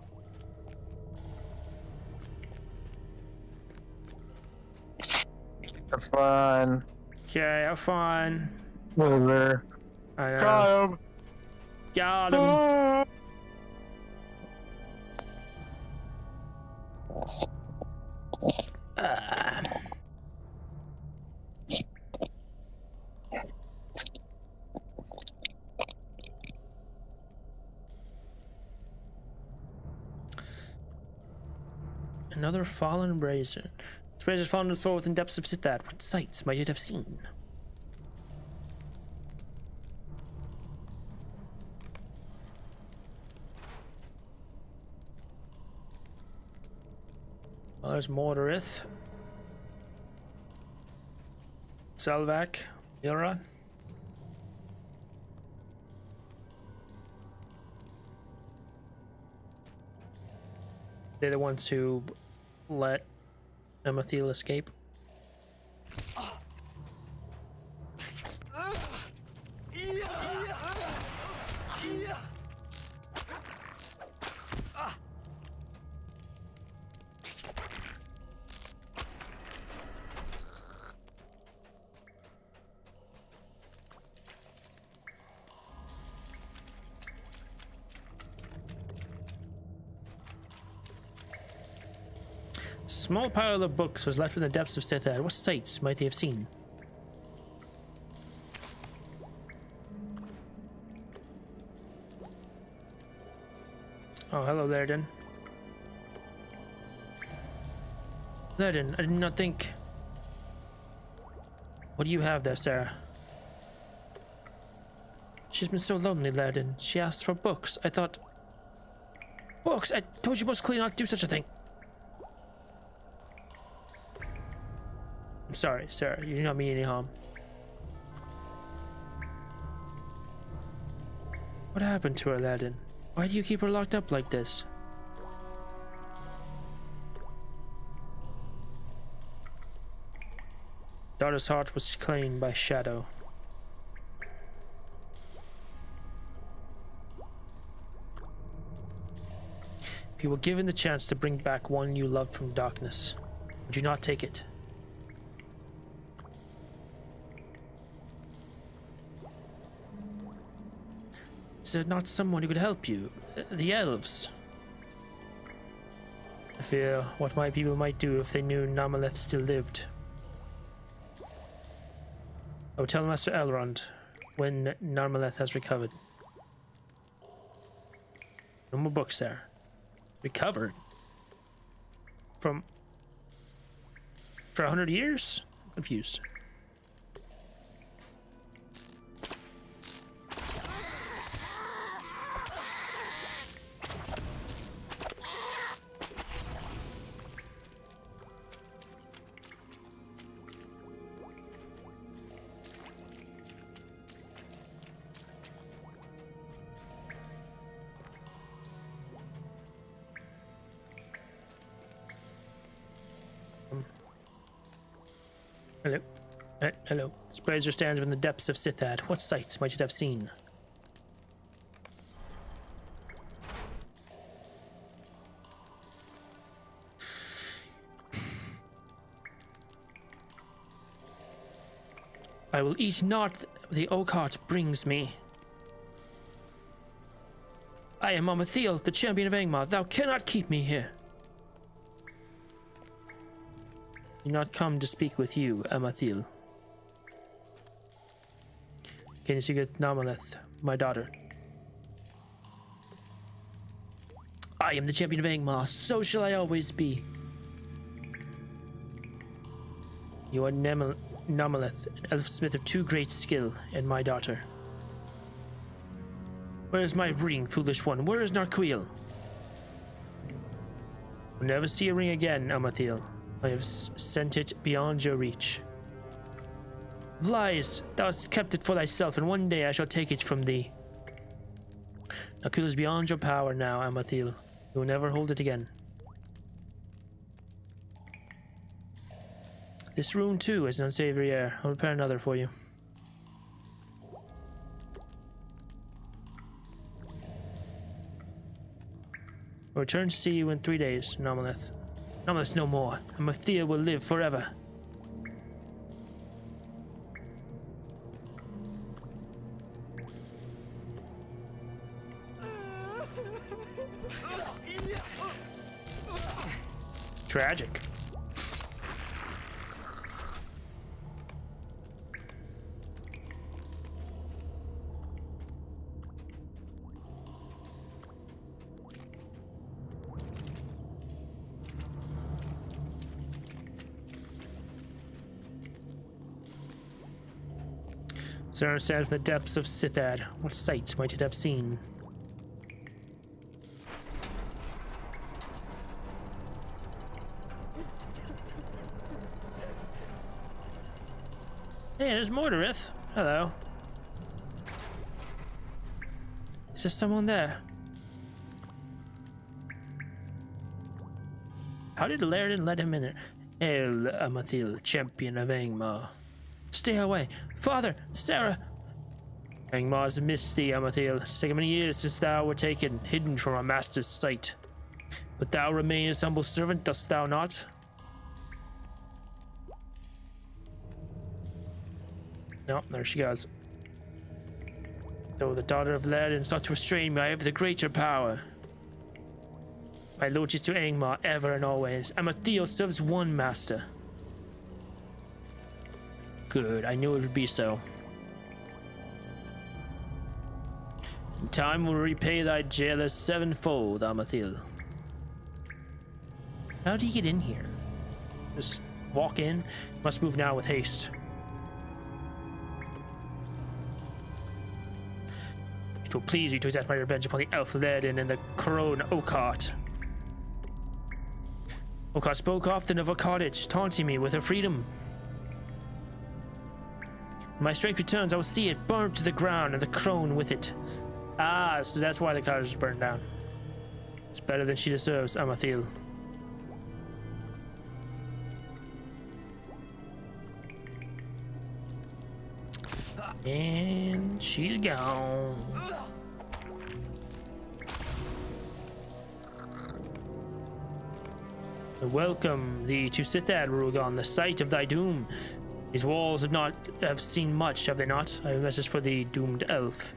Have fun. Okay, have fun. Over. I know. Got him. Got him. Another fallen brazier. This brazier has fallen to the floor within depths of Sithat. What sights might it have seen? Well, there's Morderith. Selvak. Yura. They're the ones who let Amathiel escape. Small pile of books was left in the depths of Sithat. What sights might they have seen? Oh, hello, Lerden. Lerden, I did not think... What do you have there, Sarah? She's been so lonely, Lerden. She asked for books. I thought... Books? I told you most clearly not to do such a thing. I'm sorry, Sarah. You do not mean any harm. What happened to her, Lerden? Why do you keep her locked up like this? Daughter's heart was claimed by Shadow. If you were given the chance to bring back one you loved from darkness, would you not take it? Is there not someone who could help you? The elves. I fear what my people might do if they knew Namaleth still lived. I will tell Master Elrond when Narmaleth has recovered. No more books there. Recovered? For 100 years? I'm confused. Hello. Hello. This brazier stands within the depths of Sithad. What sights might it have seen? I will eat not the oak heart brings me. I am Amathiel, the champion of Angmar. Thou cannot keep me here. I do not come to speak with you, Amathiel. Can you see good Namaleth, my daughter? I am the champion of Angmar, so shall I always be. You are Namaleth, an elfsmith of too great skill, and my daughter. Where is my ring, foolish one? Where is Narquil? We'll never see a ring again, Amathiel. I have sent it beyond your reach. Lies! Thou hast kept it for thyself, and one day I shall take it from thee. Narquil is beyond your power now, Amathiel. You will never hold it again. This room, too, has an unsavory air. I'll prepare another for you. I'll return to see you in 3 days, Namaleth. Namaleth no more. Amathiel will live forever. Tragic. Sarah said from the depths of Sithad, what sights might it have seen? Hey, there's Morderith. Hello. Is there someone there? How did Laridan let him in there? El Amathil, champion of Angmar. Stay away. Father! Sarah! Angmar's Misty, Amathil. It's taken many years since thou were taken, hidden from our master's sight. But thou remain his humble servant, dost thou not? No, there she goes. Though the daughter of Laridan sought to restrain me, I have the greater power. My loyalty is to Angmar, ever and always. Amathil serves one master. Good, I knew it would be so. Time will repay thy jailer sevenfold, Amathil. How did he get in here? Just walk in? Must move now with haste. It will please you to exact my revenge upon the elf Laridan and the crone Oakheart. Oakheart spoke often of a cottage, taunting me with her freedom. When my strength returns, I will see it burned to the ground and the crone with it. Ah, so that's why the cottage is burned down. It's better than she deserves, Amathil. And she's gone. Welcome thee to Sithad, Rugon, the site of thy doom. These walls have seen much, have they not? I have a message for the doomed elf.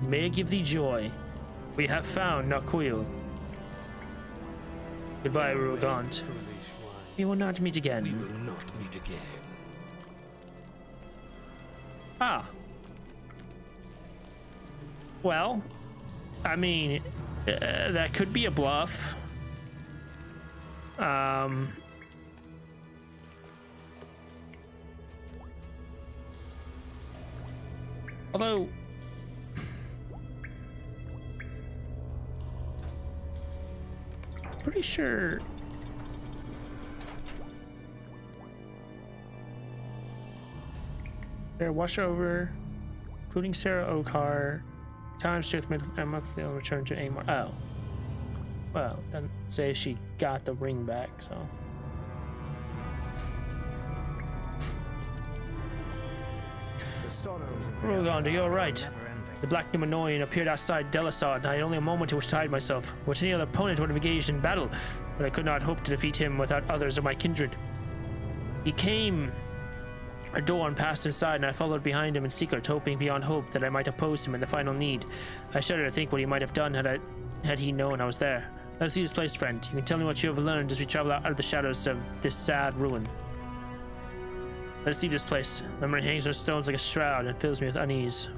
May it give thee joy. We have found Naquil. Goodbye, Rugant. We will not meet again. We will not meet again. Ah. Well, I mean, that could be a bluff. Although, pretty sure. They're wash over, including Sarah Oakheart. Time shift Emma will return to Angmar. Oh. Well, doesn't say she got the ring back, so. Rogonda, you're right. The black Numenoian appeared outside Delisard, and I had only a moment in which to hide myself. Which any other opponent would have engaged in battle, but I could not hope to defeat him without others of my kindred. He came a door and passed inside, and I followed behind him in secret, hoping beyond hope that I might oppose him in the final need. I shudder to think what he might have done had he known I was there. Let us see this place, friend. You can tell me what you have learned as we travel out of the shadows of this sad ruin. Let us leave this place. Memory hangs on stones like a shroud and fills me with unease.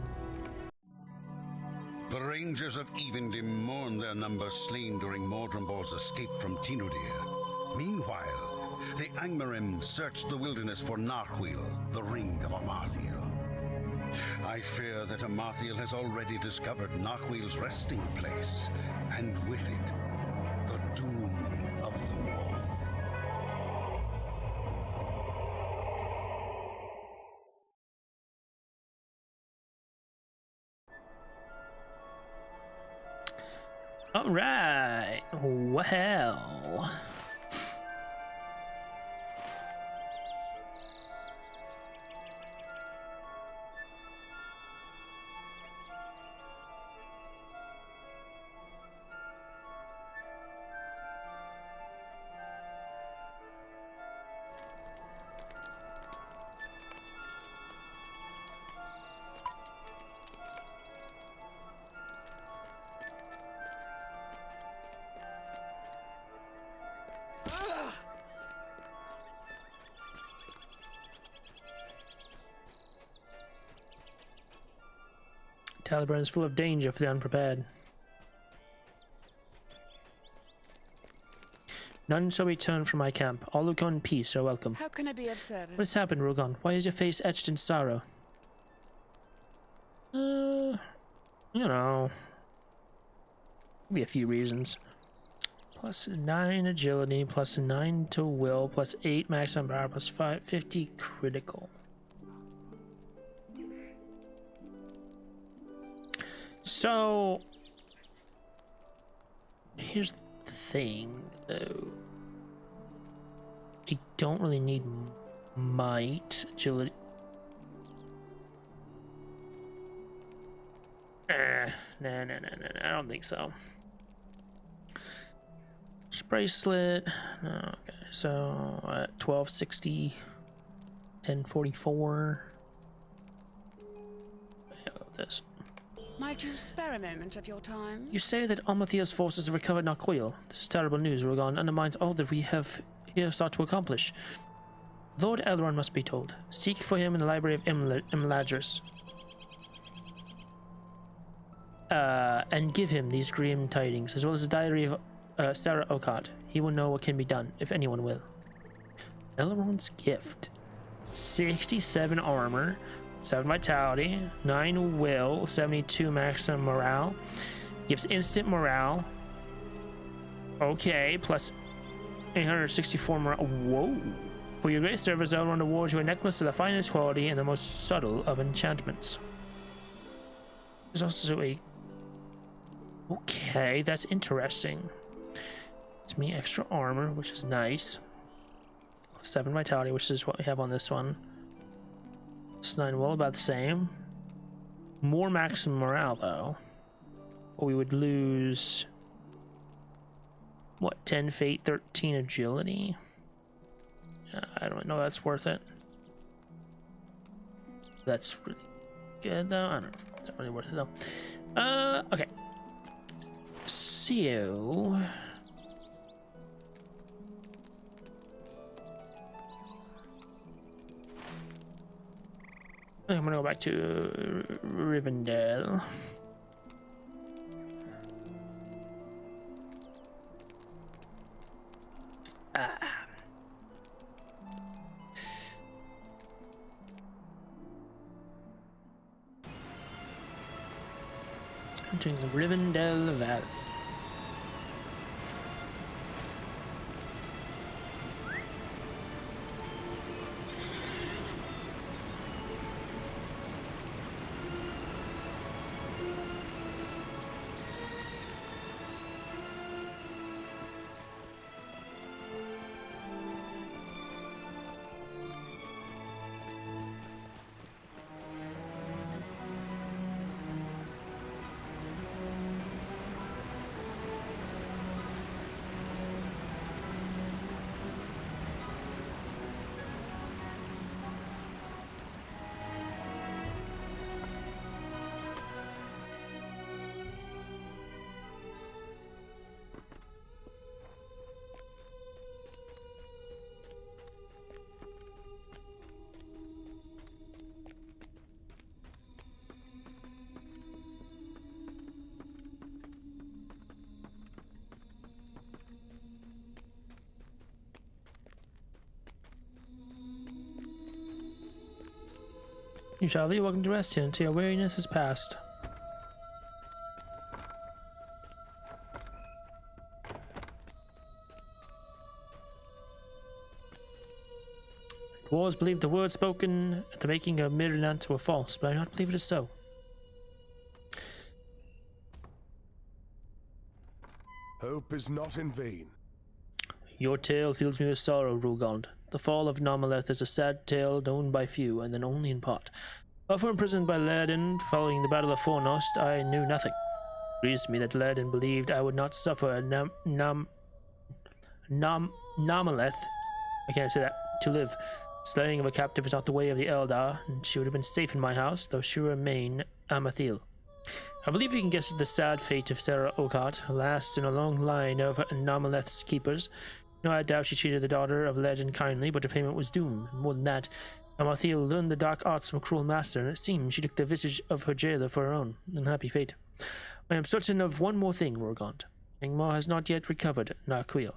The Rangers of Evendim mourn their numbers slain during Mordrembor's escape from Tinudir. Meanwhile, the Angmarim searched the wilderness for Narhuil, the ring of Amathiel. I fear that Amathiel has already discovered Narhuil's resting place, and with it, the doom of the North. All right. Well. Taliban is full of danger for the unprepared. None shall return from my camp. All who go in peace are welcome. How can I be of service? What has happened, Rugon? Why is your face etched in sorrow? You know. Maybe a few reasons. Plus 9 agility, plus 9 to will, plus 8 maximum power, plus 50 critical. So, here's the thing, though. I don't really need might, agility. No, I don't think so. Bracelet. No, okay, so 1260, 1044. This. Might you spare a moment of your time? You say that Amathiel's forces have recovered Narquil. This is terrible news, Rugon. Undermines all that we have here sought to accomplish. Lord Elrond must be told. Seek for him in the library of Imladris. And give him these grim tidings, as well as the diary of Sarah Okot. He will know what can be done, if anyone will. Elrond's gift. 67 armor, 7 vitality, 9 will, 72 maximum morale. Gives instant morale. Okay, plus 864 morale. Whoa. For your great service, Elrond awards you a necklace of the finest quality and the most subtle of enchantments. There's also a... Okay, that's interesting. It's me extra armor, which is nice. 7 vitality, which is what we have on this one. It's 9 will, about the same. More maximum morale, though. Or we would lose... What, 10 fate, 13 agility? I don't know, that's worth it. That's really good, though. I don't know. Not really worth it, though. Okay. So... I'm gonna go back to Rivendell. Entering the Rivendell Valley. You shall be welcome to rest here until your weariness is past. Dwarves believe the words spoken at the making of Mirrorland were false, but I do not believe it is so. Hope is not in vain. Your tale fills me with sorrow, Rugond. The fall of Nomaleth is a sad tale known by few, and then only in part. While imprisoned by Lérden following the Battle of Fornost, I knew nothing. It grieves me that Lérden believed I would not suffer a Nomaleth, I can't say that, to live. Slaying of a captive is not the way of the Eldar, and she would have been safe in my house, though she remain Amathiel. I believe you can guess the sad fate of Sarah Okot, last in a long line of Nomaleth's keepers. No, I doubt she treated the daughter of Lérden kindly, but her payment was doomed. More than that, Amathiel learned the dark arts from a cruel master, and it seems she took the visage of her jailer for her own. Unhappy fate. I am certain of one more thing, Rorgond. Angmar has not yet recovered Narquil.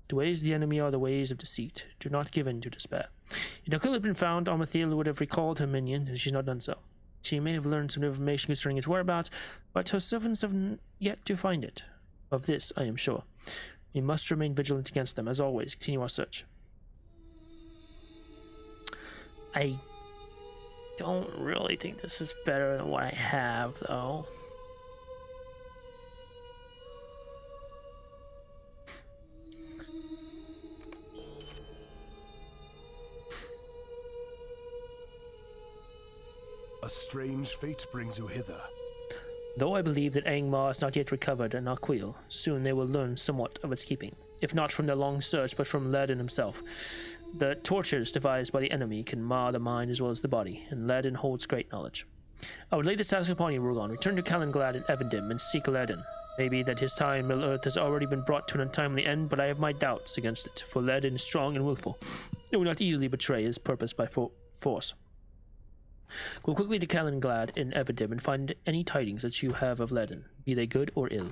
The ways of the enemy are the ways of deceit. Do not give in to despair. If Narquil had been found, Amathiel would have recalled her minion, and she has not done so. She may have learned some information concerning its whereabouts, but her servants have yet to find it. Of this, I am sure. We must remain vigilant against them. As always, continue our search. I don't really think this is better than what I have, though. A strange fate brings you hither. Though I believe that Angmar has not yet recovered Narquil, soon they will learn somewhat of its keeping. If not from their long search, but from Ledin himself. The tortures devised by the enemy can mar the mind as well as the body, and Ledin holds great knowledge. I would lay this task upon you, Rorgond. Return to Calenglad and Evendim and seek Ledin. Maybe that his time in Middle-earth has already been brought to an untimely end, but I have my doubts against it, for Ledin is strong and willful. He will not easily betray his purpose by force. Go quickly to Calenglad in Evendim and find any tidings that you have of Ledin, be they good or ill.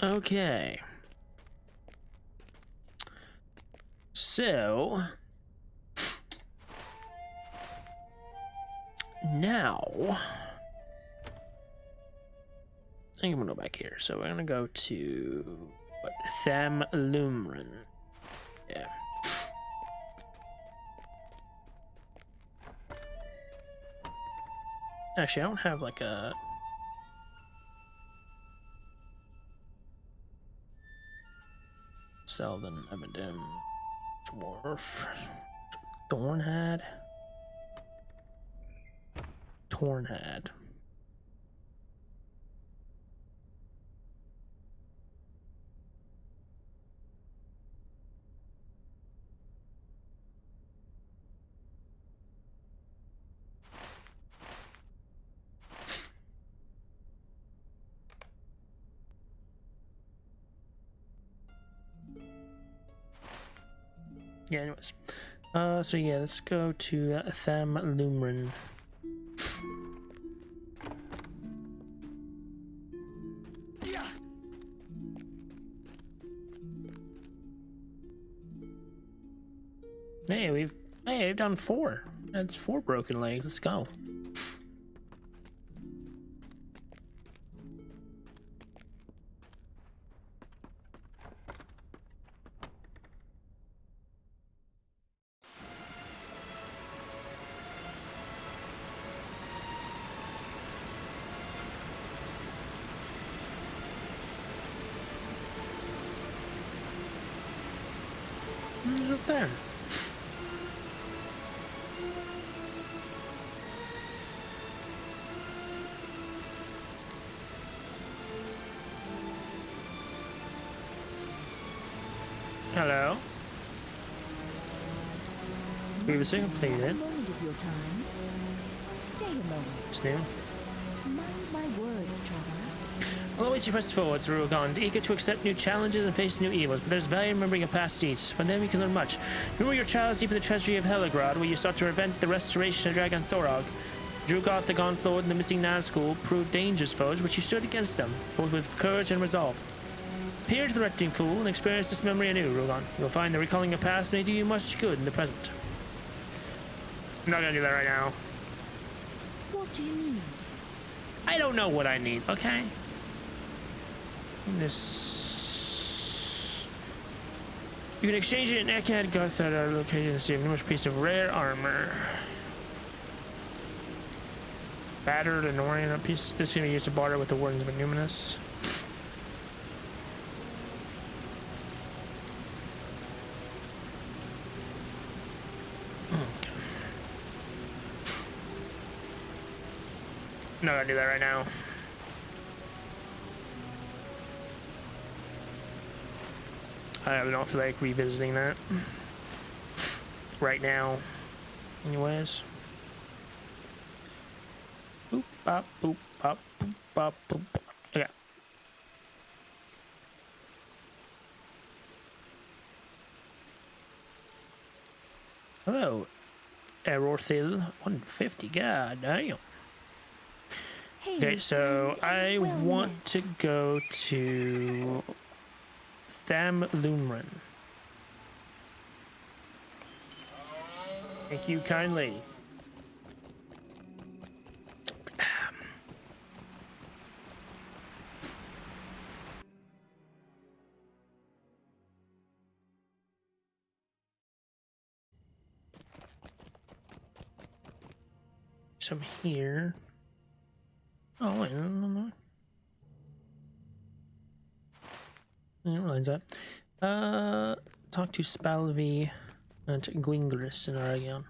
Okay. So now I think I'm gonna go back here. So we're gonna go to what, Thamlumran. Yeah. Actually, I don't have like a Selden, Evendim, Dwarf, Thornhad. Yeah, anyways. So yeah, let's go to Thamlumran. Hey, we've done 4. That's 4 broken legs. Let's go. Who's up there? Hello. Previously completed. A moment of your time. Stay a moment. It's new. Mind my words, traveler. Always you press forwards, Rurugond, eager to accept new challenges and face new evils, but there's value in remembering your past deeds. From them you can learn much. Remember your trials deep in the treasury of Heligrad, where you sought to prevent the restoration of Dragon Thorog. Drugot, the Gaunt Lord, and the missing Nazgul proved dangerous foes, but you stood against them, both with courage and resolve. Peer to the Reckoning Fool and experience this memory anew, Rurugond. You'll find that recalling your past may do you much good in the present. I'm not gonna do that right now. What do you mean? I don't know what I need, okay? This... You can exchange it in Ekad Goth that are located in the city of numerous pieces of rare armor. Battered and oriented piece. This can be used to barter with the Wardens of Innuminous. I'm not gonna do that right now. I don't feel like revisiting that right now. Anyways. Boop, bop, boop, bop, boop, bop, boop. Okay. Hello, Erorthil 150. God damn. Hey, Okay, so I well want met. to go to Thamlumran. Thank you kindly. Some here. Oh, wait, no. It lines up. Talk to Spalvi and Gwingris in Region.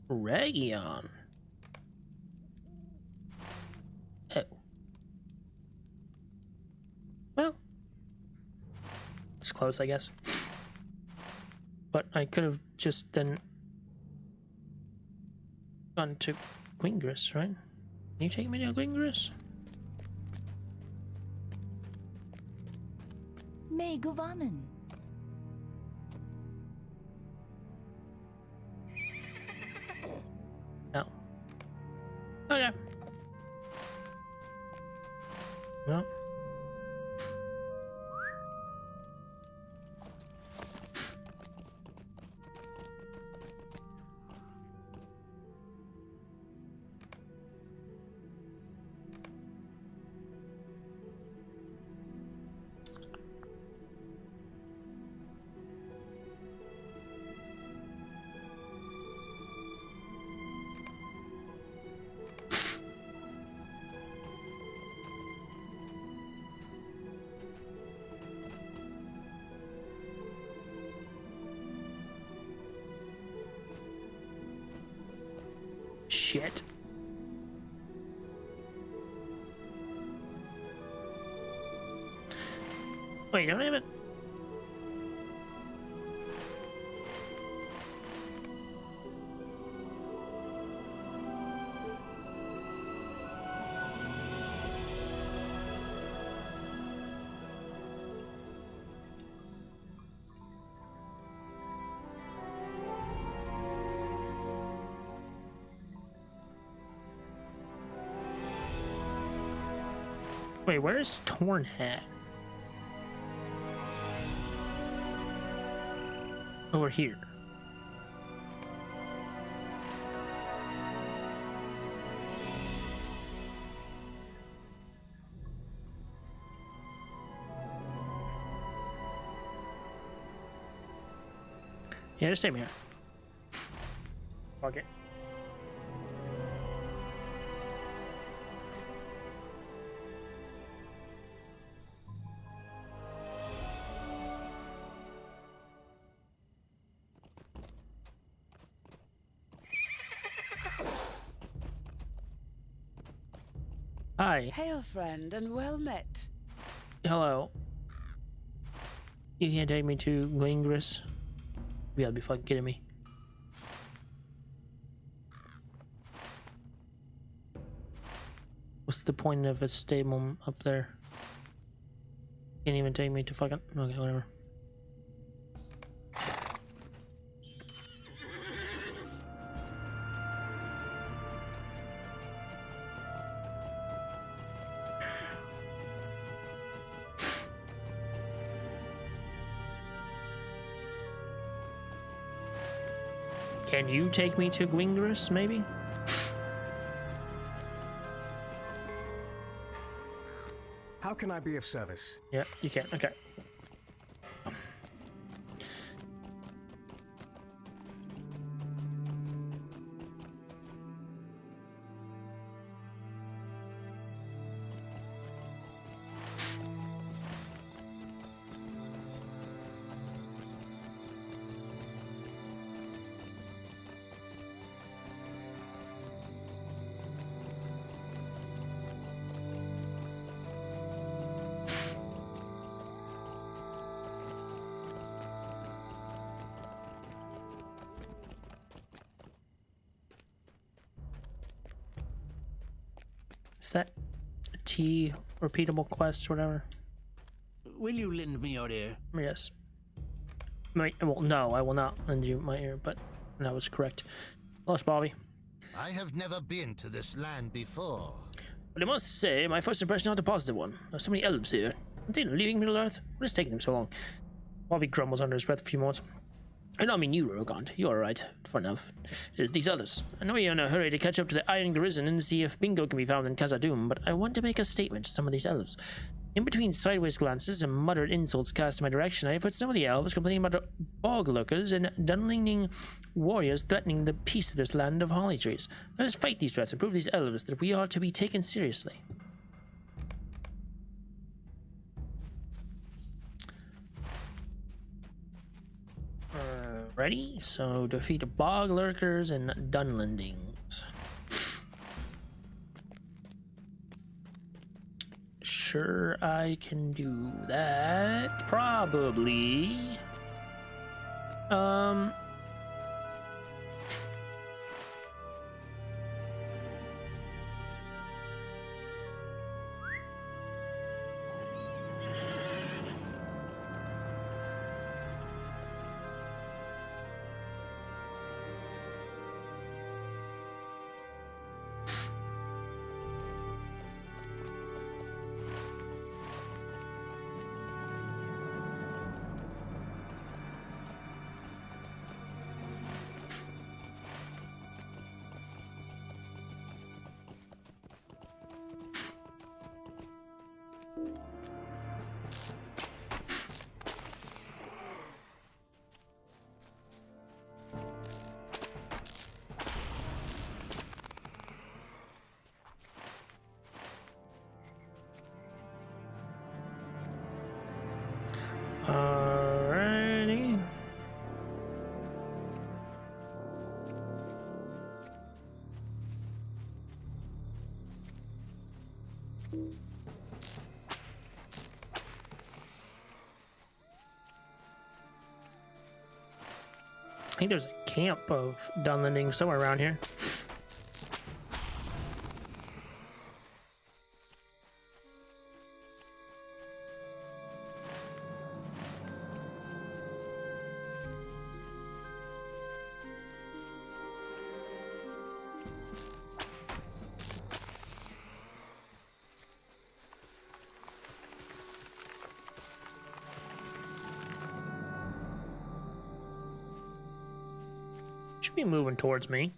Region? Oh. Well. It's close, I guess. But I could have just then gone to Gwingris, right? Can you take me to Gwingris? May Govanen. No. Okay. No. Shit. Wait, don't have it. Wait, where is Tornhat? Over here. Yeah, just stay here. Fuck it. Hi. Hail, friend, and well met. Hello. You can't take me to Gwingris? You gotta be fucking kidding me. What's the point of a stable up there? Can't even take me to fucking... Okay, whatever. Can you take me to Gwingris, maybe? How can I be of service? Yeah, you can. Okay. Is that a T repeatable quest or whatever? Will you lend me your ear? Yes. Well, no, I will not lend you my ear, but that was correct. Lost Bobby. I have never been to this land before. But I must say, my first impression is not a positive one. There's so many elves here. Aren't they leaving Middle-earth? What is taking them so long? Bobby grumbles under his breath a few moments. I don't mean you, Rogond. You're alright, for an elf. It's these others. I know you're in a hurry to catch up to the Iron Garrison and see if bingo can be found in Khazad-dûm, but I want to make a statement to some of these elves. In between sideways glances and muttered insults cast in my direction, I have heard some of the elves complaining about bog lurkers and dunlinging warriors threatening the peace of this land of holly trees. Let us fight these threats and prove these elves that we are to be taken seriously. Ready? So defeat bog lurkers and dunlendings. Sure, I can do that. Probably. Alrighty. I think there's a camp of dunlendings somewhere around here. Should be moving towards me.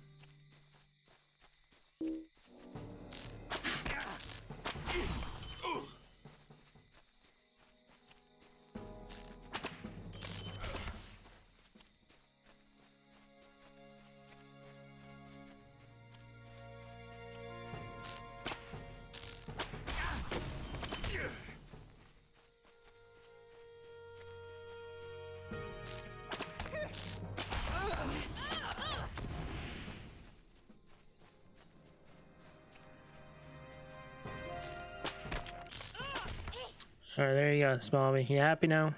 Alright, there you go, Smallby. You happy now?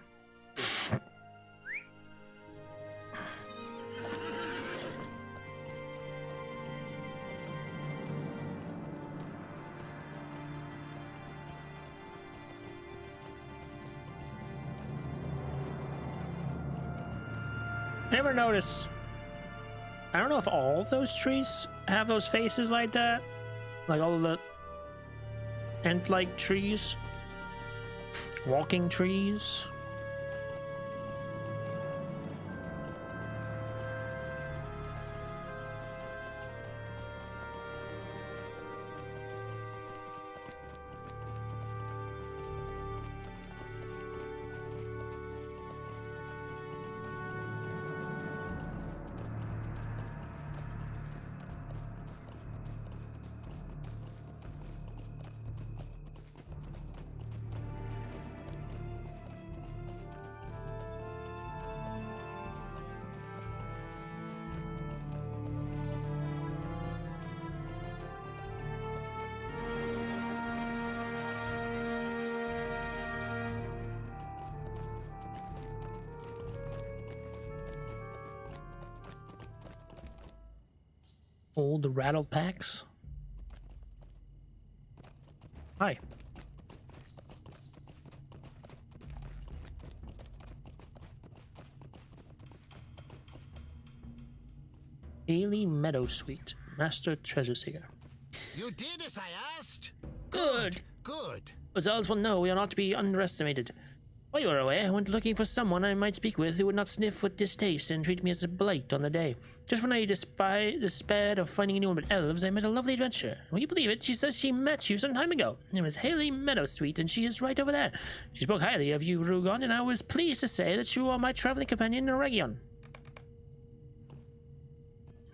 Never noticed. I don't know if all of those trees have those faces like that. Like all of the ant-like trees. Walking trees. Old rattled packs. Hi. Haley Meadowsweet, Master Treasure Seeker. You did as I asked. Good. Good. As all will know, we are not to be underestimated. While you were away, I went looking for someone I might speak with who would not sniff with distaste and treat me as a blight on the day. Just when I despaired of finding anyone but elves, I met a lovely adventurer. Will you believe it? She says she met you some time ago. Her name is Haley Meadowsweet, and she is right over there. She spoke highly of you, Rugon, and I was pleased to say that you are my traveling companion in Region.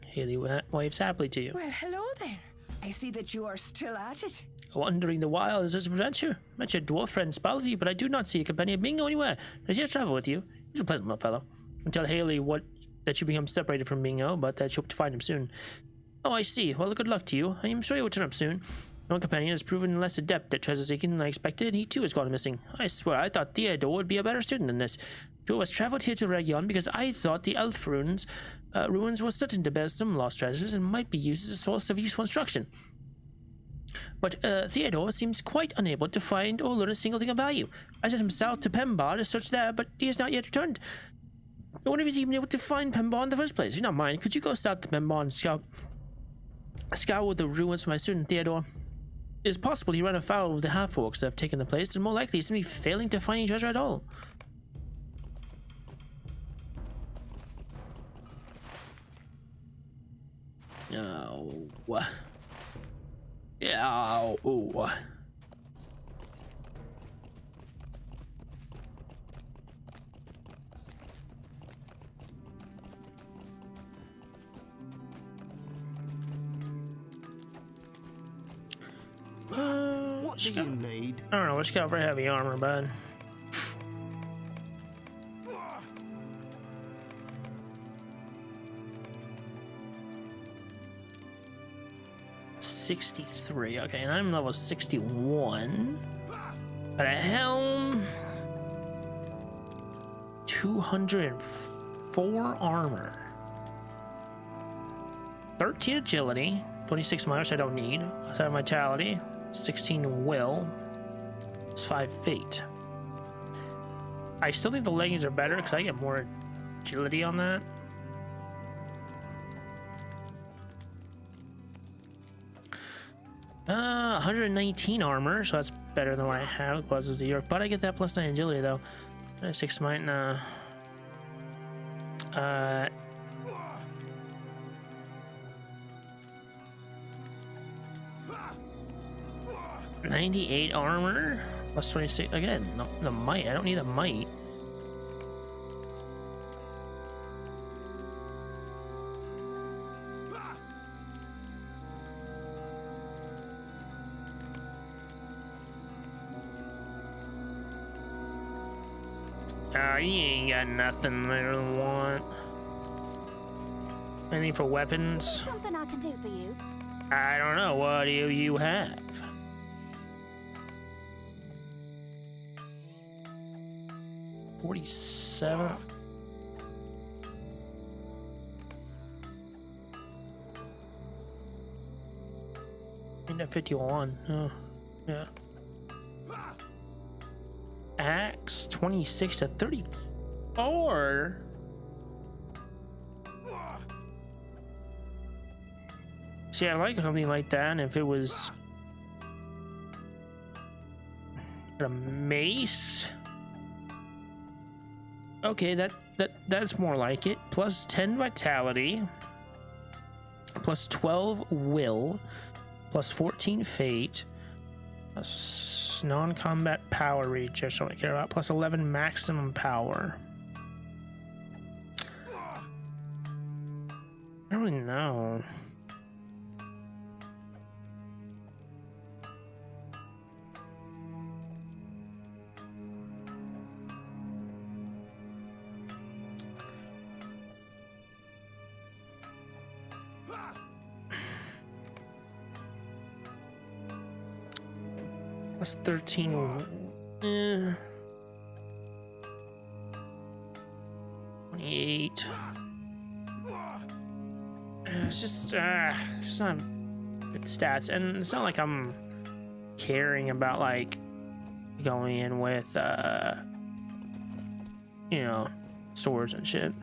Haley waves happily to you. Well, hello there. I see that you are still at it. Wandering the wilds as an adventure. Met your dwarf friend Spalvy, but I do not see a companion Bingo anywhere. Does he travel with you? He's a pleasant little fellow. And tell Haley that you become separated from Bingo, but that you hope to find him soon. Oh, I see. Well, good luck to you. I am sure he will turn up soon. My companion has proven less adept at treasure seeking than I expected. He too has gone missing. I swear, I thought Theodore would be a better student than this. Two of us traveled here to Region because I thought the elf ruins were certain to bear some lost treasures and might be used as a source of useful instruction. But Theodore seems quite unable to find or learn a single thing of value. I sent him south to Pembar to search there, but he has not yet returned. I wonder if he's even able to find Pembar in the first place. If you don't mind, could you go south to Pembar and scour the ruins for my student Theodore? It is possible he ran afoul of the half-orcs that have taken the place, and more likely he's simply failing to find any treasure at all. Oh, what? Yeah, oh. What do you need? I don't know, let's go for heavy armor, bud. $63, okay, and I'm level 61. Got a helm. 204 armor. 13 agility. 26 miles I don't need. 7 vitality. 16 will. It's 5 fate. I still think the leggings are better because I get more agility on that. Uh, 119 armor, so that's better than what I have. Gloves of the York, but I get that plus 9 agility though. 6 might nah. 98 armor plus 26 again. No, the might. I don't need the might. You ain't got nothing I really want. Anything for weapons? Something I can do for you. I don't know. What do you have? $47. And at 51. Oh, yeah. Axe 26 to 34. See, I like something like that. And if it was a mace, okay, that's more like it. Plus 10 vitality, plus 12 will, plus 14 fate, plus non-combat power reach, that's what I care about, plus 11 maximum power. I don't really know. Plus 13. 28. It's just not good stats, and it's not like I'm caring about like going in with you know, swords and shit.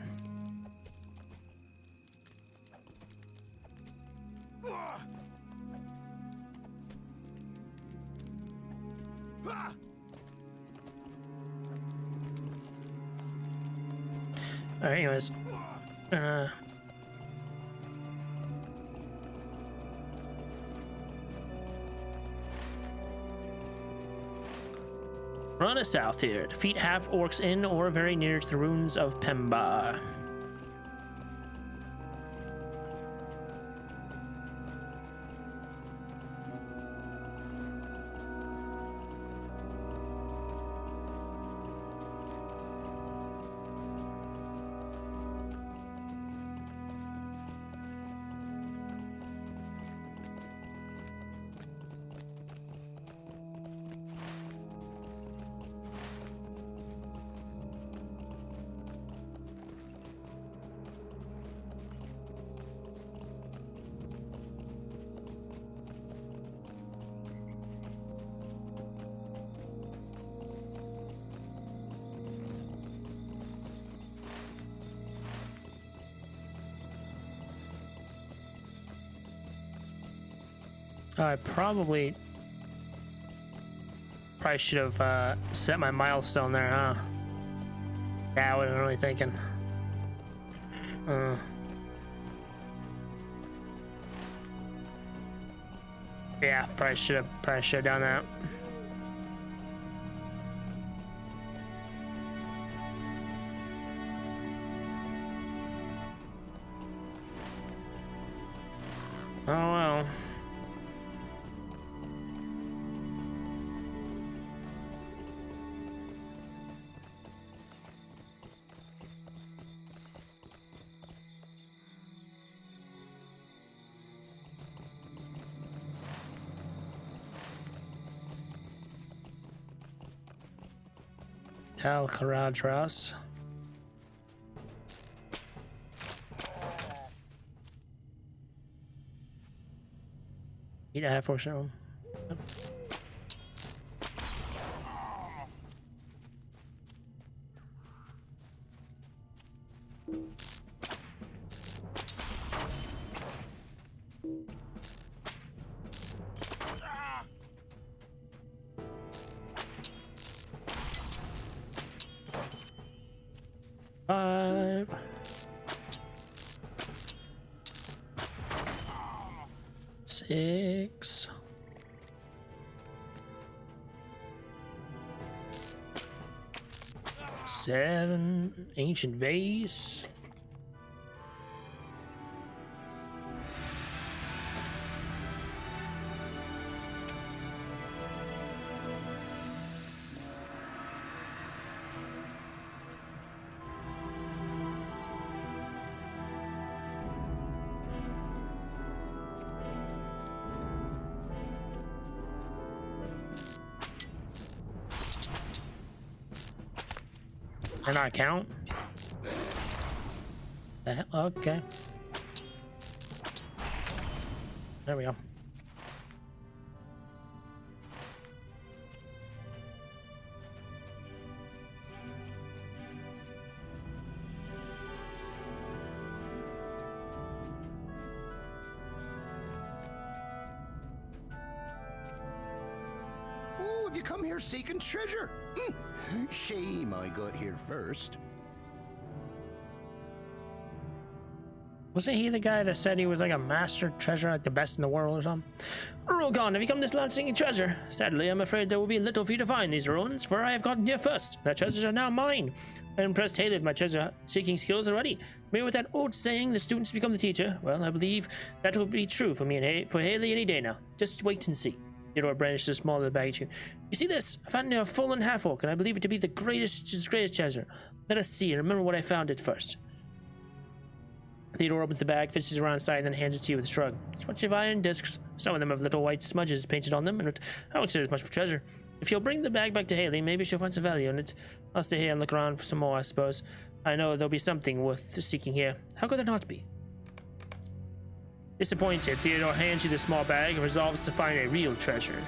Alright, anyways. Run us south here. Defeat half orcs in or very near to the ruins of Pemba. I probably should have set my milestone there, huh? Yeah, I wasn't really thinking. Yeah, probably should have done that. Oh well. Tal Karadras. Eat a half or so. Five. Six. Seven. Ancient vase. Can I count? Okay. There we go. Oh, have you come here seeking treasure? Shame I got here first. Wasn't he the guy that said he was like a master treasure, like the best in the world or something? Rogan, have you come this land seeking treasure? Sadly, I'm afraid there will be little for you to find these ruins, for I have gotten here first. The treasures are now mine. I impressed Haley with my treasure seeking skills already. Maybe with that old saying, the students become the teacher. Well, I believe that will be true for me and for Haley any day now. Just wait and see. Theodore brandished a small little baggage. You see this? I found it near a fallen half-orc, and I believe it to be the greatest treasure. Let us see and remember what I found it first. Theodore opens the bag, fishes around inside, and then hands it to you with a shrug. It's a bunch of iron discs. Some of them have little white smudges painted on them, and I don't consider it much for treasure. If you'll bring the bag back to Haley, maybe she'll find some value in it. I'll stay here and look around for some more, I suppose. I know there'll be something worth seeking here. How could there not be? Disappointed, Theodore hands you the small bag and resolves to find a real treasure.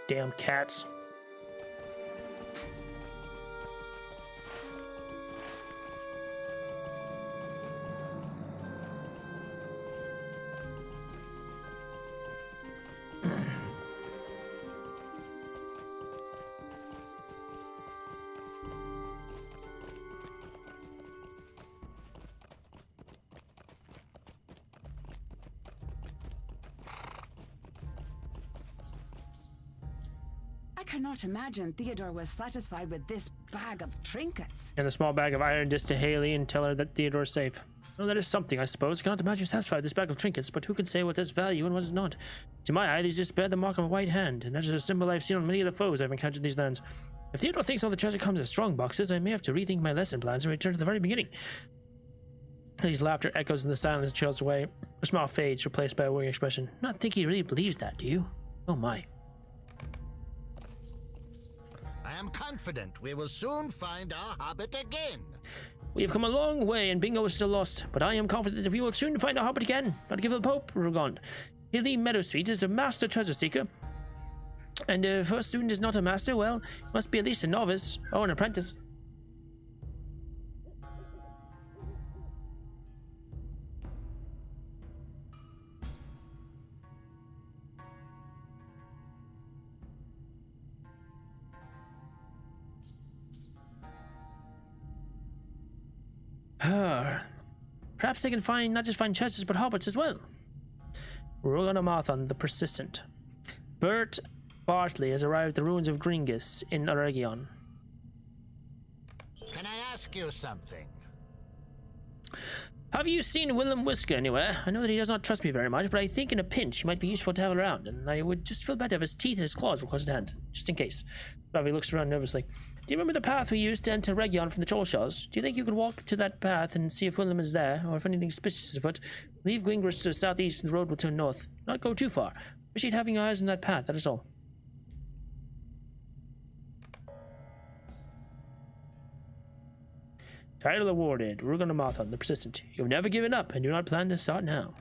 Damn cats. I cannot imagine Theodore was satisfied with this bag of trinkets. And a small bag of iron disc to Haley and tell her that Theodore's safe. Well, that is something, I suppose. Cannot imagine you're satisfied with this bag of trinkets, but who can say what has value and what is not? To my eye, these just bear the mark of a white hand, and that is a symbol I've seen on many of the foes I've encountered in these lands. If Theodore thinks all the treasure comes in strong boxes, I may have to rethink my lesson plans and return to the very beginning. Haley's laughter echoes in the silence and trails away. Her smile fades, replaced by a worrying expression. Not think he really believes that, do you? Oh my. I am confident we will soon find our hobbit again. We have come a long way and Bingo is still lost, but I am confident that we will soon find our hobbit again. Not give up hope, Rugond. Hilly Meadowsweet is a master treasure seeker. And if a student is not a master, well, must be at least a novice or an apprentice. Perhaps they can find not just find chests but hobbits as well. Ruganamarthon the Persistent. Bert Bartley has arrived at the ruins of Gringus in Aregion. Can I ask you something? Have you seen Willem Whisker anywhere? I know that he does not trust me very much, but I think in a pinch he might be useful to have around, and I would just feel better if his teeth and his claws were close at hand, just in case. Ravi looks around nervously. Do you remember the path we used to enter Region from the Trollshaws? Do you think you could walk to that path and see if Willem is there, or if anything suspicious is afoot? Leave Gwingris to the southeast and the road will turn north. Not go too far. Appreciate having your eyes on that path, that is all. Title awarded, Ruganamarthon the Persistent. You have never given up and do not plan to start now.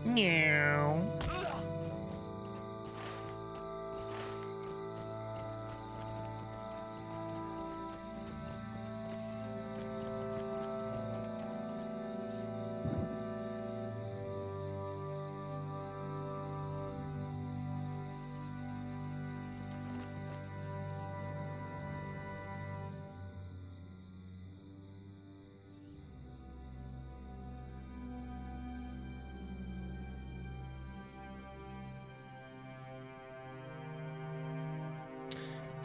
Meow.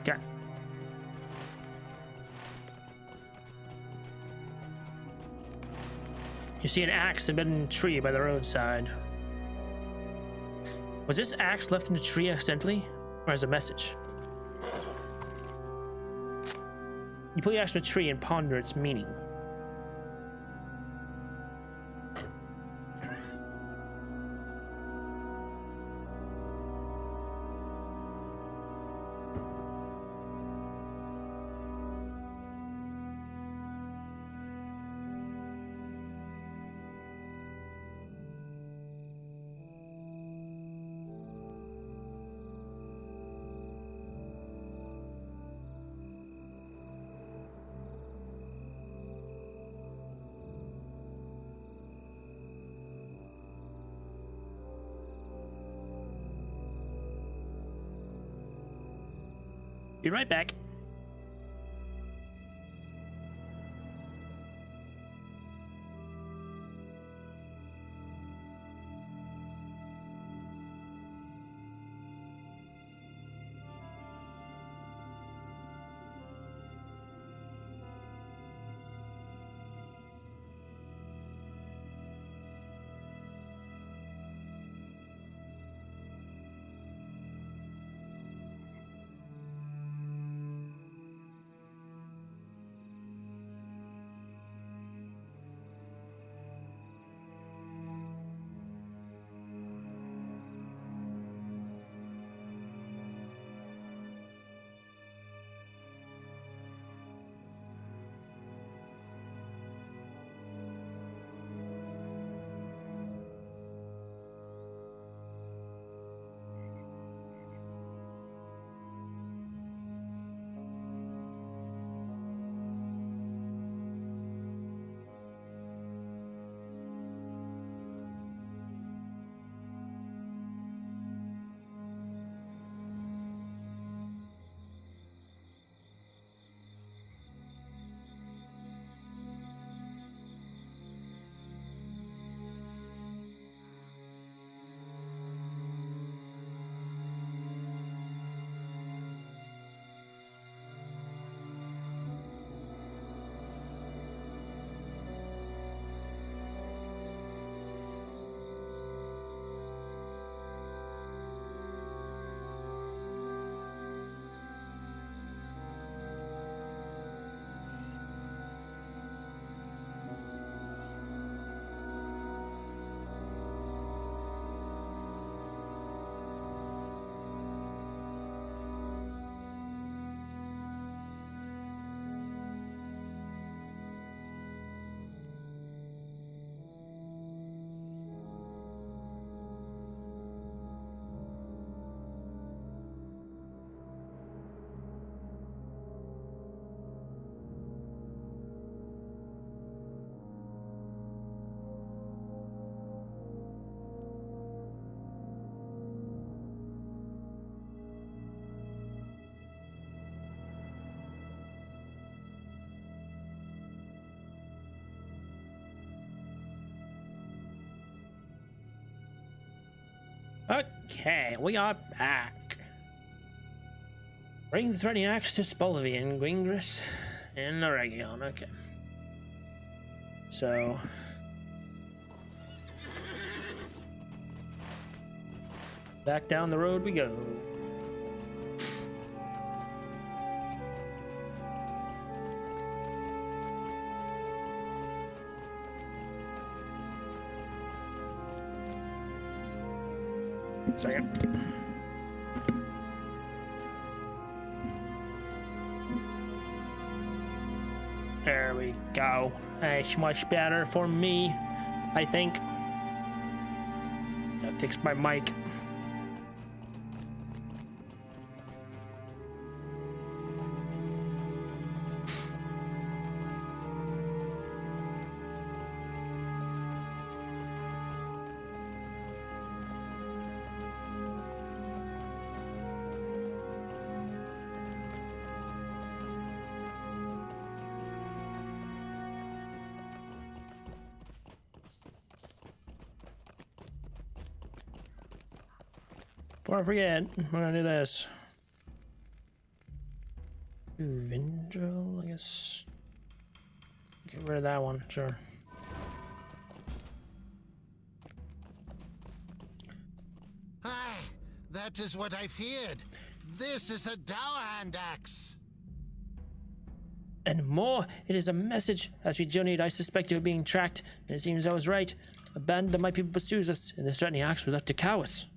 Okay. You see an axe embedded in a tree by the roadside. Was this axe left in the tree accidentally, or as a message? You pull the axe from the tree and ponder its meaning. Be right back. Okay, we are back. Bring the threatening axe to Spolvian, Gringris, and Oregon. Okay. So. Back down the road we go. Second. There we go. That's much better for me, I think. I fixed my mic. Before I forget, we're gonna do this. Vindril, I guess. Get rid of that one, sure. Aye, that is what I feared. This is a Dowerhand axe. And more, it is a message. As we journeyed, I suspected we were being tracked, and it seems I was right. A band of my people pursues us, and this threatening axe was left to cow us.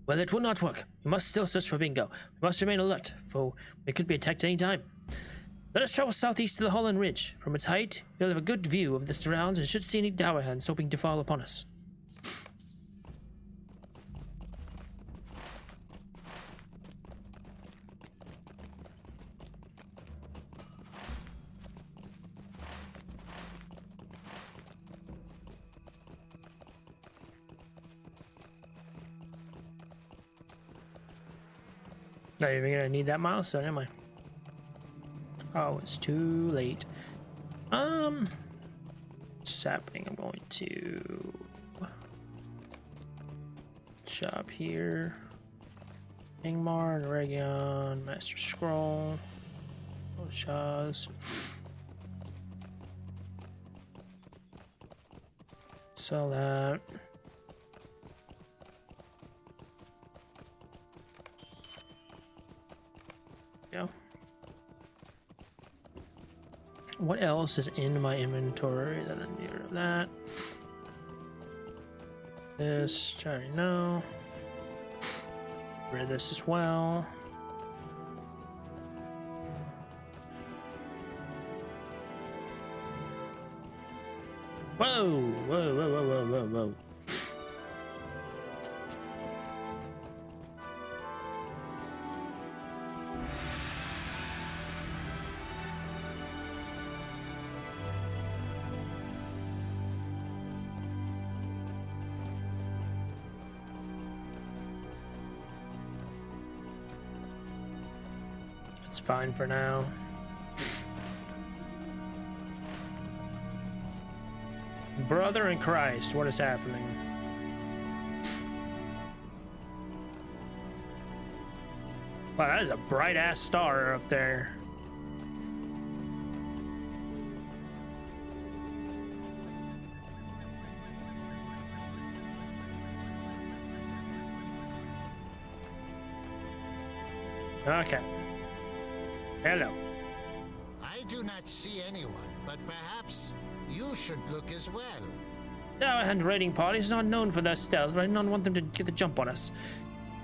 Well, it will not work. We must still search for Bingo. We must remain alert, for we could be attacked any time. Let us travel southeast to the Holland Ridge. From its height, we'll have a good view of the surrounds and should see any Dowerhands hoping to fall upon us. Not even gonna need that milestone, am I? Oh, it's too late. Sapling, I'm going to shop here. Ingmar, Oregon, Master Scroll, Shaw's. Sell that. Yeah. What else is in my inventory that I need rid of that? This, I already know. Get rid of this as well. Whoa, whoa, whoa, whoa, whoa, whoa, whoa. It's fine for now. Brother in Christ, what is happening? Wow, that is a bright ass star up there. Okay. Hello. I do not see anyone, but perhaps you should look as well. Dowerhand raiding parties are not known for their stealth, but I do not want them to get the jump on us.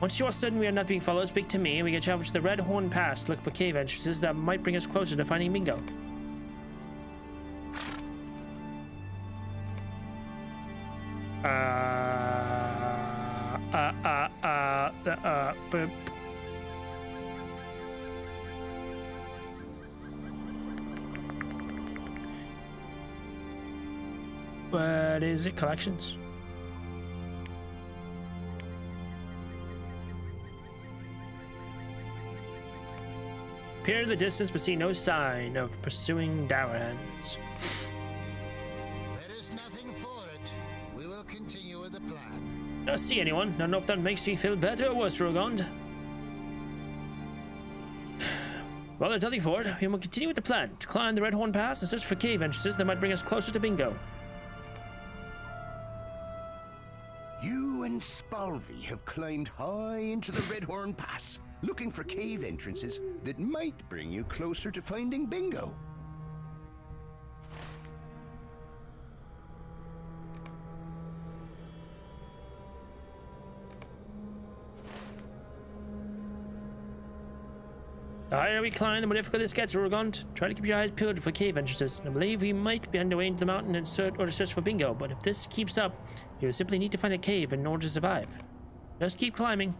Once you are certain we are not being followed, speak to me, and we can travel to the Red Horn Pass to look for cave entrances that might bring us closer to finding Bingo. What is it? Collections? peer in the distance but see no sign of pursuing Dowerhands. There is nothing for it. We will continue with the plan. Don't see anyone. Don't know if that makes me feel better or worse, Rugond. Well, there's nothing for it. We will continue with the plan. To climb the Red Horn Pass and search for cave entrances that might bring us closer to Bingo. You and Spalvey have climbed high into the Red Horn Pass, looking for cave entrances that might bring you closer to finding Bingo. The higher we climb, the more difficult this gets, Rugond. Try to keep your eyes peeled for cave entrances. I believe we might be underway into the mountain and search for Bingo, but if this keeps up, you simply need to find a cave in order to survive. Just keep climbing.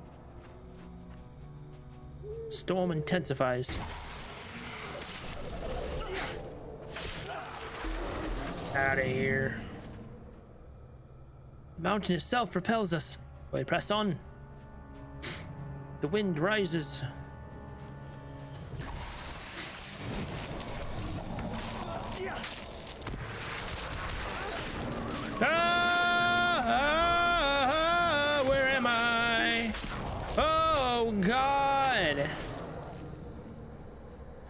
Storm intensifies. Out of here. The mountain itself repels us, but we press on. The wind rises. Where am I? Oh God!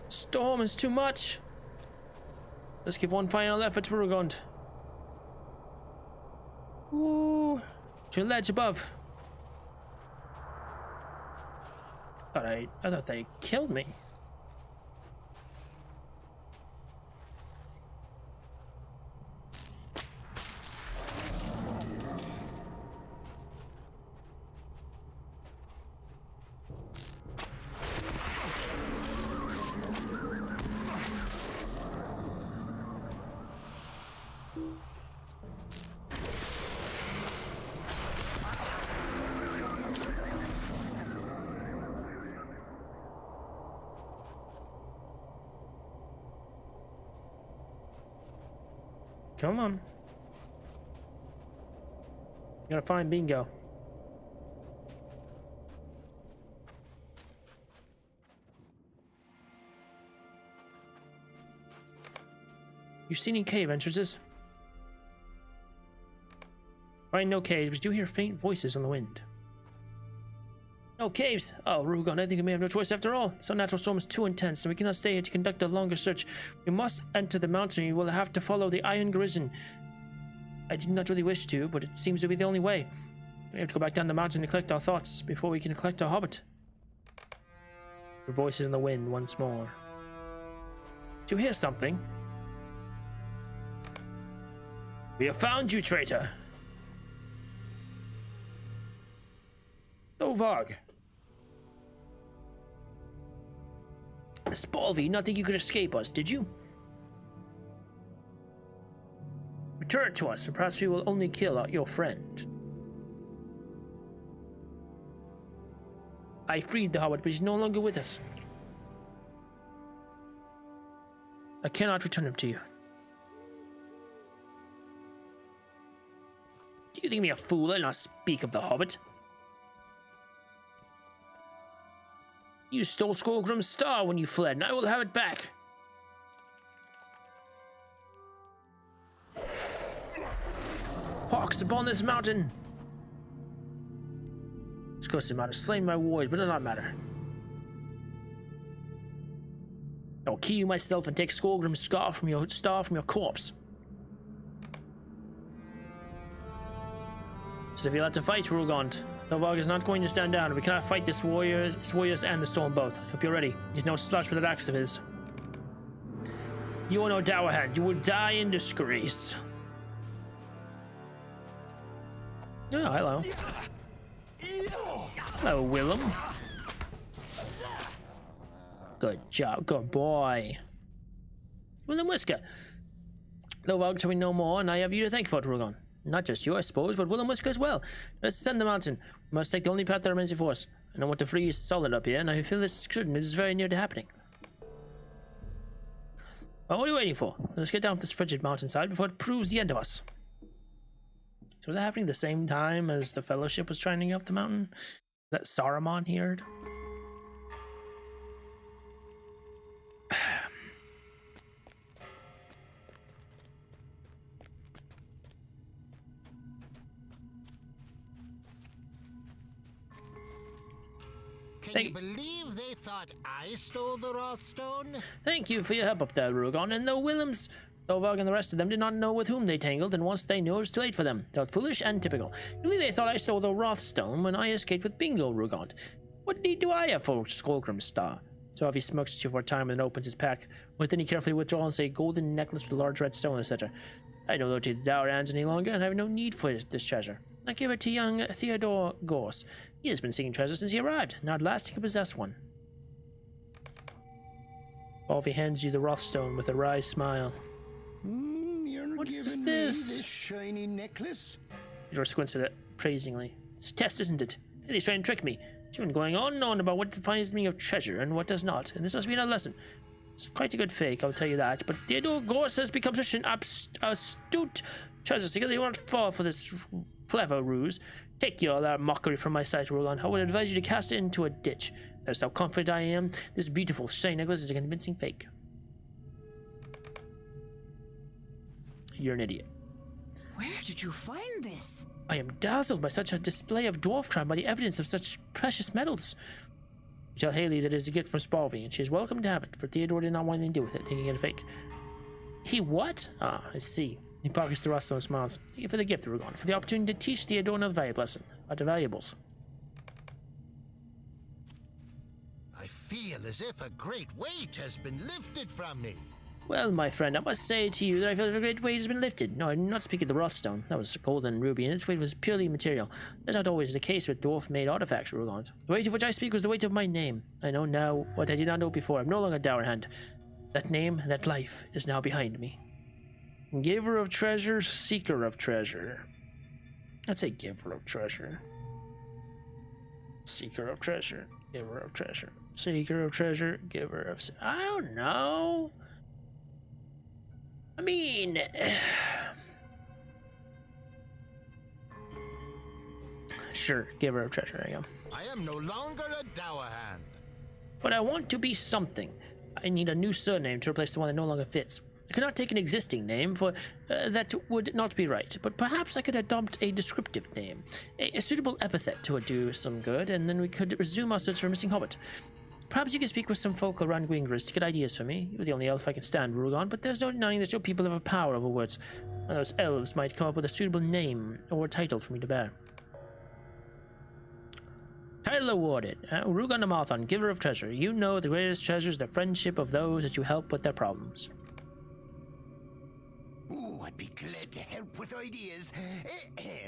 Storm is too much. Let's give one final effort to Rugond. Ooh, to a ledge above. I thought they killed me. Come on. Gotta find Bingo. You see any cave entrances? Find no caves, but you hear faint voices on the wind. No caves! Oh, Rugon, I think we may have no choice after all. This unnatural storm is too intense, and we cannot stay here to conduct a longer search. We must enter the mountain, and we will have to follow the Iron Garrison. I did not really wish to, but it seems to be the only way. We have to go back down the mountain to collect our thoughts before we can collect our hobbit. Your voices in the wind once more. Do you hear something? We have found you, traitor! Dovag! Spalvey, you not think you could escape us, did you? Return to us, and perhaps we will only kill your friend. I freed the hobbit, but he's no longer with us. I cannot return him to you. Do you think me a fool? I'll not speak of the hobbit. You stole Skullgrim's star when you fled, and I will have it back. Pox upon this mountain! Skullgrim might have slain my warriors, but it does not matter. I will kill you myself and take Skullgrim's star from your corpse. So if you like to fight, Rugond, Dovag is not going to stand down. We cannot fight his warriors and the storm both. Hope you're ready. He's no slouch with that axe of his. You are no Dowerhand. You will die in disgrace. Oh, hello. Hello, Willem. Good job. Good boy. Willem Whisker. Dovag told me no more, and I have you to thank for it, Rugond. Not just you, I suppose, but Willem Whisker as well. Let's ascend the mountain. We must take the only path that remains before us. I don't want to freeze solid up here, and I feel this certain it is very near to happening. Well, what are you waiting for? Let's get down this frigid mountainside before it proves the end of us. So was that happening the same time as the Fellowship was trying to get up the mountain? That Saruman heard? Can you believe they thought I stole the Rothstone? Thank you for your help up there, Rugon. And though Willems, Dovog, and the rest of them did not know with whom they tangled, and once they knew, it was too late for them. They were foolish and typical. Really, they thought I stole the Rothstone when I escaped with Bingo, Rugon. What need do I have for Skullgrim's star? So if he smokes at you for a time and then opens his pack, within he carefully withdraws a golden necklace with a large red stone, etc. I don't know to the dour hands any longer, and I have no need for this treasure. I give it to young Theodore Gorse. He has been seeking treasure since he arrived. Now at last he can possess one. Balvi hands you the Rothstone with a wry smile. You're What giving is me this? shiny necklace? Theodore squints at it praisingly. It's a test, isn't it? And he's trying to trick me. He's been going on and on about what defines the meaning of treasure and what does not, and this must be another lesson. It's quite a good fake, I'll tell you that, but Theodore Gorse has become such an astute treasure seeker that he won't fall for this clever ruse. Take your mockery from my sight, Roland. I would advise you to cast it into a ditch. That's how confident I am. This beautiful shiny necklace is a convincing fake. You're an idiot. Where did you find this? I am dazzled by such a display of dwarf tribe, by the evidence of such precious metals. Tell Haley that it is a gift from Spalvey, and she is welcome to have it, for Theodore did not want anything to do with it, thinking it a fake. He what? Ah, I see. He pockets the Rothstone and smiles. Thank you for the gift, Rugon, for the opportunity to teach Theodore another valuable lesson about the valuables. I feel as if a great weight has been lifted from me. Well, my friend, I must say to you that I feel a great weight has been lifted. No, I do not speak of the Rothstone. That was gold and ruby, and its weight was purely material. That's not always the case with dwarf-made artifacts, Rugon. The weight of which I speak was the weight of my name. I know now what I did not know before. I'm no longer Dourhand. That name, that life, is now behind me. Giver of treasure, seeker of treasure. I'd say giver of treasure. Seeker of treasure, giver of treasure. Seeker of treasure, giver of... I don't know. I mean... Sure, giver of treasure, there you go. I am no longer a Dourhand. But I want to be something. I need a new surname to replace the one that no longer fits. I cannot take an existing name, for that would not be right, but perhaps I could adopt a descriptive name. A suitable epithet would do some good, and then we could resume our search for a missing hobbit. Perhaps you could speak with some folk around Wingris to get ideas for me. You're the only elf I can stand, Rugon, but there's no denying that your people have a power over words. And those elves might come up with a suitable name or title for me to bear. Title awarded. Rugon the Marthon, giver of treasure. You know the greatest treasure is the friendship of those that you help with their problems. Ooh, I'd be glad to help with ideas.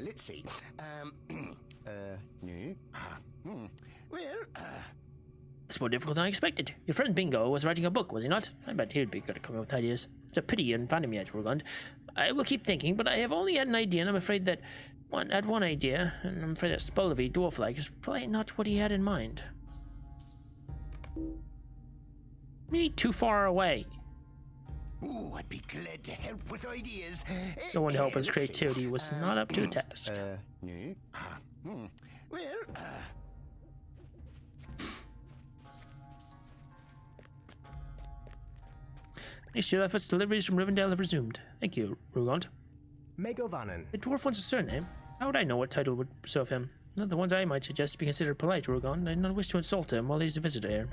Let's see. No. It's more difficult than I expected. Your friend Bingo was writing a book, was he not? I bet he'd be good at coming up with ideas. It's a pity you haven't found him yet, Rugond. I will keep thinking, but I have only had an idea, and I'm afraid that one idea, and I'm afraid that Spulvey, dwarf-like, is probably not what he had in mind. Maybe too far away. Ooh, I'd be glad to help with ideas. No one help his creativity was not up to a task. No. Next year, efforts deliveries from Rivendell have resumed. Thank you, Rugond. Megovanen. The dwarf wants a surname. How would I know what title would serve him? Not the ones I might suggest to be considered polite, Rugond. I do not wish to insult him while he's a visitor here.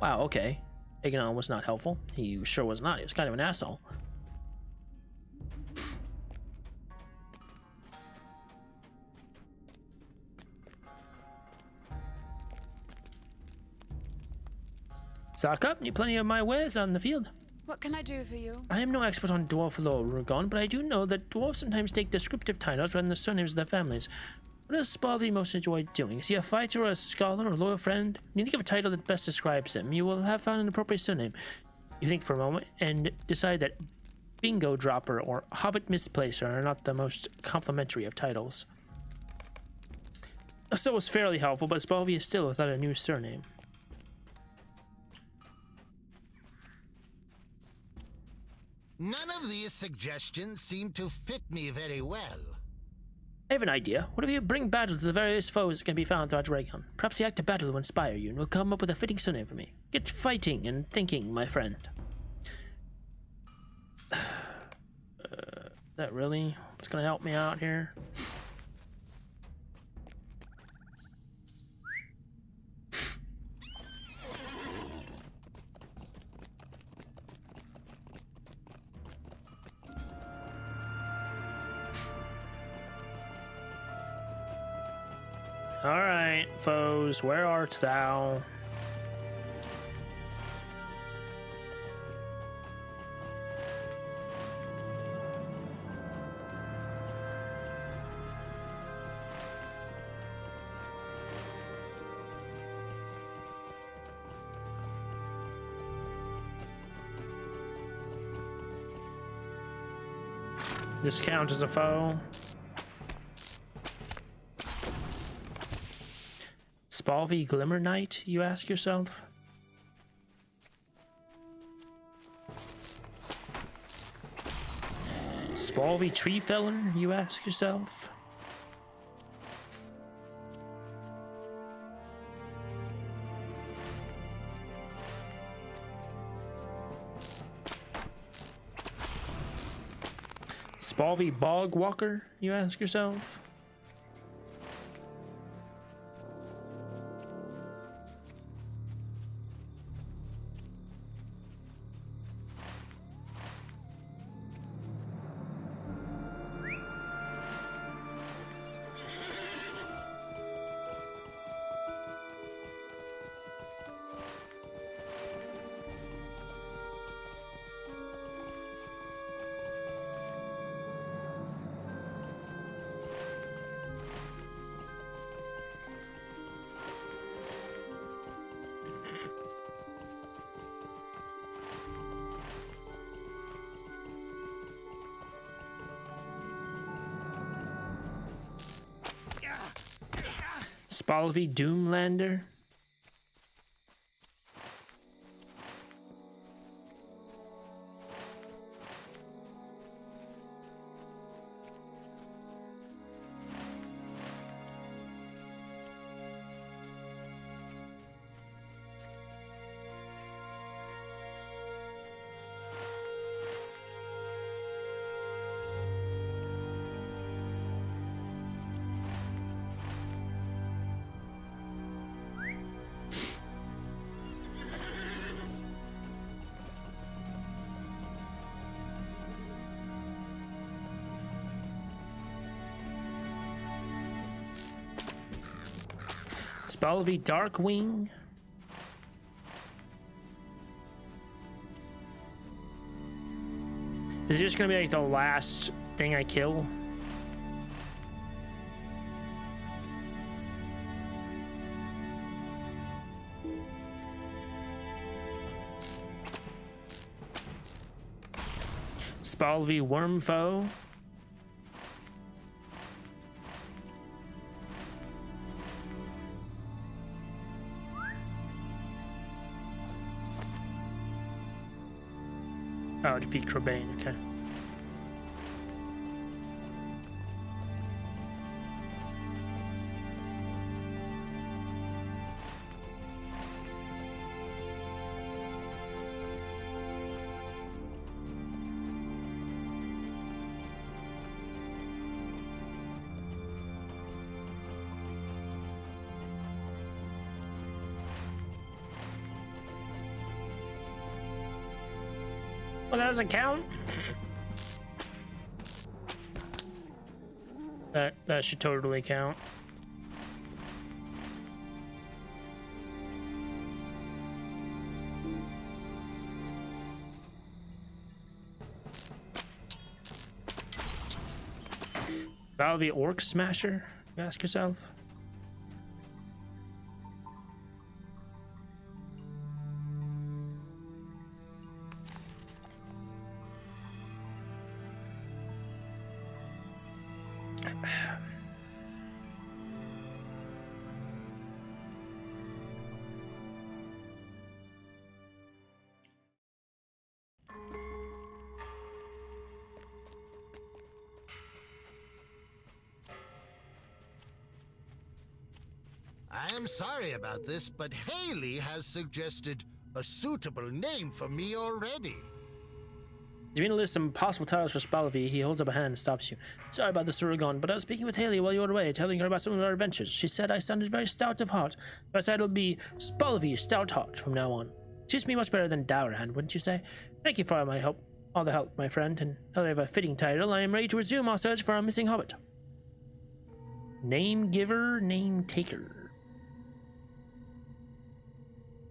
Wow, okay. Aegon was not helpful. He sure was not. He was kind of an asshole. Stock up, need plenty of my wares on the field. What can I do for you? I am no expert on dwarf lore, Rugon, but I do know that dwarves sometimes take descriptive titles rather than the surnames of their families. What does Spalvey most enjoy doing? Is he a fighter or a scholar or a loyal friend? You think of a title that best describes him. You will have found an appropriate surname. You think for a moment and decide that Bingo Dropper or Hobbit Misplacer are not the most complimentary of titles. So was fairly helpful, but Spalvey is still without a new surname. None of these suggestions seem to fit me very well. I have an idea. What if you bring battle to the various foes that can be found throughout Raygon? Perhaps the act of battle will inspire you and will come up with a fitting surname for me. Get fighting and thinking, my friend. That really? What's gonna help me out here? Alright, foes, where art thou? This count as a foe. Spalvy Glimmer Knight, you ask yourself? Spalvy Tree Feller, you ask yourself? Spalvy Bog Walker, you ask yourself? Spalvy Doomlander. Spalvy Darkwing. Is it just gonna be like the last thing I kill? Spalvy Wormfoe. Oh, defeat Crobane, okay. Well, that doesn't count. That should totally count. Spalvy Orc Smasher, you ask yourself? I am sorry about this, but Haley has suggested a suitable name for me already. You mean to list some possible titles for Spalvy? He holds up a hand and stops you. Sorry about this, Uragon, but I was speaking with Haley while you were away, telling her about some of our adventures. She said I sounded very stout of heart, so I said it'll be Spalvy Stoutheart from now on. Suits me much better than Dourhand, wouldn't you say? Thank you for all my help, all the help, my friend, and now that I have a fitting title, I am ready to resume our search for our missing hobbit. Name giver, name taker.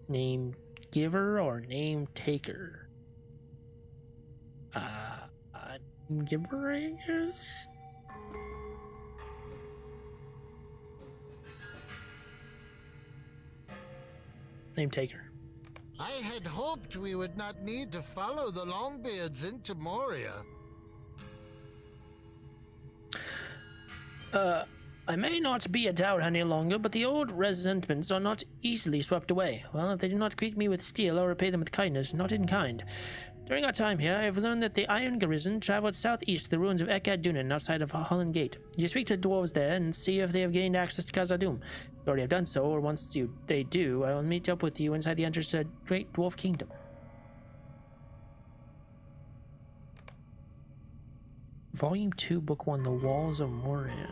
Name giver or name taker? Name giver, I guess? Name taker. I had hoped we would not need to follow the Longbeards into Moria. I may not be a doubt any longer, but the old resentments are not easily swept away. Well, if they do not greet me with steel, I'll repay them with kindness, not in kind. During our time here, I have learned that the Iron Garrison traveled southeast to the ruins of Ekad Dunan outside of Holland Gate. You speak to the dwarves there and see if they have gained access to Khazad-dûm. If you already have done so, or once they do, I will meet up with you inside the entrance to the Great Dwarf Kingdom. Volume 2, Book 1, The Walls of Moria.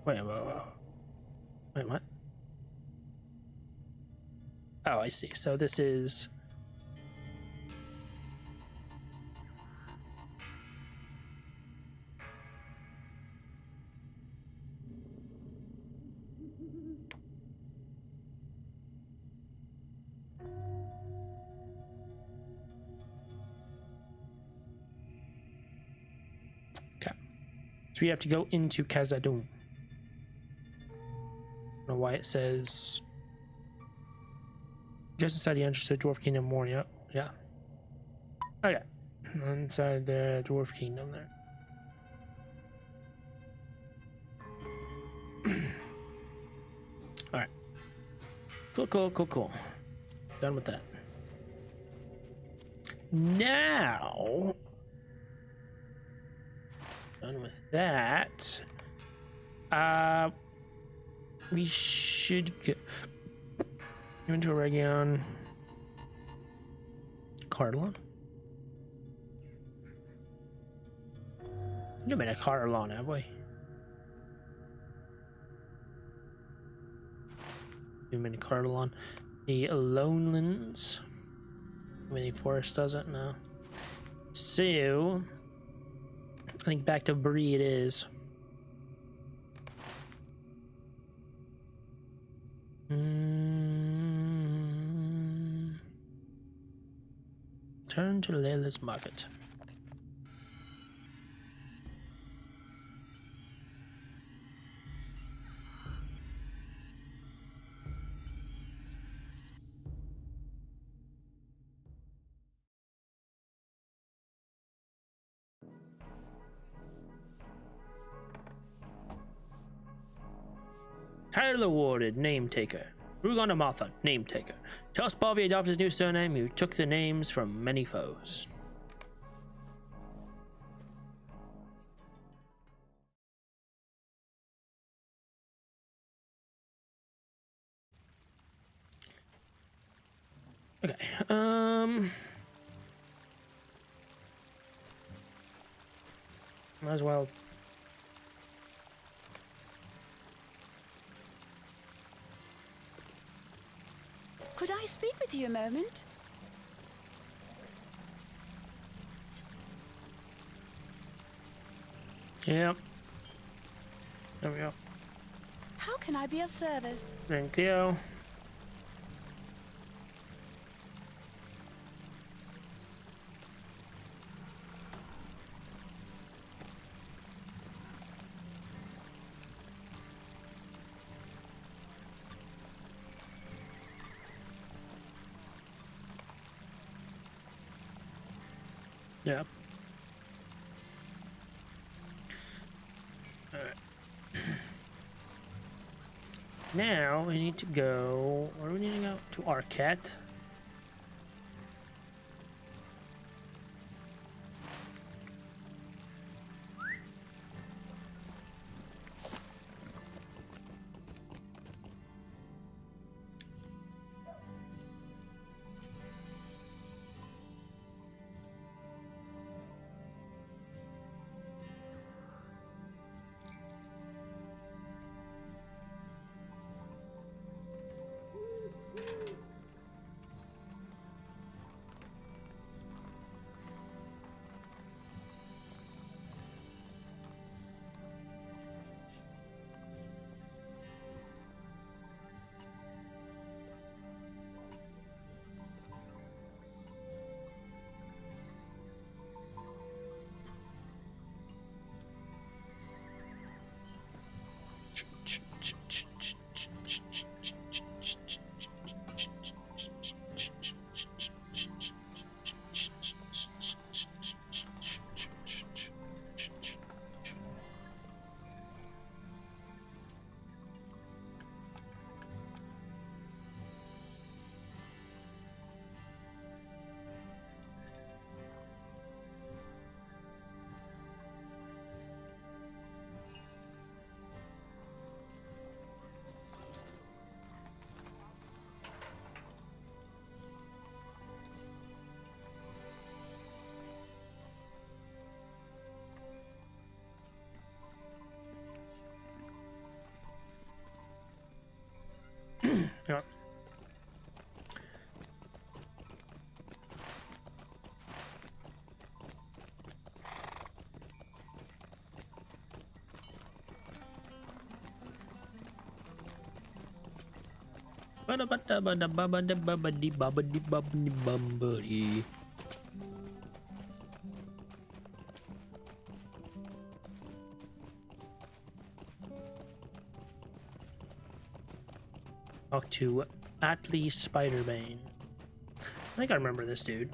Wait, what? Oh, I see. So this is... Okay. So we have to go into Khazad-dûm. I don't know why it says just inside the entrance to the Dwarf Kingdom Moria. Yeah. Okay. Inside the Dwarf Kingdom there. Alright. Cool. Done with that. Now, done with that. We should go into a region. Cardalon? You've been a Cardalon, have we? You've been a Cardalon. The Lonelands. Mini Forest doesn't know. So, I think back to Bree it is. Turn to Layla's Market. Title awarded, name taker. Rugon Amathon, name taker. Till Spalvi adopted his new surname, who took the names from many foes. Okay, might as well. Could I speak with you a moment? Yep. There we go. How can I be of service? Thank you. Yeah. All right. Now we need to go. Where do we need to go? To Arquette. Talk to Atlee Spiderbane. I think I remember this dude.